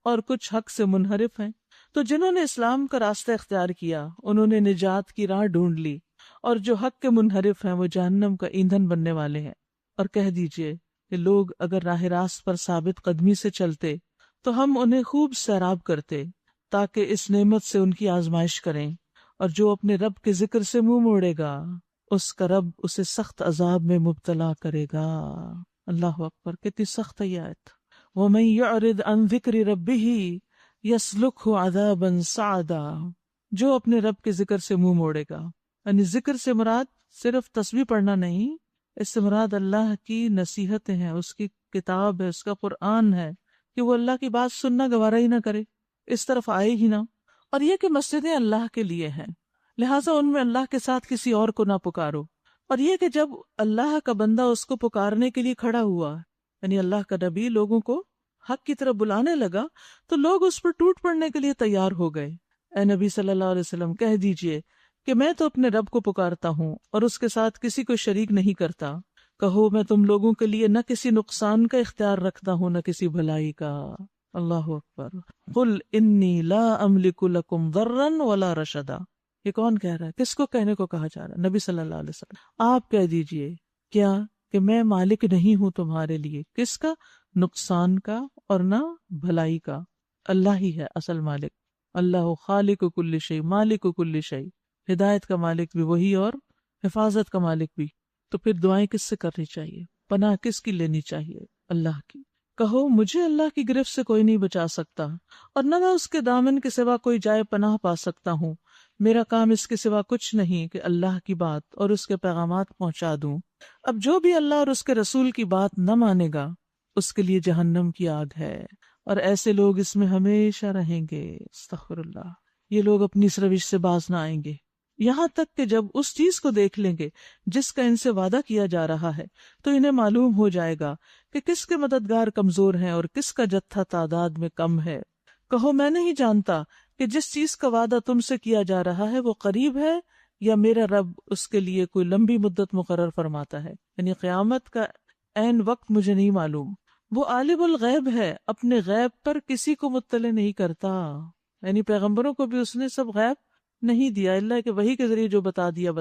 [SPEAKER 1] اور کچھ حق سے منحرف ہیں. تو جنہوں نے اسلام کا راستہ اختیار کیا انہوں نے نجات کی راہ ڈھونڈ لی، اور جو حق کے منحرف ہیں وہ جہنم کا ایندھن بننے والے ہیں. اور کہہ دیجئے کہ لوگ اگر راہ راست پر ثابت قدمی سے چلتے تو ہم انہیں خوب سیراب کرتے تاکہ اس نعمت سے ان کی آزمائش کریں. اور جو اپنے رب کے ذکر سے منہ موڑے گا اس کا رب اسے سخت عذاب میں مبتلا کرے گا. اللہ اکبر، کتنی سخت ہے یہ آیت. وَمَن يُعْرِضْ عَن ذِكْرِ رَبِّهِ يَسْلُكْهُ عَذَابًا صَعَدًا. جو اپنے رب کے ذکر سے منہ موڑے گا. یعنی ذکر سے مراد صرف تسبیح پڑھنا نہیں، اس سے مراد اللہ کی نصیحتیں ہیں، اس کی کتاب ہے، اس کا قرآن ہے، کہ وہ اللہ کی بات سننا گوارا ہی نہ کرے، اس طرف آئے ہی نہ. اور یہ کہ مسجدیں اللہ کے لیے ہیں، لہٰذا ان میں اللہ کے ساتھ کسی اور کو نہ پکارو. اور یہ کہ جب اللہ کا بندہ اس کو پکارنے کے لیے کھڑا ہوا، یعنی اللہ کا نبی لوگوں کو حق کی طرف بلانے لگا، تو لوگ اس پر ٹوٹ پڑنے کے لیے تیار ہو گئے. اے نبی صلی اللہ علیہ وسلم کہہ دیجئے کہ میں تو اپنے رب کو پکارتا ہوں اور اس کے ساتھ کسی کو شریک نہیں کرتا. کہو میں تم لوگوں کے لیے نہ کسی نقصان کا اختیار رکھتا ہوں نہ کسی بھلائی کا. اللہ اکبر. قل انی لا املک لکم ضرا ولا رشدا. یہ کون کہہ رہا ہے؟ کس کو کہنے کو کہا جا رہا ہے؟ نبی صلی اللہ علیہ وسلم. آپ کہہ دیجئے کیا کہ میں مالک نہیں ہوں تمہارے لیے کس کا؟ نقصان کا اور نہ بھلائی کا. اللہ ہی ہے اصل مالک. اللہ خالق کل شیء مالک کل شیء. ہدایت کا مالک بھی وہی اور حفاظت کا مالک بھی. تو پھر دعائیں کس سے کرنی چاہیے؟ پناہ کس کی لینی چاہیے؟ اللہ کی. کہو مجھے اللہ کی گرفت سے کوئی نہیں بچا سکتا اور نہ میں اس کے دامن کے سوا کوئی جائے پناہ پا سکتا ہوں. میرا کام اس کے سوا کچھ نہیں کہ اللہ کی بات اور اس کے پیغامات پہنچا دوں. اب جو بھی اللہ اور اس کے رسول کی بات نہ مانے گا اس کے لیے جہنم کی آگ ہے اور ایسے لوگ اس میں ہمیشہ رہیں گے. استغفر اللہ. یہ لوگ اپنی اس روش سے باز نہ آئیں گے یہاں تک کہ جب اس چیز کو دیکھ لیں گے جس کا ان سے وعدہ کیا جا رہا ہے تو انہیں معلوم ہو جائے گا کہ کس کے مددگار کمزور ہیں اور کس کا جتھا تعداد میں کم ہے. کہو میں نہیں جانتا کہ جس چیز کا وعدہ تم سے کیا جا رہا ہے وہ قریب ہے یا میرا رب اس کے لیے کوئی لمبی مدت مقرر فرماتا ہے. یعنی قیامت کا عین وقت مجھے نہیں معلوم. وہ عالم الغیب ہے، اپنے غیب پر کسی کو مطلع نہیں کرتا. یعنی پیغمبروں کو بھی اس نے سب غیب نہیں دیا، اللہ کہ وحی کے ذریعے جو بتا دیا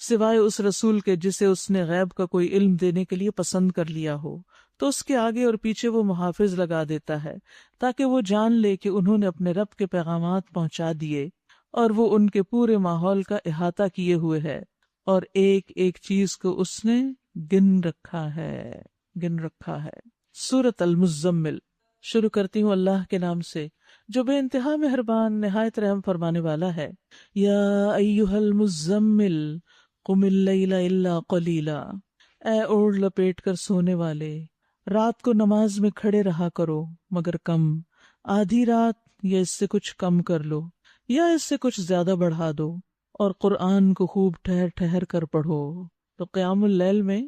[SPEAKER 1] سوائے اس رسول کے جسے اس نے غیب کا کوئی علم دینے کے لیے پسند کر لیا ہو تو اس کے آگے اور پیچھے وہ محافظ لگا دیتا ہے تاکہ وہ جان لے کہ انہوں نے اپنے رب کے پیغامات پہنچا دیے اور وہ ان کے پورے ماحول کا احاطہ کیے ہوئے ہے اور ایک ایک چیز کو اس نے گن رکھا ہے. سورۃ المزمل. شروع کرتی ہوں اللہ کے نام سے جو بے انتہا مہربان نہایت رحم فرمانے والا ہے. یا ایھا المزمل قم اللیل الا قلیلا. اے اوڑھ لپیٹ کر سونے والے، رات کو نماز میں کھڑے رہا کرو مگر کم. آدھی رات یا اس سے کچھ کم کر لو یا اس سے کچھ زیادہ بڑھا دو، اور قرآن کو خوب ٹھہر ٹھہر کر پڑھو. تو قیام اللیل میں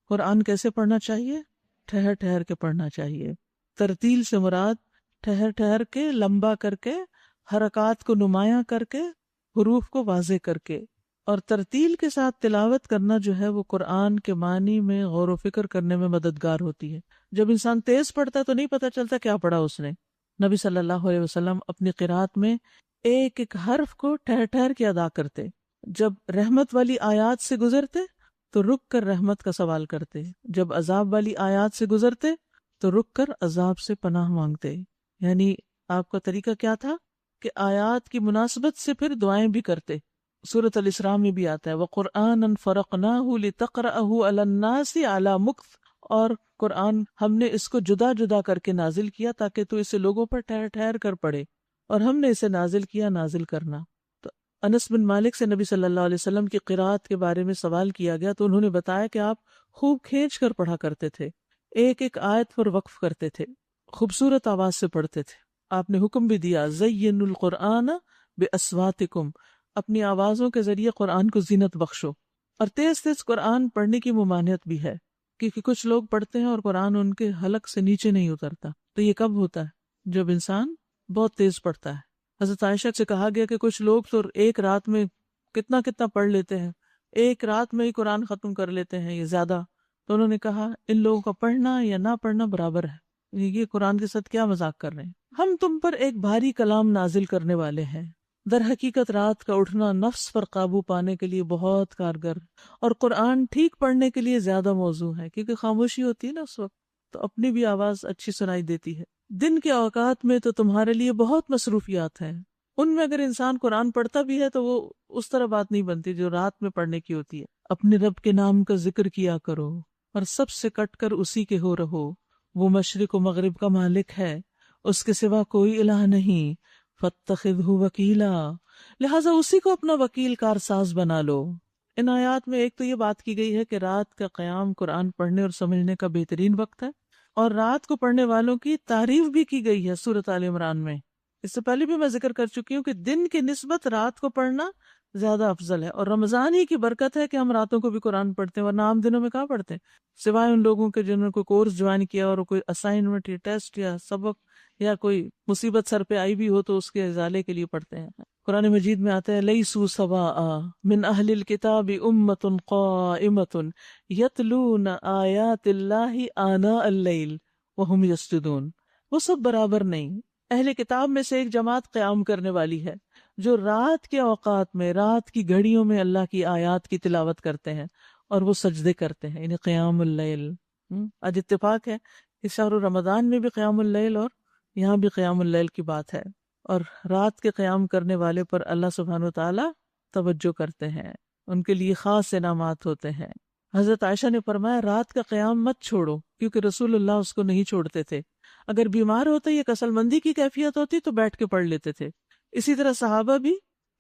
[SPEAKER 1] قرآن کیسے پڑھنا چاہیے؟ ٹھہر ٹھہر کے پڑھنا چاہیے. ترتیل سے مراد ٹھہر ٹھہر کے، لمبا کر کے، حرکات کو نمایاں کر کے، حروف کو واضح کر کے. اور ترتیل کے ساتھ تلاوت کرنا جو ہے وہ قرآن کے معنی میں غور و فکر کرنے میں مددگار ہوتی ہے. جب انسان تیز پڑھتا ہے تو نہیں پتہ چلتا کیا پڑھا اس نے. نبی صلی اللہ علیہ وسلم اپنی قرات میں ایک ایک حرف کو ٹھہر ٹھہر کے ادا کرتے. جب رحمت والی آیات سے گزرتے تو رک کر رحمت کا سوال کرتے، جب عذاب والی آیات سے گزرتے تو رک کر عذاب سے پناہ مانگتے. یعنی آپ کا طریقہ کیا تھا کہ آیات کی مناسبت سے پھر دعائیں بھی کرتے. سورۃ الاسراء میں بھی آتا ہے وَقُرْآنًا فَرَقْنَاهُ لِتَقْرَأَهُ عَلَى النَّاسِ عَلَى مُكْثٍ. اور قرآن ہم نے اس کو جدا جدا کر کے نازل کیا تاکہ تو اسے لوگوں پر ٹھہر ٹھہر کر پڑھے، اور ہم نے اسے نازل کیا نازل کرنا. تو انس بن مالک سے نبی صلی اللہ علیہ وسلم کی قرات کے بارے میں سوال کیا گیا تو انہوں نے بتایا کہ آپ خوب کھینچ کر پڑھا کرتے تھے، ایک ایک آیت پر وقف کرتے تھے، خوبصورت آواز سے پڑھتے تھے. آپ نے حکم بھی دیا زینوا القرآن باصواتکم، اپنی آوازوں کے ذریعے قرآن کو زینت بخشو. اور تیز تیز قرآن پڑھنے کی ممانعت بھی ہے کیونکہ کچھ لوگ پڑھتے ہیں اور قرآن ان کے حلق سے نیچے نہیں اترتا. تو یہ کب ہوتا ہے؟ جب انسان بہت تیز پڑھتا ہے. حضرت عائشہ سے کہا گیا کہ کچھ لوگ تو ایک رات میں کتنا پڑھ لیتے ہیں، ایک رات میں ہی قرآن ختم کر لیتے ہیں، یہ زیادہ. تو انہوں نے کہا ان لوگوں کا پڑھنا یا نہ پڑھنا برابر ہے. یہ قرآن کے ساتھ کیا مذاق کر رہے ہیں؟ ہم تم پر ایک بھاری کلام نازل کرنے والے ہیں. در حقیقت رات کا اٹھنا نفس پر قابو پانے کے لیے بہت کارگر اور قرآن ٹھیک پڑھنے کے لیے زیادہ موزوں ہے، کیونکہ خاموشی ہوتی ہے نا اس وقت، تو اپنی بھی آواز اچھی سنائی دیتی ہے. دن کے اوقات میں تو تمہارے لیے بہت مصروفیات ہیں، ان میں اگر انسان قرآن پڑھتا بھی ہے تو وہ اس طرح بات نہیں بنتی جو رات میں پڑھنے کی ہوتی ہے. اپنے رب کے نام کا ذکر کیا کرو اور سب سے کٹ کر اسی کے ہو رہو. وہ مشرق و مغرب کا مالک ہے، اس کے سوا کوئی الہ نہیں. فاتخذہ وکیلا، لہٰذا اسی کو اپنا وکیل کارساز بنا لو۔ ان آیات میں ایک تو یہ بات کی گئی ہے کہ رات کا قیام قرآن پڑھنے اور سمجھنے کا بہترین وقت ہے، اور رات کو پڑھنے والوں کی تعریف بھی کی گئی ہے سورۃ آل عمران میں۔ اس سے پہلے بھی میں ذکر کر چکی ہوں کہ دن کی نسبت رات کو پڑھنا زیادہ افضل ہے، اور رمضان ہی کی برکت ہے کہ ہم راتوں کو بھی قرآن پڑھتے ہیں، ورنہ عام دنوں میں کہاں پڑھتے ہیں، سوائے ان لوگوں کے جنہوں نے کوئی کورس جوائن کیا اور کوئی اسائنمنٹ یا ٹیسٹ یا سبق یا کوئی مصیبت سر پہ آئی بھی ہو تو اس کے ازالے کے لیے پڑھتے ہیں۔ قرآن مجید میں آتا ہے لیسوا سواء من اہل الکتاب امۃ قائمۃ یتلون آیات اللہ آناء اللیل وہم یسجدون، وہ سب برابر نہیں، اہل کتاب میں سے ایک جماعت قیام کرنے والی ہے جو رات کے اوقات میں، رات کی گھڑیوں میں اللہ کی آیات کی تلاوت کرتے ہیں اور وہ سجدے کرتے ہیں، یعنی قیام اللیل۔ آج اتفاق ہے کہ شہر رمضان میں بھی قیام اللیل اور یہاں بھی قیام اللیل کی بات ہے، اور رات کے قیام کرنے والے پر اللہ سبحانہ وتعالیٰ توجہ کرتے ہیں، ان کے لیے خاص انعامات ہوتے ہیں۔ حضرت عائشہ نے فرمایا رات کا قیام مت چھوڑو، کیونکہ رسول اللہ اس کو نہیں چھوڑتے تھے، اگر بیمار ہوتے یا کسل مندی کی کیفیت ہوتی تو بیٹھ کے پڑھ لیتے تھے۔ اسی طرح صحابہ بھی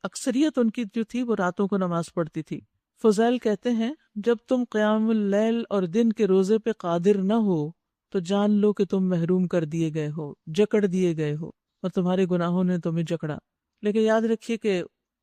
[SPEAKER 1] اکثریت ان کی جو تھی وہ راتوں کو نماز پڑھتی تھی۔ فضیل کہتے ہیں جب تم قیام اللیل اور دن کے روزے پہ قادر نہ ہو تو جان لو کہ تم محروم کر دیے گئے ہو، جکڑ دیے گئے ہو، اور تمہارے گناہوں نے تمہیں جکڑا۔ لیکن یاد رکھیے کہ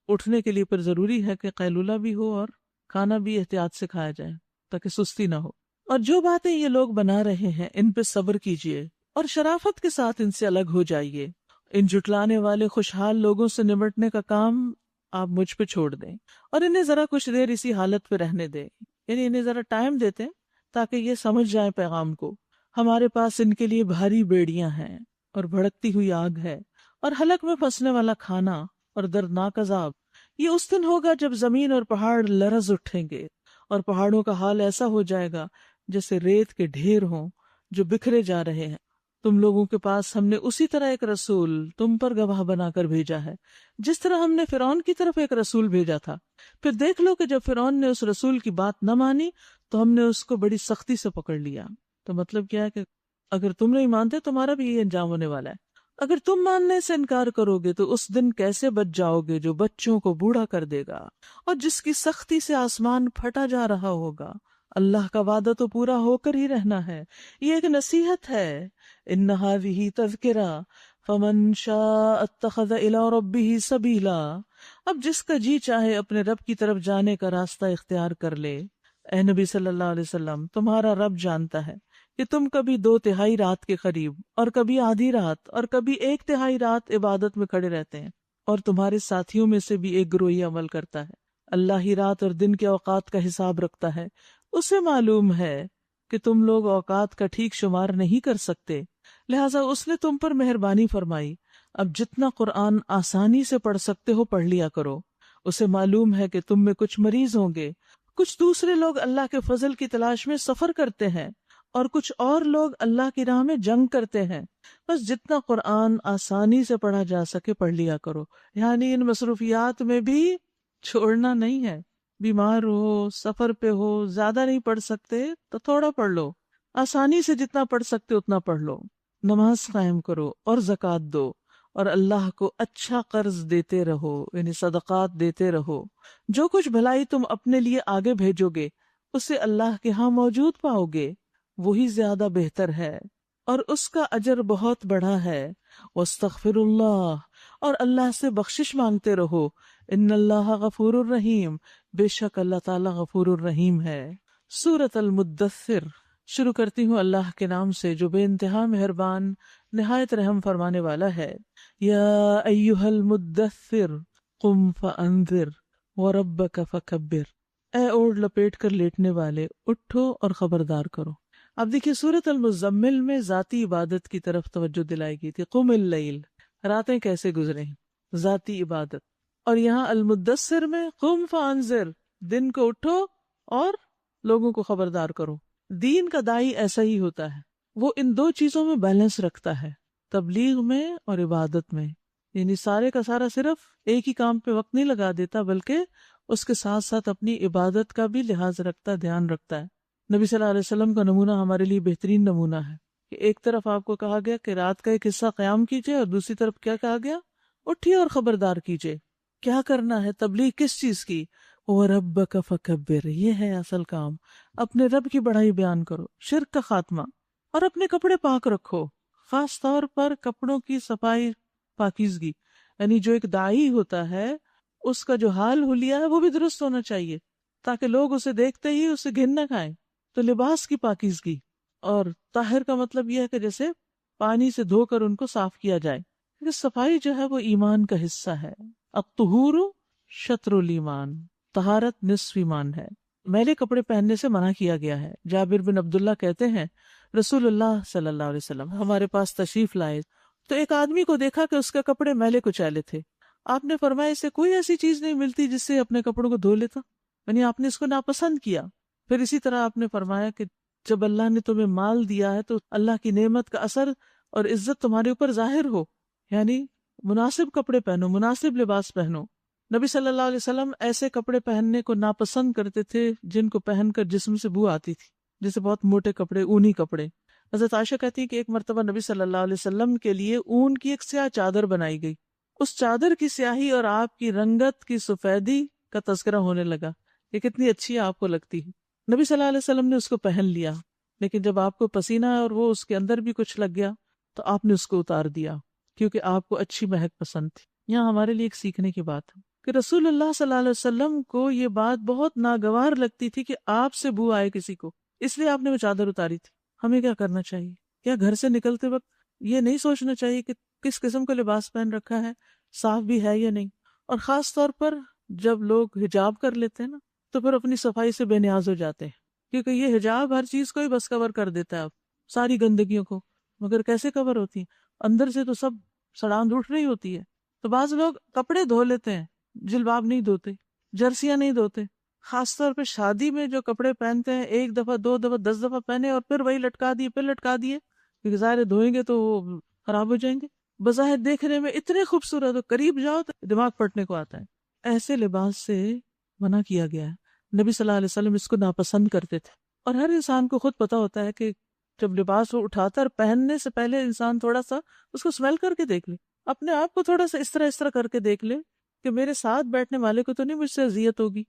[SPEAKER 1] اٹھنے کے لیے پر ضروری ہے کہ قیلولہ بھی ہو اور کھانا بھی احتیاط سے کھایا جائے تاکہ سستی نہ ہو۔ اور جو باتیں یہ لوگ بنا رہے ہیں ان پہ صبر کیجیے اور شرافت کے ساتھ ان سے الگ ہو جائیے۔ ان جھٹلانے والے خوشحال لوگوں سے نمٹنے کا کام آپ مجھ پہ چھوڑ دیں اور انہیں ذرا کچھ دیر اسی حالت پہ رہنے دیں، یعنی انہیں ذرا ٹائم دیتے ہیں تاکہ یہ سمجھ جائیں پیغام کو۔ ہمارے پاس ان کے لیے بھاری بیڑیاں ہیں اور بھڑکتی ہوئی آگ ہے اور حلق میں پھنسنے والا کھانا اور دردناک عذاب۔ یہ اس دن ہوگا جب زمین اور پہاڑ لرز اٹھیں گے اور پہاڑوں کا حال ایسا ہو جائے گا جیسے ریت کے ڈھیر ہوں جو بکھرے جا رہے ہیں۔ تم لوگوں کے پاس ہم نے اسی طرح ایک رسول تم پر گواہ بنا کر بھیجا ہے جس طرح ہم نے فرعون کی طرف ایک رسول بھیجا تھا۔ پھر دیکھ لو کہ جب فرعون نے اس رسول کی بات نہ مانی تو ہم نے اس کو بڑی سختی سے پکڑ لیا۔ تو مطلب کیا ہے کہ اگر تم نہیں مانتے تمہارا بھی یہ انجام ہونے والا ہے۔ اگر تم ماننے سے انکار کرو گے تو اس دن کیسے بچ جاؤ گے جو بچوں کو بوڑھا کر دے گا اور جس کی سختی سے آسمان پھٹا جا رہا ہوگا۔ اللہ کا وعدہ تو پورا ہو کر ہی رہنا ہے، یہ ایک نصیحت ہے۔ ان هذه تذکرہ فمن شاء اتخذ الى ربه سبیلا، اب جس کا جی چاہے اپنے رب کی طرف جانے کا راستہ اختیار کر لے۔ اے نبی صلی اللہ علیہ وسلم، تمہارا رب جانتا ہے کہ تم کبھی 2/3 رات کے قریب اور کبھی آدھی رات اور کبھی 1/3 رات عبادت میں کھڑے رہتے ہیں، اور تمہارے ساتھیوں میں سے بھی ایک گروہی عمل کرتا ہے۔ اللہ ہی رات اور دن کے اوقات کا حساب رکھتا ہے، اسے معلوم ہے کہ تم لوگ اوقات کا ٹھیک شمار نہیں کر سکتے، لہٰذا اس نے تم پر مہربانی فرمائی۔ اب جتنا قرآن آسانی سے پڑھ سکتے ہو پڑھ لیا کرو۔ اسے معلوم ہے کہ تم میں کچھ مریض ہوں گے، کچھ دوسرے لوگ اللہ کے فضل کی تلاش میں سفر کرتے ہیں، اور کچھ اور لوگ اللہ کی راہ میں جنگ کرتے ہیں۔ بس جتنا قرآن آسانی سے پڑھا جا سکے پڑھ لیا کرو، یعنی ان مصروفیات میں بھی چھوڑنا نہیں ہے۔ بیمار ہو، سفر پہ ہو، زیادہ نہیں پڑھ سکتے تو تھوڑا پڑھ لو، آسانی سے جتنا پڑھ سکتے اتنا پڑھ لو۔ نماز قائم کرو اور زکوٰۃ دو، اور اللہ کو اچھا قرض دیتے رہو، یعنی صدقات دیتے رہو۔ جو کچھ بھلائی تم اپنے لیے آگے بھیجو گے اسے اللہ کے ہاں موجود پاؤ گے، وہی زیادہ بہتر ہے اور اس کا اجر بہت بڑا ہے۔ واستغفر اللہ، اور اللہ سے بخشش مانگتے رہو۔ ان اللہ غفور الرحیم، بے شک اللہ تعالیٰ غفور الرحیم ہے۔ سورۃ المدثر شروع کرتی ہوں اللہ کے نام سے جو بے انتہا مہربان نہایت رحم فرمانے والا ہے۔ یا ایہا المدثر قم فانذر وربک فکبر، اے اوڑھ لپیٹ کر لیٹنے والے، اٹھو اور خبردار کرو۔ اب دیکھیے سورۃ المزمل میں ذاتی عبادت کی طرف توجہ دلائی گئی تھی، قم اللیل، راتیں کیسے گزریں، ذاتی عبادت، اور یہاں المدثر میں قم فانذر، دن کو اٹھو اور لوگوں کو خبردار کرو۔ دین کا داعی ایسا ہی ہوتا ہے، وہ ان دو چیزوں میں بیلنس رکھتا ہے، تبلیغ میں اور عبادت میں، یعنی سارے کا سارا صرف ایک ہی کام پہ وقت نہیں لگا دیتا بلکہ اس کے ساتھ ساتھ اپنی عبادت کا بھی لحاظ رکھتا، دھیان رکھتا ہے۔ نبی صلی اللہ علیہ وسلم کا نمونہ ہمارے لیے بہترین نمونہ ہے کہ ایک طرف آپ کو کہا گیا کہ رات کا ایک حصہ قیام کیجئے اور دوسری طرف کیا کہا گیا، اٹھیے اور خبردار کیجیے. کیا کرنا ہے؟ تبلیغ کس چیز کی؟ وَرَبَّكَ فَكَبِّرْ، یہ ہے اصل کام. اپنے رب کی بڑائی بیان کرو، شرک کا خاتمہ، اور اپنے کپڑے پاک رکھو، خاص طور پر کپڑوں کی صفائی پاکیزگی. یعنی جو ایک داعی ہوتا ہے اس کا جو حال حلیہ ہے وہ بھی درست ہونا چاہیے تاکہ لوگ اسے دیکھتے ہی اسے گھن نہ کھائیں. تو لباس کی پاکیزگی، اور طاہر کا مطلب یہ ہے کہ جیسے پانی سے دھو کر ان کو صاف کیا جائے. کیونکہ صفائی جو ہے وہ ایمان کا حصہ ہے. الطہور شطر الایمان، طہارت نصف ایمان ہے. میلے کپڑے پہننے سے منع کیا گیا ہے. جابر بن عبداللہ کہتے ہیں رسول اللہ صلی اللہ علیہ وسلم ہمارے پاس تشریف لائے تو ایک آدمی کو دیکھا کہ اس کے کپڑے میلے کچیلے تھے. آپ نے فرمایا اسے کوئی ایسی چیز نہیں ملتی جس سے اپنے کپڑوں کو دھو لیتا، یعنی آپ نے اس کو ناپسند کیا. پھر اسی طرح آپ نے فرمایا کہ جب اللہ نے تمہیں مال دیا ہے تو اللہ کی نعمت کا اثر اور عزت تمہارے اوپر ظاہر ہو، یعنی مناسب کپڑے پہنو، مناسب لباس پہنو. نبی صلی اللہ علیہ وسلم ایسے کپڑے پہننے کو ناپسند کرتے تھے جن کو پہن کر جسم سے بو آتی تھی، جیسے بہت موٹے کپڑے، اونی کپڑے. حضرت عائشہ کہتی ہے کہ ایک مرتبہ نبی صلی اللہ علیہ وسلم کے لیے اون کی ایک سیاہ چادر بنائی گئی. اس چادر کی سیاہی اور آپ کی رنگت کی سفیدی کا تذکرہ ہونے لگا. یہ کتنی اچھی آپ کو لگتی ہے. نبی صلی اللہ علیہ وسلم نے اس کو پہن لیا، لیکن جب آپ کو پسینہ اور وہ اس کے اندر بھی کچھ لگ گیا تو آپ نے اس کو اتار دیا کیونکہ آپ کو اچھی مہک پسند تھی. یہاں ہمارے لیے ایک سیکھنے کی بات ہے کہ رسول اللہ صلی اللہ علیہ وسلم کو یہ بات بہت ناگوار لگتی تھی کہ آپ سے بو آئے کسی کو، اس لیے آپ نے وہ چادر اتاری تھی. ہمیں کیا کرنا چاہیے؟ کیا گھر سے نکلتے وقت یہ نہیں سوچنا چاہیے کہ کس قسم کا لباس پہن رکھا ہے، صاف بھی ہے یا نہیں؟ اور خاص طور پر جب لوگ حجاب کر لیتے ہیں نا تو پھر اپنی صفائی سے بے نیاز ہو جاتے ہیں، کیونکہ یہ حجاب ہر چیز کو ہی بس کور کر دیتا ہے، اب ساری گندگیوں کو. مگر کیسے کور ہوتی ہیں؟ اندر سے تو سب سڑاند اٹھ رہی ہوتی ہے. تو بعض لوگ کپڑے دھو لیتے ہیں، جلباب نہیں دھوتے، جرسیاں نہیں دھوتے. خاص طور پہ شادی میں جو کپڑے پہنتے ہیں، ایک دفعہ، دو دفعہ، 10 دفعہ پہنے اور پھر وہی لٹکا دیے، پھر لٹکا دیے، کیونکہ ظاہر دھوئیں گے تو وہ خراب ہو جائیں گے. بظاہر دیکھنے میں اتنے خوبصورت ہو، قریب جاؤ تو دماغ پھٹنے کو آتا ہے. ایسے لباس سے منع کیا گیا ہے. نبی صلی اللہ علیہ وسلم اس کو ناپسند کرتے تھے. اور ہر انسان کو خود پتا ہوتا ہے کہ جب لباس وہ اٹھاتا ہے پہننے سے پہلے انسان تھوڑا سا اس کو سمیل کر کے دیکھ لے، اپنے آپ کو تھوڑا سا اس طرح کر کے دیکھ لے کہ میرے ساتھ بیٹھنے والے کو تو نہیں مجھ سے اذیت ہوگی.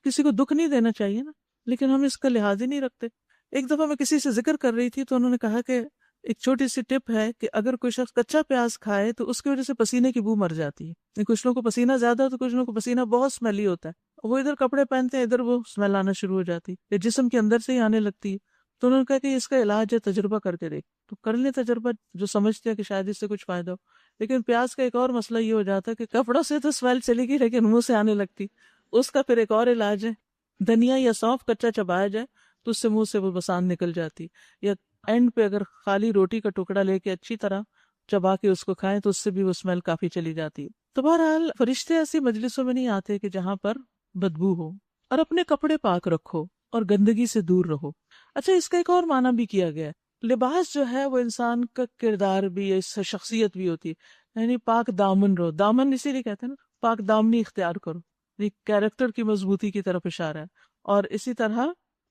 [SPEAKER 1] کسی کو دکھ نہیں دینا چاہیے نا، لیکن ہم اس کا لحاظ ہی نہیں رکھتے. ایک دفعہ میں کسی سے ذکر کر رہی تھی تو انہوں نے کہا کہ ایک چھوٹی سی ٹپ ہے کہ اگر کوئی شخص کچا پیاز کھائے تو اس کی وجہ سے پسینے کی بو مر جاتی ہے. کچھ لوگوں کو پسینہ زیادہ ہوتا ہے، کچھ لوگوں کو پسینہ بہت سمیلی ہوتا ہے، وہ ادھر کپڑے پہنتے ہیں ادھر وہ سمیل آنا شروع ہو جاتی ہے، جسم کے اندر سے ہی آنے لگتی ہے. تو انہوں نے کہا کہ اس کا علاج ہے، تجربہ کر کے دیکھ. تو کر لیں تجربہ جو سمجھتے ہیں کہ شاید اس سے کچھ فائدہ ہو. لیکن پیاز کا ایک اور مسئلہ یہ ہو جاتا ہے کہ کپڑوں سے تو سمیل چلے گی لیکن منہ سے آنے لگتی. اس کا پھر ایک اور علاج ہے، دھنیا یا سونف کچا چبایا جائے تو اس سے منہ سے وہ بسان نکل جاتی. یا اینڈ پہ اگر خالی روٹی کا ٹکڑا لے کے اچھی طرح چبا کے اس کو کھائیں تو اس سے بھی وہ اسمیل کافی چلی جاتی ہے. تو بہرحال فرشتے ایسی مجلسوں میں نہیں آتے کہ جہاں پر بدبو ہو. اور اپنے کپڑے پاک رکھو اور گندگی سے دور رہو. اچھا، اس کا ایک اور معنی بھی کیا گیا ہے. لباس جو ہے وہ انسان کا کردار بھی ہے، اس سے شخصیت بھی ہوتی ہے. یعنی پاک دامن رہو، دامن اسی لیے کہتے ہیں نا، پاک دامنی اختیار کرو، یہ کیریکٹر کی مضبوطی کی طرف اشارہ ہے. اور اسی طرح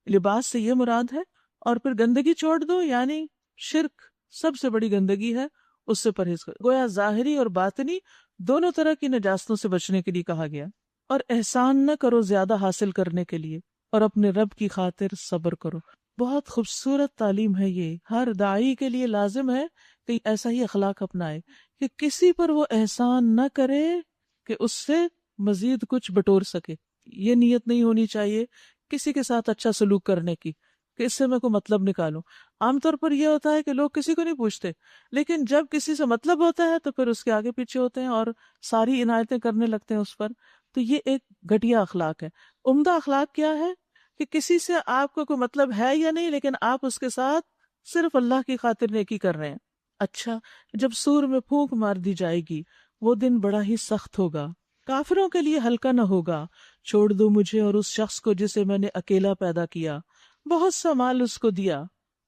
[SPEAKER 1] لباس سے یہ مراد ہے. اور پھر گندگی چھوڑ دو، یعنی شرک سب سے بڑی گندگی ہے، اس سے پرہیز کرو. گویا ظاہری اور باطنی دونوں طرح کی نجاستوں سے بچنے کے لیے کہا گیا. اور احسان نہ کرو زیادہ حاصل کرنے کے لیے، اور اپنے رب کی خاطر صبر کرو. بہت خوبصورت تعلیم ہے یہ. ہر داعی کے لیے لازم ہے کہ ایسا ہی اخلاق اپنائے کہ کسی پر وہ احسان نہ کرے کہ اس سے مزید کچھ بٹور سکے. یہ نیت نہیں ہونی چاہیے کسی کے ساتھ اچھا سلوک کرنے کی کہ اس سے میں کوئی مطلب نکالوں. عام طور پر یہ ہوتا ہے کہ لوگ کسی کو نہیں پوچھتے، لیکن جب کسی سے مطلب ہوتا ہے تو پھر اس کے آگے پیچھے ہوتے ہیں اور ساری عنایتیں کرنے لگتے ہیں اس پر. تو یہ ایک گھٹیا اخلاق ہے. عمدہ اخلاق کیا ہے کہ کسی سے آپ کو کوئی مطلب ہے یا نہیں، لیکن آپ اس کے ساتھ صرف اللہ کی خاطر نیکی کر رہے ہیں. اچھا، جب سور میں پھونک مار دی جائے گی وہ دن بڑا ہی سخت ہوگا، کافروں کے لیے ہلکا نہ ہوگا. چھوڑ دو مجھے اور اس شخص کو جسے میں نے اکیلا پیدا کیا، بہت سا مال اس کو دیا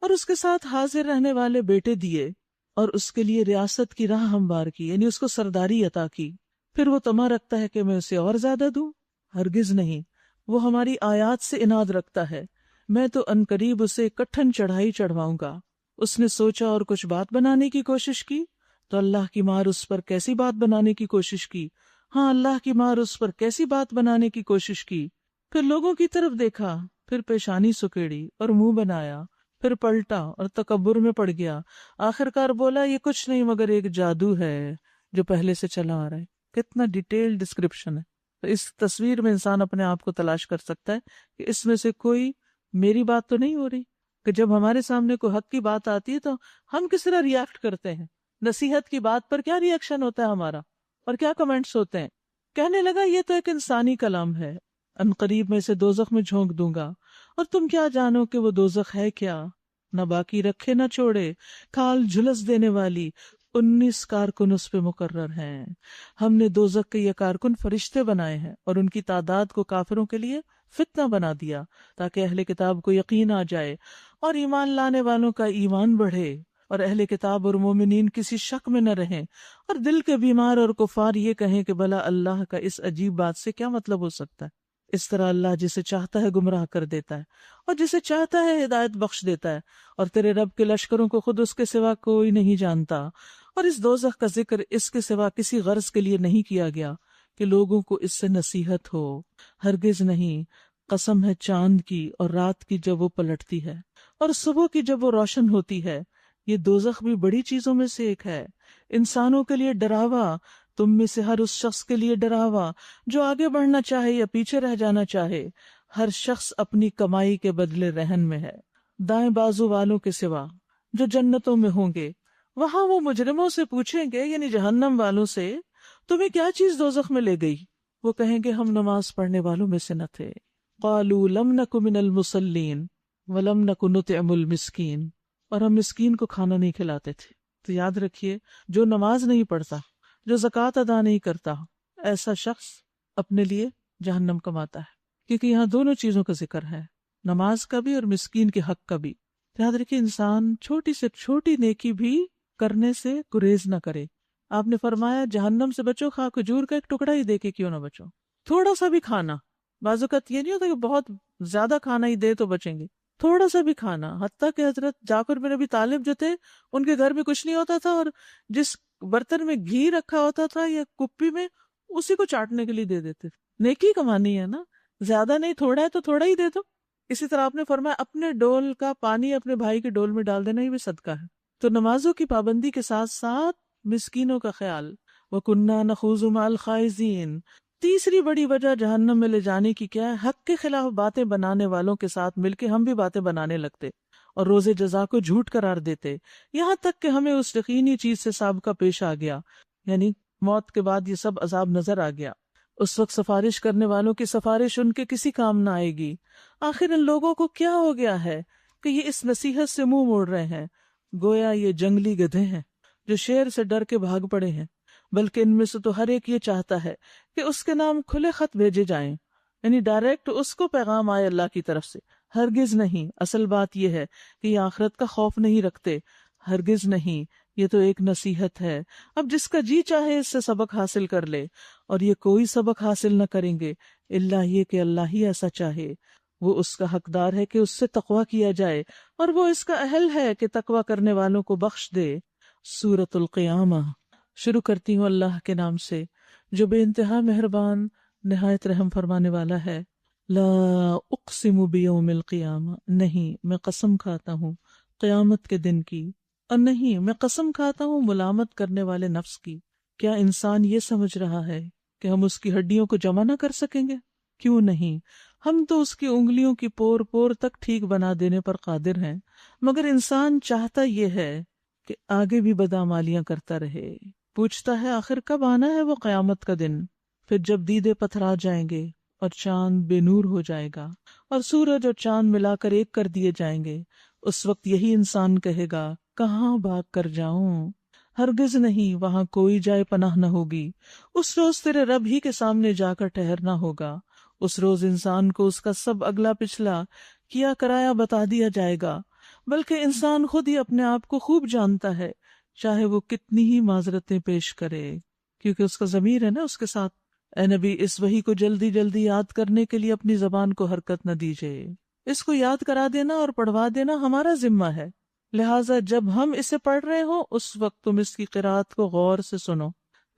[SPEAKER 1] اور اس کے ساتھ حاضر رہنے والے بیٹے دیے اور اس کے لیے ریاست کی راہ ہموار کی، یعنی اس کو سرداری عطا کی. پھر وہ طمع رکھتا ہے کہ میں اسے اور زیادہ دوں. ہرگز نہیں، وہ ہماری آیات سے اناد رکھتا ہے. میں تو عنقریب اسے کٹھن چڑھائی چڑھواؤں گا. اس نے سوچا اور کچھ بات بنانے کی کوشش کی تو اللہ کی مار اس پر کیسی بات بنانے کی کوشش کی، ہاں اللہ کی مار اس پر کیسی بات بنانے کی کوشش کی۔ پھر لوگوں کی طرف دیکھا، پھر پیشانی سکیڑی اور منہ بنایا، پھر پلٹا اور تکبر میں پڑ گیا، آخرکار بولا یہ کچھ نہیں مگر ایک جادو ہے جو پہلے سے چلا آ رہا ہے۔ کتنا ڈیٹیل ڈسکرپشن ہے۔ تو اس تصویر میں انسان اپنے آپ کو تلاش کر سکتا ہے کہ اس میں سے کوئی میری بات تو نہیں ہو رہی، کہ جب ہمارے سامنے کوئی حق کی بات آتی ہے تو ہم کس طرح ریاکٹ کرتے ہیں، نصیحت کی بات پر کیا ریئیکشن ہوتا ہے ہمارا اور کیا کمنٹس ہوتے ہیں۔ کہنے لگا یہ تو ایک انسانی کلام ہے، ان قریب میں اسے دوزخ میں جھونک دوں گا، اور تم کیا جانو کہ وہ دوزخ ہے کیا، نہ باقی رکھے نہ چھوڑے، کھال جھلس دینے والی 19 کارکن اس پہ مقرر ہیں۔ ہم نے دوزخ کے یہ کارکن فرشتے بنائے ہیں اور ان کی تعداد کو کافروں کے لیے فتنہ بنا دیا تاکہ اہل کتاب کو یقین آ جائے اور ایمان لانے والوں کا ایمان بڑھے، اور اہل کتاب اور مومنین کسی شک میں نہ رہیں، اور دل کے بیمار اور کفار یہ کہیں کہ بھلا اللہ کا اس عجیب بات سے کیا مطلب ہو سکتا ہے۔ اس طرح اللہ جسے چاہتا ہے گمراہ کر دیتا ہے اور جسے چاہتا ہے ہدایت بخش دیتا ہے، اور تیرے رب کے لشکروں کو خود اس کے سوا کوئی نہیں جانتا، اور اس دوزخ کا ذکر اس کے سوا کسی غرض کے لیے نہیں کیا گیا کہ لوگوں کو اس سے نصیحت ہو، ہرگز نہیں، قسم ہے چاند کی اور رات کی جب وہ پلٹتی ہے اور صبح کی جب وہ روشن ہوتی ہے، یہ دوزخ بھی بڑی چیزوں میں سے ایک ہے، انسانوں کے لیے ڈراوا، تم میں سے ہر اس شخص کے لیے ڈراوا جو آگے بڑھنا چاہے یا پیچھے رہ جانا چاہے، ہر شخص اپنی کمائی کے بدلے رہن میں ہے۔ دائیں بازو والوں کے سوا جو جنتوں میں ہوں گے، وہاں وہ مجرموں سے پوچھیں گے، یعنی جہنم والوں سے، تمہیں کیا چیز دوزخ میں لے گئی؟ وہ کہیں گے ہم نماز پڑھنے والوں میں سے نہ تھے۔ قالوا لم نک من المصلین ولم نک نطعم المسکین، اور ہم مسکین کو کھانا نہیں کھلاتے تھے۔ تو یاد رکھیے، جو نماز نہیں پڑھتا، جو زکوٰۃ ادا نہیں کرتا، ایسا شخص اپنے لیے جہنم کماتا ہے، کیونکہ یہاں دونوں چیزوں کا ذکر ہے، نماز کا بھی اور مسکین کے حق کا بھی۔ یاد رکھیے، انسان چھوٹی سے چھوٹی نیکی بھی کرنے سے گریز نہ کرے۔ آپ نے فرمایا جہنم سے بچو، خواہ کھجور کا ایک ٹکڑا ہی دے کے کیوں نہ بچو، تھوڑا سا بھی کھانا۔ بعض اوقات یہ نہیں ہوتا کہ بہت زیادہ کھانا ہی دے تو بچیں گے، تھوڑا سا بھی کھانا۔ حتیٰ کہ حضرت جعفر بن ابی طالب جو تھے، ان کے گھر میں کچھ نہیں ہوتا تھا، اور جس برتن میں گھی رکھا ہوتا تھا یا کپی میں، اسی کو چاٹنے کے لیے دے دیتے تھے۔ نیکی کمانی ہے نا، زیادہ نہیں، تھوڑا ہے تو تھوڑا ہی دے دو۔ اسی طرح آپ نے فرمایا اپنے ڈول کا پانی اپنے بھائی کے ڈول میں ڈال دینا، یہ بھی صدقہ ہے۔ تو نمازوں کی پابندی کے ساتھ ساتھ مسکینوں کا خیال۔ وَكُنَّا نَخُوضُ مَعَ الْخَائِضِينَ۔ تیسری بڑی وجہ جہنم میں لے جانے کی کیا ہے؟ حق کے خلاف باتیں بنانے والوں کے ساتھ مل کے ہم بھی باتیں بنانے لگتے اور روز جزا کو جھوٹ قرار دیتے، یہاں تک کہ ہمیں اس یقینی چیز سے سابقہ پیش آ گیا، یعنی موت کے بعد یہ سب عذاب نظر آ گیا۔ اس وقت سفارش کرنے والوں کی سفارش ان کے کسی کام نہ آئے گی۔ آخر ان لوگوں کو کیا ہو گیا ہے کہ یہ اس نصیحت سے منہ موڑ رہے ہیں؟ گویا یہ جنگلی گدھے ہیں جو شیر سے ڈر کے بھاگ پڑے ہیں، بلکہ ان میں سے تو ہر ایک یہ چاہتا ہے کہ اس کے نام کھلے خط بھیجے جائیں، یعنی ڈائریکٹ اس کو پیغام آئے اللہ کی طرف سے۔ ہرگز نہیں، اصل بات یہ ہے کہ یہ آخرت کا خوف نہیں رکھتے، ہرگز نہیں، یہ تو ایک نصیحت ہے۔ اب جس کا جی چاہے اس سے سبق حاصل کر لے، اور یہ کوئی سبق حاصل نہ کریں گے الا یہ کہ اللہ ہی ایسا چاہے۔ وہ اس کا حقدار ہے کہ اس سے تقویٰ کیا جائے، اور وہ اس کا اہل ہے کہ تقویٰ کرنے والوں کو بخش دے۔ سورۃ القیامہ۔ شروع کرتی ہوں اللہ کے نام سے جو بے انتہا مہربان نہایت رحم فرمانے والا ہے۔ لا اقسم بیوم القیامہ، نہیں میں قسم کھاتا ہوں قیامت کے دن کی، اور نہیں میں قسم کھاتا ہوں ملامت کرنے والے نفس کی۔ کیا انسان یہ سمجھ رہا ہے کہ ہم اس کی ہڈیوں کو جمع نہ کر سکیں گے؟ کیوں نہیں، ہم تو اس کی انگلیوں کی پور پور تک ٹھیک بنا دینے پر قادر ہیں، مگر انسان چاہتا یہ ہے کہ آگے بھی بدعمالیاں کرتا رہے۔ پوچھتا ہے آخر کب آنا ہے وہ قیامت کا دن؟ پھر جب دیدے پتھرا جائیں گے اور چاند بے نور ہو جائے گا اور سورج اور چاند ملا کر ایک کر دیے جائیں گے، اس وقت یہی انسان کہے گا کہاں بھاگ کر جاؤں؟ ہرگز نہیں، وہاں کوئی جائے پناہ نہ ہوگی۔ اس روز تیرے رب ہی کے سامنے جا کر ٹھہرنا ہوگا۔ اس روز انسان کو اس کا سب اگلا پچھلا کیا کرایا بتا دیا جائے گا، بلکہ انسان خود ہی اپنے آپ کو خوب جانتا ہے، چاہے وہ کتنی ہی معذرتیں پیش کرے، کیونکہ اس کا ضمیر ہے نا اس کے ساتھ۔ اے نبی، اس وحی کو جلدی جلدی یاد کرنے کے لیے اپنی زبان کو حرکت نہ دیجیے۔ اس کو یاد کرا دینا اور پڑھوا دینا ہمارا ذمہ ہے، لہٰذا جب ہم اسے پڑھ رہے ہوں اس وقت تم اس کی قرات کو غور سے سنو،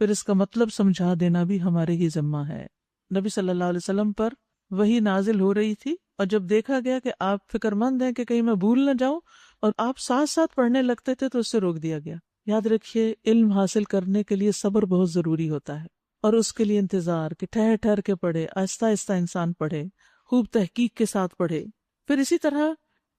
[SPEAKER 1] پھر اس کا مطلب سمجھا دینا بھی ہمارے ہی ذمہ ہے۔ نبی صلی اللہ علیہ وسلم پر وہی نازل ہو رہی تھی، اور جب دیکھا گیا کہ آپ فکر مند ہیں کہ کہیں میں بھول نہ جاؤں، اور آپ ساتھ ساتھ پڑھنے لگتے تھے، تو اس سے روک دیا گیا۔ یاد رکھیے، علم حاصل کرنے کے لیے صبر بہت ضروری ہوتا ہے، اور اس کے لیے انتظار، کہ ٹھہر ٹھہر کے پڑھے، آہستہ آہستہ انسان پڑھے، خوب تحقیق کے ساتھ پڑھے، پھر اسی طرح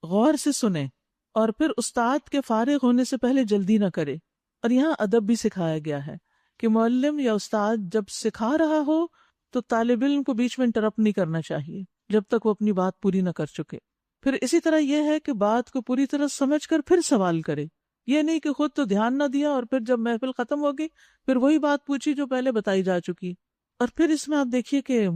[SPEAKER 1] غور سے سنے، اور پھر استاد کے فارغ ہونے سے پہلے جلدی نہ کرے۔ اور یہاں ادب بھی سکھایا گیا ہے کہ معلم یا استاد جب سکھا رہا ہو تو طالب علم کو بیچ میں انٹرپٹ نہیں کرنا چاہیے جب تک وہ اپنی بات پوری نہ کر چکے۔ پھر اسی طرح یہ ہے کہ بات کو پوری طرح سمجھ کر پھر سوال کرے، یہ نہیں کہ خود تو دھیان نہ دیا اور پھر جب محفل ختم ہوگی پھر وہی بات پوچھی جو پہلے بتائی جا چکی۔ اور پھر اس میں آپ دیکھیے کہ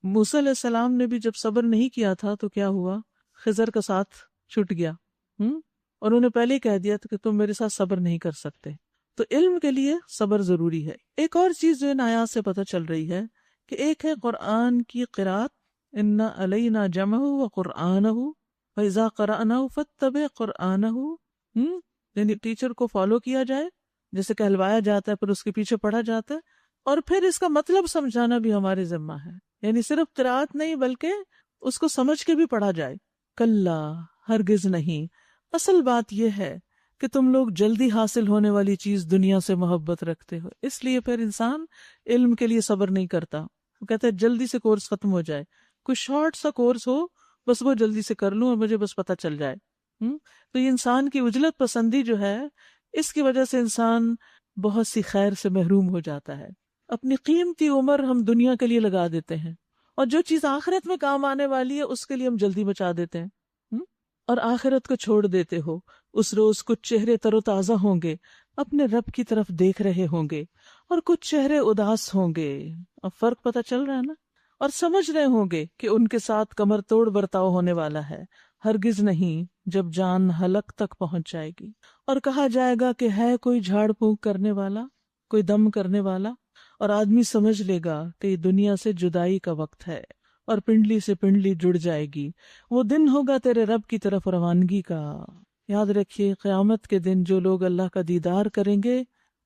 [SPEAKER 1] موسیٰ علیہ السلام نے بھی جب صبر نہیں کیا تھا تو کیا ہوا، خضر کا ساتھ چھوٹ گیا، اور انہوں نے پہلے ہی کہہ دیا تھا کہ تم میرے ساتھ صبر نہیں کر سکتے۔ تو علم کے لیے صبر ضروری ہے۔ ایک اور چیز جو ان آیات سے پتہ چل رہی ہے کہ ایک ہے قرآن کی قرات، اِنَّ عَلَيْنَا جَمْعَهُ وَقُرْآنَهُ وَإِذَا قَرَأْنَاهُ فَاتَّبِعْ قُرْآنَهُ، یعنی ٹیچر کو فالو کیا جائے، جیسے کہلوایا جاتا ہے پھر اس کے پیچھے پڑھا جاتا ہے، اور پھر اس کا مطلب سمجھانا بھی ہمارے ذمہ ہے، یعنی صرف قرات نہیں بلکہ اس کو سمجھ کے بھی پڑھا جائے۔ کلا، ہرگز نہیں، اصل بات یہ ہے کہ تم لوگ جلدی حاصل ہونے والی چیز دنیا سے محبت رکھتے ہو، اس لیے پھر انسان علم کے لیے صبر نہیں کرتا۔ وہ کہتا ہے جلدی سے کورس ختم ہو جائے، کوئی شارٹ سا کورس ہو بس وہ جلدی سے کر لوں اور مجھے بس پتہ چل جائے۔ تو یہ انسان کی عجلت پسندی جو ہے، اس کی وجہ سے انسان بہت سی خیر سے محروم ہو جاتا ہے۔ اپنی قیمتی عمر ہم دنیا کے لیے لگا دیتے ہیں، اور جو چیز آخرت میں کام آنے والی ہے اس کے لیے ہم جلدی بچا دیتے ہیں، اور آخرت کو چھوڑ دیتے ہو۔ اس روز کچھ چہرے تر و تازہ ہوں گے، اپنے رب کی طرف دیکھ رہے ہوں گے، اور کچھ چہرے اداس ہوں گے۔ اب فرق پتہ چل رہا ہے نا؟ اور سمجھ رہے ہوں گے کہ ان کے ساتھ کمر توڑ برتاؤ ہونے والا ہے۔ ہرگز نہیں، جب جان حلق تک پہنچ جائے گی اور کہا جائے گا کہ ہے کوئی جھاڑ پھونک کرنے والا، کوئی دم کرنے والا، اور آدمی سمجھ لے گا کہ یہ دنیا سے جدائی کا وقت ہے، اور پنڈلی سے پنڈلی جڑ جائے گی۔ وہ دن ہوگا تیرے رب کی طرف روانگی کا۔ یاد رکھیے، قیامت کے دن جو لوگ اللہ کا دیدار کریں گے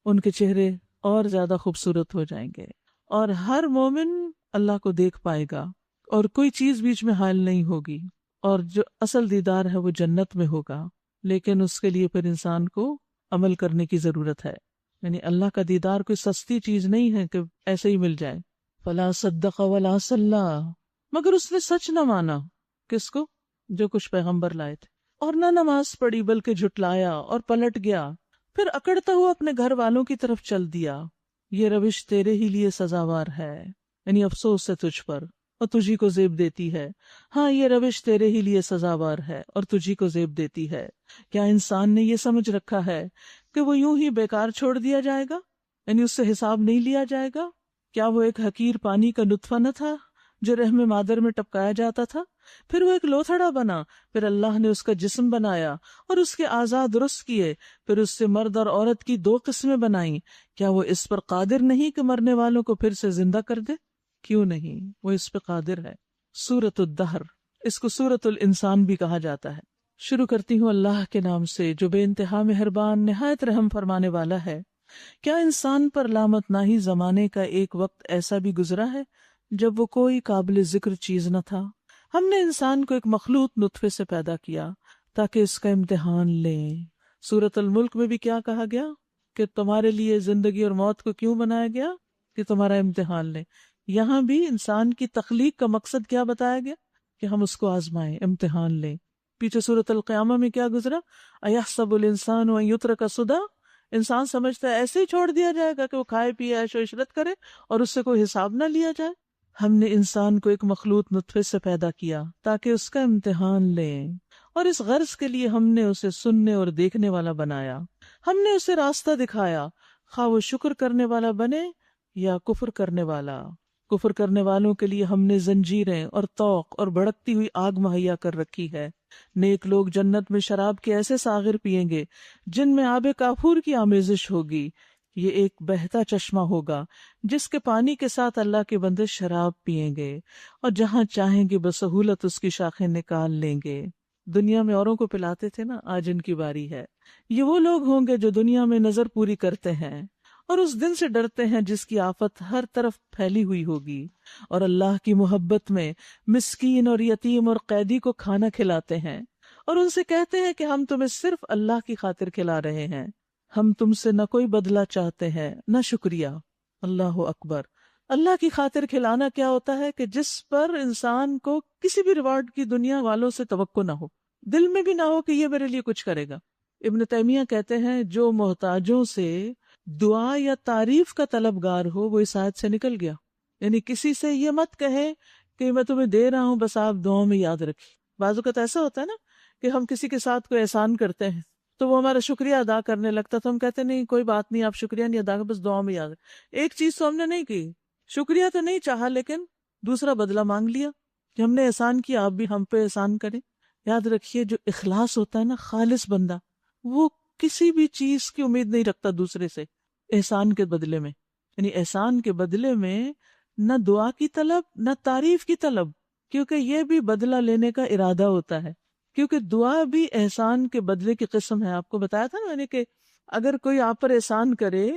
[SPEAKER 1] ان کے چہرے اور زیادہ خوبصورت ہو جائیں گے، اور ہر مومن اللہ کو دیکھ پائے گا، اور کوئی چیز بیچ میں حائل نہیں ہوگی، اور جو اصل دیدار ہے وہ جنت میں ہوگا۔ لیکن اس کے لیے پھر انسان کو عمل کرنے کی ضرورت ہے، یعنی اللہ کا دیدار کوئی سستی چیز نہیں ہے کہ ایسے ہی مل جائے۔ فلا صدق ولا صلی، مگر اس نے سچ نہ مانا، کس کو؟ جو کچھ پیغمبر لائے تھے، اور نہ نماز پڑھی بلکہ جھٹلایا اور پلٹ گیا، پھر اکڑتا ہوا اپنے گھر والوں کی طرف چل دیا۔ یہ روش تیرے ہی لیے سزاوار ہے، یعنی افسوس ہے تجھ پر، اور تجھی کو زیب دیتی ہے۔ ہاں، یہ روش تیرے ہی لیے سزاوار ہے اور تجھی کو زیب دیتی ہے۔ کیا انسان نے یہ سمجھ رکھا ہے کہ وہ یوں ہی بیکار چھوڑ دیا جائے گا، یعنی اس سے حساب نہیں لیا جائے گا؟ کیا وہ ایک حقیر پانی کا نطفہ نہ تھا جو رحم مادر میں ٹپکایا جاتا تھا؟ پھر وہ ایک لوتھڑا بنا، پھر اللہ نے اس کا جسم بنایا اور اس کے اعضاء درست کیے، پھر اس سے مرد اور عورت کی 2 قسمیں بنائیں۔ کیا وہ اس پر قادر نہیں کہ مرنے والوں کو پھر سے زندہ کر دے؟ کیوں نہیں، وہ اس پہ قادر ہے۔ سورۃ الدہر، اس کو سورۃ الانسان بھی کہا جاتا ہے۔ شروع کرتی ہوں اللہ کے نام سے جو بے انتہا مہربان نہایت رحم فرمانے والا ہے۔ کیا انسان پر لامت ناہی زمانے کا ایک وقت ایسا بھی گزرا ہے جب وہ کوئی قابل ذکر چیز نہ تھا؟ ہم نے انسان کو ایک مخلوط نطفے سے پیدا کیا تاکہ اس کا امتحان لیں۔ سورۃ الملک میں بھی کیا کہا گیا کہ تمہارے لیے زندگی اور موت کو کیوں بنایا گیا؟ کہ تمہارا امتحان لیں۔ یہاں بھی انسان کی تخلیق کا مقصد کیا بتایا گیا؟ کہ ہم اس کو آزمائیں، امتحان لیں۔ پیچھے سورۃ القیامہ میں کیا گزرا؟ ایحسب الانسان ان یترک سدی، انسان سمجھتا ہے ایسے ہی چھوڑ دیا جائے گا کہ وہ کھائے پیے عیش و عشرت کرے اور اس سے کوئی حساب نہ لیا جائے۔ ہم نے انسان کو ایک مخلوط نطفے سے پیدا کیا تاکہ اس کا امتحان لیں، اور اس غرض کے لیے ہم نے اسے سننے اور دیکھنے والا بنایا۔ ہم نے اسے راستہ دکھایا، خواہ وہ شکر کرنے والا بنے یا کفر کرنے والا۔ کفر کرنے والوں کے لیے ہم نے زنجیریں اور طوق اور بھڑکتی ہوئی آگ مہیا کر رکھی ہے۔ نیک لوگ جنت میں شراب کے ایسے ساغر پیئیں گے جن میں آب کافور کی آمیزش ہوگی۔ یہ ایک بہتا چشمہ ہوگا جس کے پانی کے ساتھ اللہ کے بندے شراب پئیں گے، اور جہاں چاہیں گے بسہولت اس کی شاخیں نکال لیں گے۔ دنیا میں اوروں کو پلاتے تھے نا، آج ان کی باری ہے۔ یہ وہ لوگ ہوں گے جو دنیا میں نظر پوری کرتے ہیں اور اس دن سے ڈرتے ہیں جس کی آفت ہر طرف پھیلی ہوئی ہوگی، اور اللہ کی محبت میں مسکین اور یتیم اور قیدی کو کھانا کھلاتے ہیں، اور ان سے کہتے ہیں کہ ہم تمہیں صرف اللہ کی خاطر کھلا رہے ہیں، ہم تم سے نہ کوئی بدلہ چاہتے ہیں نہ شکریہ۔ اللہ اکبر۔ اللہ کی خاطر کھلانا کیا ہوتا ہے کہ جس پر انسان کو کسی بھی ریوارڈ کی دنیا والوں سے توقع نہ ہو، دل میں بھی نہ ہو کہ یہ میرے لیے کچھ کرے گا۔ ابن تیمیہ کہتے ہیں جو محتاجوں سے دعا یا تعریف کا طلبگار ہو وہ اس آیت سے نکل گیا، یعنی کسی سے یہ مت کہے کہ میں تمہیں دے رہا ہوں بس آپ دعاؤں میں یاد رکھیں۔ بعض اوقات ایسا ہوتا ہے نا کہ ہم کسی کے ساتھ کوئی احسان کرتے ہیں تو وہ ہمارا شکریہ ادا کرنے لگتا تو ہم کہتے نہیں کوئی بات نہیں، آپ شکریہ نہیں ادا کر، بس دعاؤں میں یاد رکھیں۔ ایک چیز تو ہم نے نہیں کی، شکریہ تو نہیں چاہا لیکن دوسرا بدلہ مانگ لیا کہ ہم نے احسان کیا، آپ بھی ہم پہ احسان کریں۔ یاد رکھیے جو اخلاص ہوتا ہے نا، خالص بندہ وہ کسی بھی چیز کی امید نہیں رکھتا دوسرے سے احسان کے بدلے میں، یعنی احسان کے بدلے میں نہ دعا کی طلب نہ تعریف کی طلب، کیونکہ یہ بھی بدلہ لینے کا ارادہ ہوتا ہے، کیونکہ دعا بھی احسان کے بدلے کی قسم ہے۔ آپ کو بتایا تھا نا میں نے کہ اگر کوئی آپ پر احسان کرے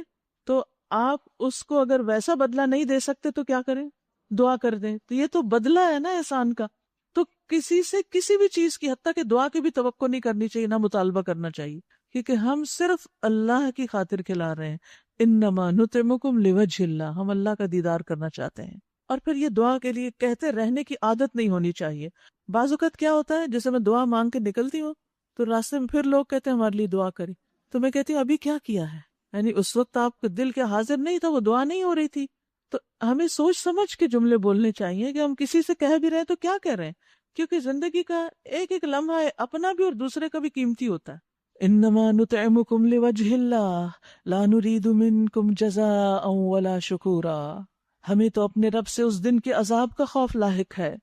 [SPEAKER 1] تو آپ اس کو اگر ویسا بدلہ نہیں دے سکتے تو کیا کریں؟ دعا کر دیں، تو یہ تو بدلہ ہے نا احسان کا۔ تو کسی سے کسی بھی چیز کی، حتیٰ کہ دعا کی بھی توقع نہیں کرنی چاہیے، نہ مطالبہ کرنا چاہیے، کیونکہ ہم صرف اللہ کی خاطر کھلا رہے ہیں۔ انما نطعمکم لوجہ اللہ، ہم اللہ کا دیدار کرنا چاہتے ہیں۔ اور پھر یہ دعا کے لیے کہتے رہنے کی عادت نہیں ہونی چاہیے۔ بعض اوقات کیا ہوتا ہے جیسے میں دعا مانگ کے نکلتی ہوں تو راستے میں پھر لوگ کہتے ہیں ہمارے لیے دعا کریں، تو میں کہتی ہوں ابھی کیا کیا ہے، یعنی اس وقت آپ کا دل کیا حاضر نہیں تھا، وہ دعا نہیں ہو رہی تھی۔ تو ہمیں سوچ سمجھ کے جملے بولنے چاہیے کہ ہم کسی سے کہہ بھی رہے ہیں تو کیا کہہ رہے ہیں، کیونکہ زندگی کا ایک ایک لمحہ اپنا بھی اور دوسرے کا بھی قیمتی ہوتا ہے۔ انما نطعمکم لوجہ اللہ لا نرید منکم جزاء ولا شکورا، ہمیں تو اپنے رب سے اس دن کے عذاب کا خوف لاحق ہے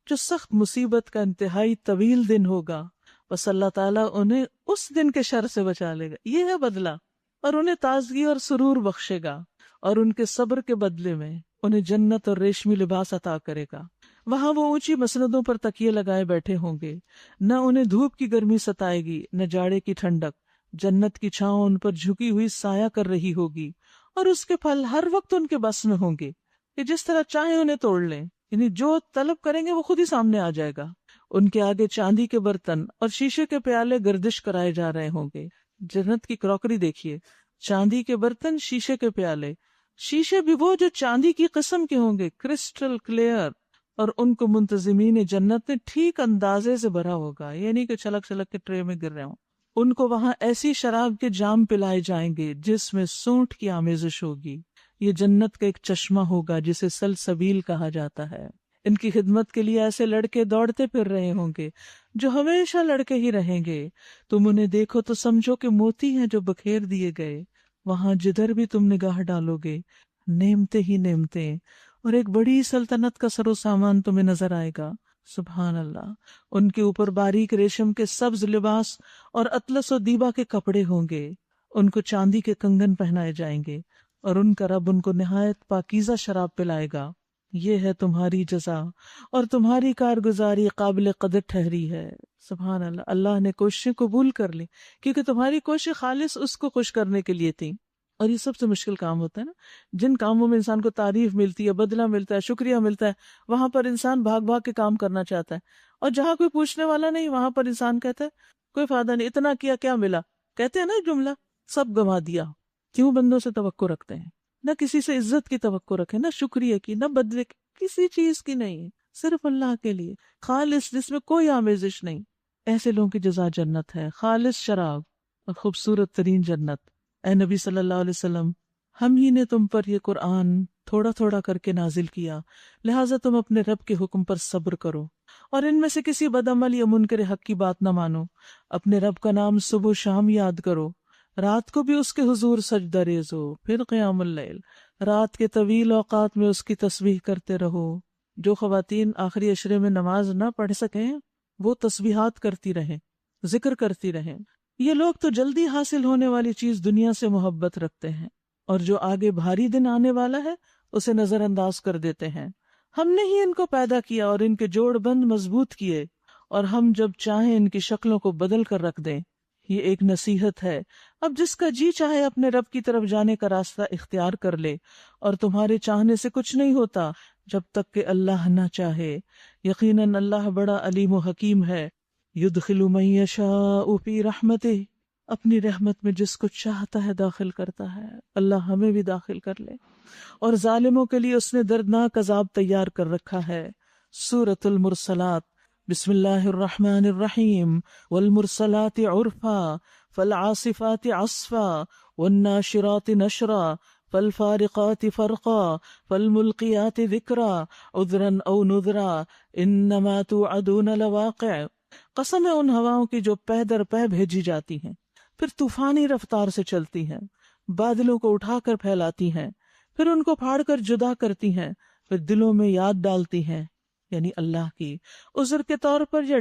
[SPEAKER 1] جو سخت مصیبت کا انتہائی طویل دن ہوگا، بس اللہ تعالیٰ انہیں اس دن کے شر سے بچا لے گا، یہ ہے بدلہ، اور انہیں تازگی اور سرور بخشے گا، اور ان کے صبر کے بدلے میں انہیں جنت اور ریشمی لباس عطا کرے گا۔ وہاں وہ اونچی مسندوں پر تکیے لگائے بیٹھے ہوں گے، نہ انہیں دھوپ کی گرمی ستائے گی نہ جاڑے کی ٹھنڈک، جنت کی چھاؤں ان پر جھکی ہوئی سایہ کر رہی ہوگی، اور اس کے پھل ہر وقت ان کے بس میں ہوں گے کہ جس طرح چاہیں انہیں توڑ لیں، یعنی جو طلب کریں گے وہ خود ہی سامنے آ جائے گا۔ ان کے آگے چاندی کے برتن اور شیشے کے پیالے گردش کرائے جا رہے ہوں گے۔ جنت کی کراکری دیکھیے، چاندی کے برتن، شیشے کے پیالے، شیشے بھی وہ جو چاندی کی قسم کے ہوں گے، کرسٹل کلیئر، اور ان کو منتظمین جنت نے ٹھیک اندازے سے بھرا ہوگا، یہ نہیں کہ چھلک چھلک کے ٹرے میں گر رہے ہوں۔ ان کو وہاں ایسی شراب کے جام پلائے جائیں گے جس میں سونٹ کی آمیزش ہوگی۔ یہ جنت کا ایک چشمہ ہوگا جسے سلسبیل کہا جاتا ہے۔ ان کی خدمت کے لیے ایسے لڑکے دوڑتے پھر رہے ہوں گے جو ہمیشہ لڑکے ہی رہیں گے۔ تم انہیں دیکھو تو سمجھو کہ موتی ہیں جو بکھیر دیے گئے، وہاں جدھر بھی تم نگاہ ڈالو گے نعمتیں ہی نعمتیں، اور ایک بڑی سلطنت کا سر و سامان تمہیں نظر آئے گا۔ سبحان اللہ۔ ان کے اوپر باریک ریشم کے سبز لباس اور اطلس و دیبا کے کپڑے ہوں گے، ان کو چاندی کے کنگن پہنائے جائیں گے، اور ان کا رب ان کو نہایت پاکیزہ شراب پلائے گا۔ یہ ہے تمہاری جزا، اور تمہاری کارگزاری قابل قدر ٹھہری ہے۔ سبحان اللہ۔ اللہ نے کوششیں قبول کر لی کیونکہ تمہاری کوشش خالص اس کو خوش کرنے کے لیے تھی۔ اور یہ سب سے مشکل کام ہوتا ہے نا، جن کاموں میں انسان کو تعریف ملتی ہے، بدلہ ملتا ہے، شکریہ ملتا ہے، وہاں پر انسان بھاگ بھاگ کے کام کرنا چاہتا ہے، اور جہاں کوئی پوچھنے والا نہیں وہاں پر انسان کہتا ہے کوئی فائدہ نہیں، اتنا کیا کیا ملا، کہتے ہیں نا جملہ، سب گنوا دیا۔ کیوں بندوں سے توقع رکھتے ہیں؟ نہ کسی سے عزت کی توقع رکھے، نہ شکریہ کی، نہ بدلے کی، کسی چیز کی نہیں، صرف اللہ کے لیے خالص، جس میں کوئی آمیزش نہیں۔ ایسے لوگوں کی جزا جنت ہے، خالص شراب اور خوبصورت ترین جنت۔ اے نبی صلی اللہ علیہ وسلم، ہم ہی نے تم پر یہ قرآن تھوڑا تھوڑا کر کے نازل کیا، لہٰذا تم اپنے رب کے حکم پر صبر کرو، اور ان میں سے کسی بدعمل یا منکر حق کی بات نہ مانو، اپنے رب کا نام صبح و شام یاد کرو، رات کو بھی اس کے حضور سجدہ ریز ہو، پھر قیام اللیل، رات کے طویل اوقات میں اس کی تسبیح کرتے رہو۔ جو خواتین آخری عشرے میں نماز نہ پڑھ سکیں وہ تسبیحات کرتی رہیں، ذکر کرتی رہیں۔ یہ لوگ تو جلدی حاصل ہونے والی چیز دنیا سے محبت رکھتے ہیں، اور جو آگے بھاری دن آنے والا ہے اسے نظر انداز کر دیتے ہیں۔ ہم نے ہی ان کو پیدا کیا اور ان کے جوڑ بند مضبوط کیے، اور ہم جب چاہیں ان کی شکلوں کو بدل کر رکھ دیں. یہ ایک نصیحت ہے. اب جس کا جی چاہے اپنے رب کی طرف جانے کا راستہ اختیار کر لے، اور تمہارے چاہنے سے کچھ نہیں ہوتا جب تک کہ اللہ نہ چاہے. یقیناً اللہ بڑا علیم و حکیم ہے. یدخل من یشاء فی رحمتہ، اپنی رحمت میں جس کو چاہتا ہے داخل کرتا ہے. اللہ ہمیں بھی داخل کر لے. اور ظالموں کے لیے اس نے دردناک عذاب تیار کر رکھا ہے. سورۃ المرسلات. بسم اللہ الرحمن الرحیم. والمرسلات عرفا فالعاصفات عصفا والناشرات نشرا فالفارقات فرقا فالملقیات ذکرا عذرا او نذرا انما توعدون لواقع. قسم ہے ان ہواؤں کی جو پہ در پہ بھیجی جاتی ہیں، پھر طوفانی رفتار سے چلتی ہیں، بادلوں کو اٹھا کر پھیلاتی ہیں، پھر ان کو پھاڑ کر جدا کرتی ہیں، پھر دلوں میں یاد ڈالتی ہیں، یعنی اللہ کی، عذر کے طور پر یا